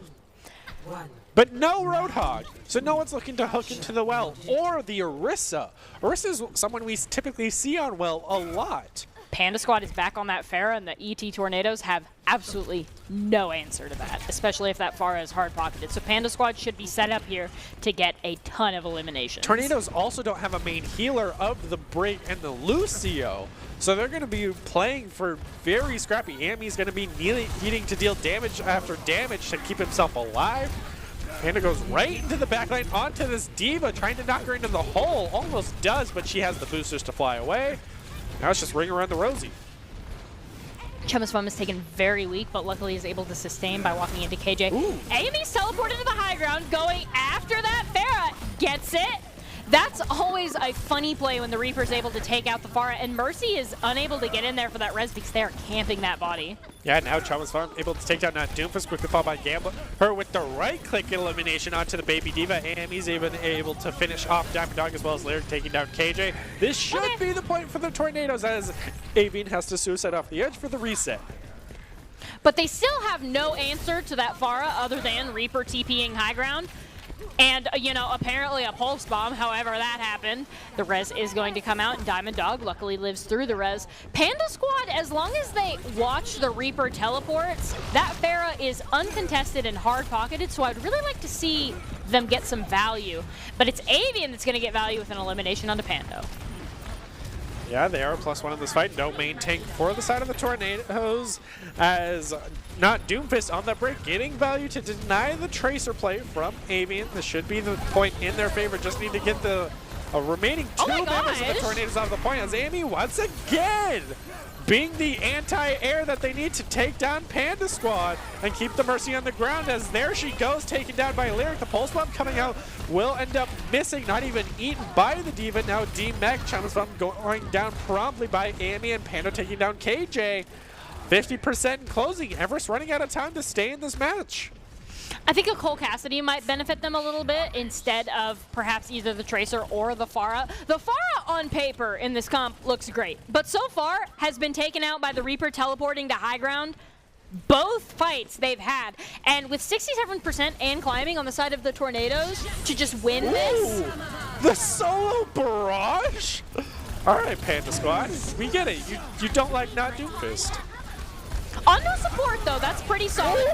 But no Roadhog, so no one's looking to hook into the well or the Orisa. Orisa is someone we typically see on well a lot. Panda Squad is back on that Pharah, and the ET Tornadoes have absolutely no answer to that, especially if that Pharah is hard-pocketed. So Panda Squad should be set up here to get a ton of eliminations. Tornadoes also don't have a main healer of the Brig and the Lucio, so they're going to be playing for very scrappy. Ami's going to be needing to deal damage after damage to keep himself alive. Panda goes right into the backline onto this Diva, trying to knock her into the hole. Almost does, but she has the boosters to fly away. Now it's just ring around the rosy. Chummis Fum is taken very weak, but luckily is able to sustain by walking into KJ. Amy's teleported to the high ground, going after that Pharah. Gets it. That's always a funny play when the Reaper's able to take out the Pharah, and Mercy is unable to get in there for that res because they are camping that body. Yeah, now Chummis Fum able to take down Doomfist, quickly followed by Gambler. Her with the right-click elimination onto the Baby Diva. Amy's able to finish off Diamond Dog as well as Lyric taking down KJ. This should be the point for the Tornadoes as Avian has to suicide off the edge for the reset. But they still have no answer to that Pharah other than Reaper TPing high ground. And, you know, apparently a pulse bomb, however that happened. The res is going to come out, and Diamond Dog luckily lives through the res. Panda Squad, as long as they watch the Reaper teleports, that Pharah is uncontested and hard-pocketed, so I'd really like to see them get some value. But it's Avian that's going to get value with an elimination onto Pando. Yeah, they are +1 in this fight. No main tank for the side of the Tornadoes as not Doomfist on that break, getting value to deny the Tracer play from Avian. This should be the point in their favor. Just need to get the remaining 2 members of the Tornadoes off the point as Amy once again being the anti-air that they need to take down Panda Squad and keep the Mercy on the ground as there she goes, taken down by Lyric. The Pulse Bomb coming out will end up missing, not even eaten by the Diva. Now D-Mech, Chummis Fum going down promptly by Amy, and Panda taking down KJ. 50% closing. Everest running out of time to stay in this match. I think a Cole Cassidy might benefit them a little bit instead of perhaps either the Tracer or the Pharah. The Pharah on paper in this comp looks great, but so far has been taken out by the Reaper teleporting to high ground. Both fights they've had, and with 67% and climbing on the side of the Tornadoes to just win this. The solo barrage? All right, Panda Squad, we get it. You don't like not Doomfist. On no support, though, that's pretty solid.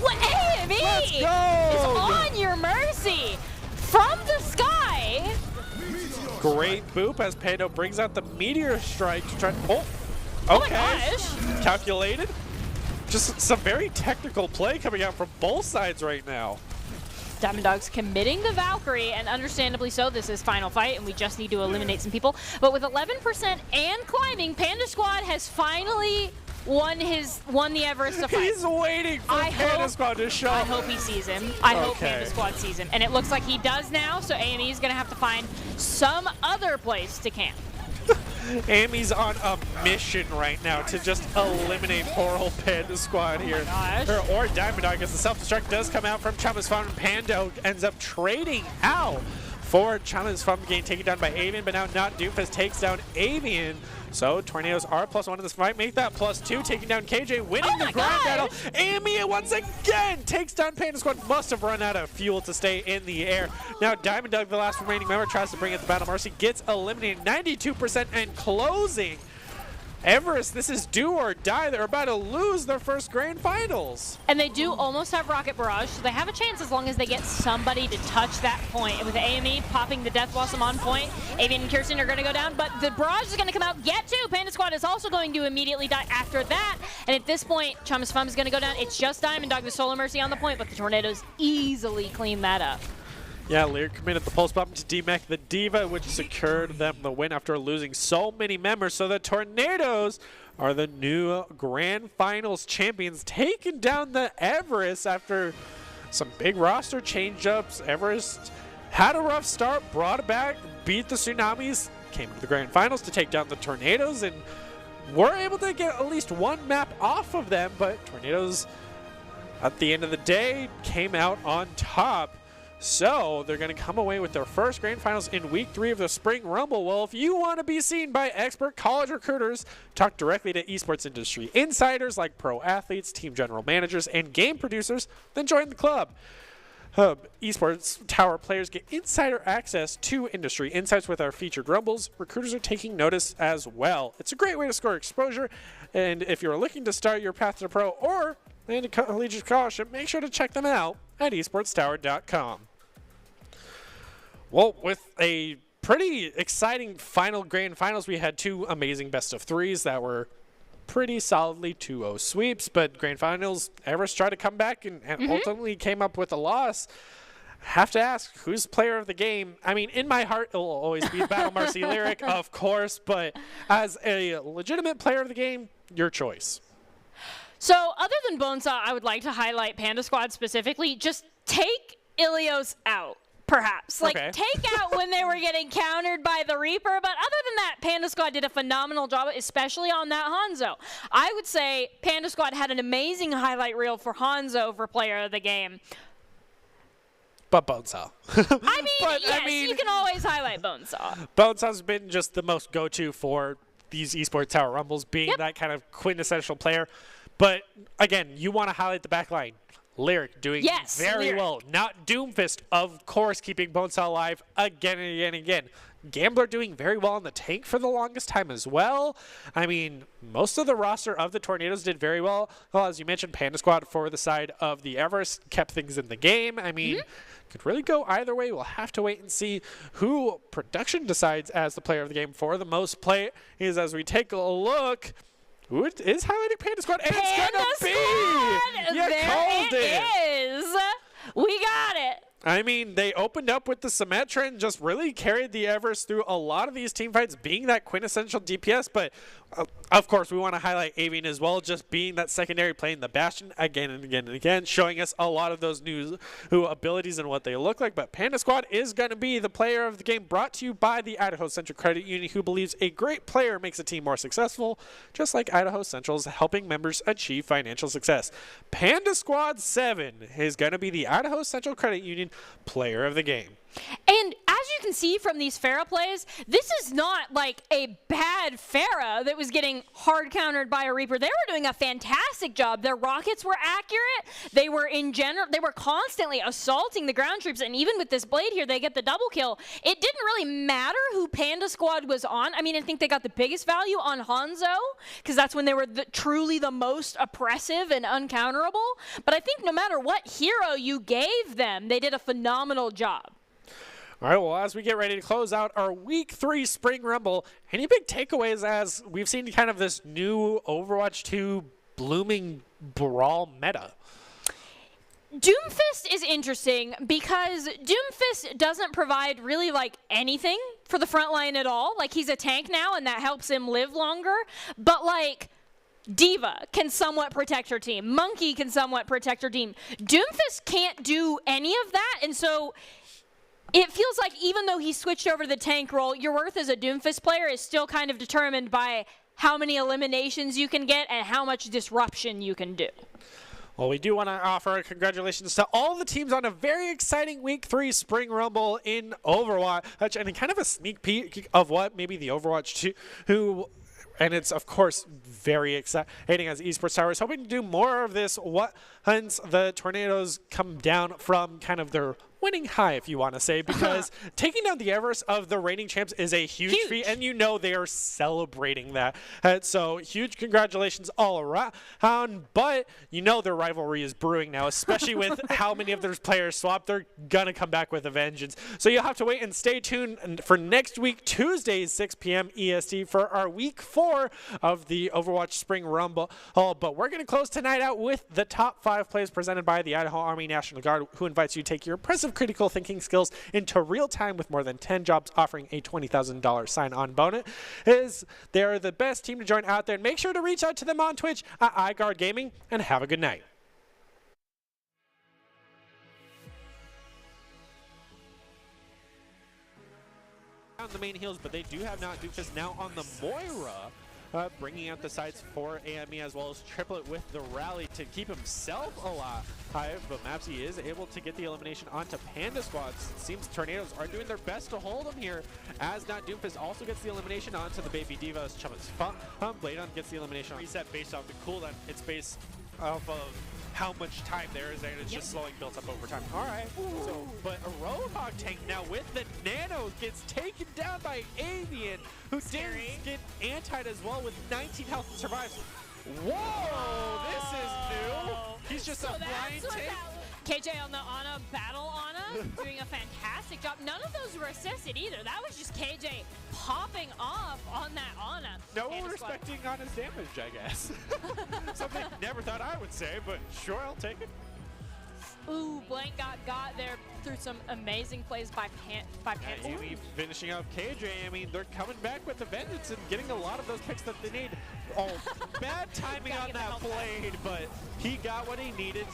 What, AME Let's is go! on your Mercy from the sky. Great boop as Pando brings out the Meteor Strike to try to... Oh, Oh my okay. gosh. Calculated. Just some very technical play coming out from both sides right now. Diamond Dogs committing the Valkyrie, and understandably so. This is final fight, and we just need to eliminate some people. But with 11% and climbing, Panda Squad has finally won the Everest to fight. He's waiting for Panda Squad to show I up. hope he sees him. I hope Panda Squad sees him. And it looks like he does now, so AME is going to have to find some other place to camp. Amy's on a mission right now to just eliminate poor old Panda Squad here. Or Diamond Dog, as the self-destruct does come out from Chama's Farm. Panda ends up trading out for Chama's Farm game, taken down by Avian, but now not Doomfist takes down Avian. So Tornadoes are +1 in this fight, make that +2, taking down KJ, winning the ground battle. Amy once again takes down Panda Squad, must have run out of fuel to stay in the air. Now Diamond Dog, the last remaining member, tries to bring it to Battle Mercy, gets eliminated 92% and closing. Everest, this is do or die. They're about to lose their first grand finals. And they do almost have Rocket Barrage, so they have a chance as long as they get somebody to touch that point. And with AME popping the Death Blossom on point, Avian and Kirsten are going to go down, but the Barrage is going to come out, get to. Panda Squad is also going to immediately die after that. And at this point, Chama's Fum is going to go down. It's just Diamond Dog, the Solar Mercy on the point, but the Tornadoes easily clean that up. Yeah, Lyric committed the pulse bomb to D-Mech the Diva, which secured them the win after losing so many members. So the Tornadoes are the new Grand Finals champions, taking down the Everest after some big roster change-ups. Everest had a rough start, brought it back, beat the Tsunamis, came into the Grand Finals to take down the Tornadoes, and were able to get at least one map off of them. But Tornadoes, at the end of the day, came out on top. So they're going to come away with their first Grand Finals in Week 3 of the Spring Rumble. Well, if you want to be seen by expert college recruiters, talk directly to esports industry insiders like pro athletes, team general managers, and game producers, then join the club. Esports Tower players get insider access to industry insights with our featured Rumbles. Recruiters are taking notice as well. It's a great way to score exposure, and if you're looking to start your path to pro or land a collegiate scholarship, make sure to check them out at esportstower.com. Well, with a pretty exciting final Grand Finals, we had two amazing best-of-3s that were pretty solidly 2-0 sweeps, but Grand Finals, Everest tried to come back and ultimately came up with a loss. Have to ask, who's player of the game? I mean, in my heart, it'll always be Battle Mercy Lyric, of course, but as a legitimate player of the game, your choice. So other than Bonesaw, I would like to highlight Panda Squad specifically. Just take Ilios out. Perhaps. Like, take out when they were getting countered by the Reaper. But other than that, Panda Squad did a phenomenal job, especially on that Hanzo. I would say Panda Squad had an amazing highlight reel for Hanzo for player of the game. But Bonesaw. I mean, you can always highlight Bonesaw. Bonesaw's been just the most go-to for these Esports Tower Rumbles, being that kind of quintessential player. But, again, you want to highlight the back line. Lyric doing very well. Not Doomfist, of course, keeping Bonesaw alive again and again and again. Gambler doing very well in the tank for the longest time as well. I mean, most of the roster of the Tornadoes did very well. Well, as you mentioned, Panda Squad for the side of the Everest kept things in the game. I mean, could really go either way. We'll have to wait and see who production decides as the player of the game for the most play is as we take a look. Who is highlighting Panda Squad? And it's gonna be! You called it! Is. We got it. I mean, they opened up with the Symmetra and just really carried the Everest through a lot of these team fights, being that quintessential DPS. But, of course, we want to highlight Avian as well, just being that secondary, playing the Bastion again and again and again, showing us a lot of those new abilities and what they look like. But Panda Squad is going to be the player of the game, brought to you by the Idaho Central Credit Union, who believes a great player makes a team more successful, just like Idaho Central's helping members achieve financial success. Panda Squad 7 is going to be the Idaho Central Credit Union player of the game. And as you can see from these Pharah plays, this is not like a bad Pharah that was getting hard countered by a Reaper. They were doing a fantastic job. Their rockets were accurate. They were they were constantly assaulting the ground troops, and even with this blade here, they get the double kill. It didn't really matter who Panda Squad was on. I mean, I think they got the biggest value on Hanzo, because that's when they were truly the most oppressive and uncounterable. But I think no matter what hero you gave them, they did a phenomenal job. All right, well, as we get ready to close out our Week 3 Spring Rumble, any big takeaways as we've seen kind of this new Overwatch 2 blooming brawl meta? Doomfist is interesting because Doomfist doesn't provide really like anything for the front line at all. Like he's a tank now and that helps him live longer. But like Diva can somewhat protect her team. Monkey can somewhat protect her team. Doomfist can't do any of that, and so it feels like even though he switched over to the tank role, your worth as a Doomfist player is still kind of determined by how many eliminations you can get and how much disruption you can do. Well, we do want to offer congratulations to all the teams on a very exciting Week 3 Spring Rumble in Overwatch, and kind of a sneak peek of what maybe the Overwatch 2, and it's, of course, very exciting as Esports Tower is hoping to do more of this once the Tornadoes come down from kind of their winning high, if you want to say, because taking down the Everest of the reigning champs is a huge feat, and you know they are celebrating that. So huge congratulations all around, but you know their rivalry is brewing now, especially with how many of their players swapped. They're going to come back with a vengeance. So you'll have to wait and stay tuned for next week, Tuesday, 6 p.m. EST, for our Week 4 of the Overwatch Spring Rumble. But we're going to close tonight out with the top 5 plays presented by the Idaho Army National Guard, who invites you to take your impressive critical thinking skills into real time with more than 10 jobs, offering a $20,000 sign-on bonus. They're the best team to join out there. And make sure to reach out to them on Twitch at iGuard Gaming, and have a good night. On the main heels, but they do have not Doofus now on the Moira. Bringing out the sides for AME as well as Triplet with the rally to keep himself alive. But Mapsy is able to get the elimination onto Panda Squads. It seems Tornadoes are doing their best to hold him here, as Not Doomfist also gets the elimination onto the Baby Divas. Chummets Bladon gets the elimination. Reset based off the cooldown. It's based off of how much time there is, and it's just slowing builds up over time. All right. So, but a Roadhog tank now with the Nano gets taken down by Avian, who did get antied as well with 19 health and survives. Whoa, this is new. He's just a blind tank. KJ on the Ana battle Ana doing a fantastic job. None of those were assisted either. That was just KJ popping off on that Ana. No one respecting Ana's damage, I guess. Something never thought I would say, but sure, I'll take it. Ooh, Blank got there through some amazing plays by Pants. Amy finishing up KJ. I mean, they're coming back with the vengeance and getting a lot of those picks that they need. Oh, bad timing on that blade, but he got what he needed.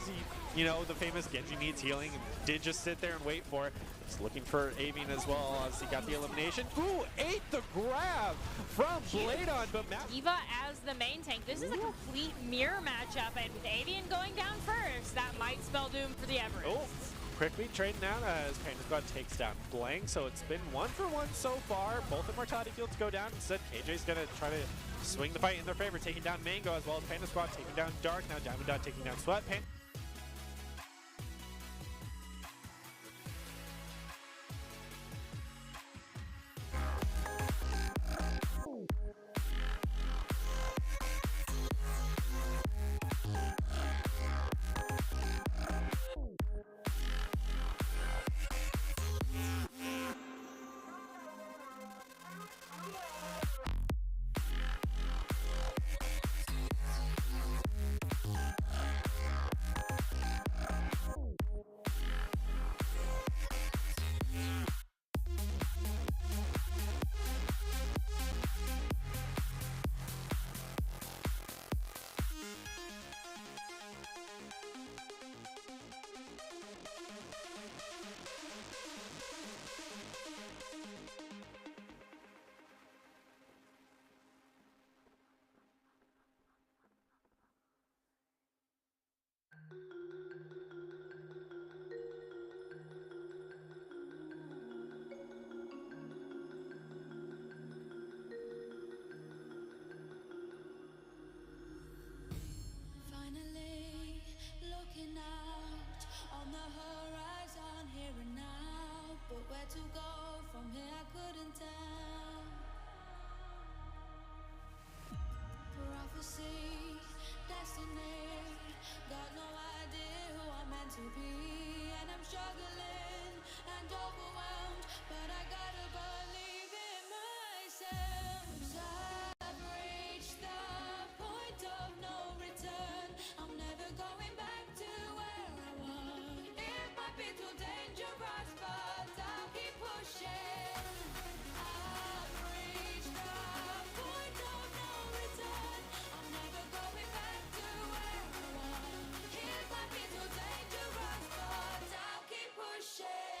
You know, the famous Genji needs healing, and did just sit there and wait for it. He's looking for Avian as well as he got the elimination. Ooh, ate the grab from Bladon, but Diva as the main tank. This is a complete mirror matchup, and with Avian going down first, that might spell doom for the Everest. Oh, quickly trading down as Panda Squad takes down Blank, so it's been 1-for-1 so far. Both immortality fields go down. Instead, KJ's gonna try to swing the fight in their favor, taking down Mango as well as Panda Squad taking down Dark. Now Diamond Dot taking down Sweat.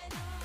and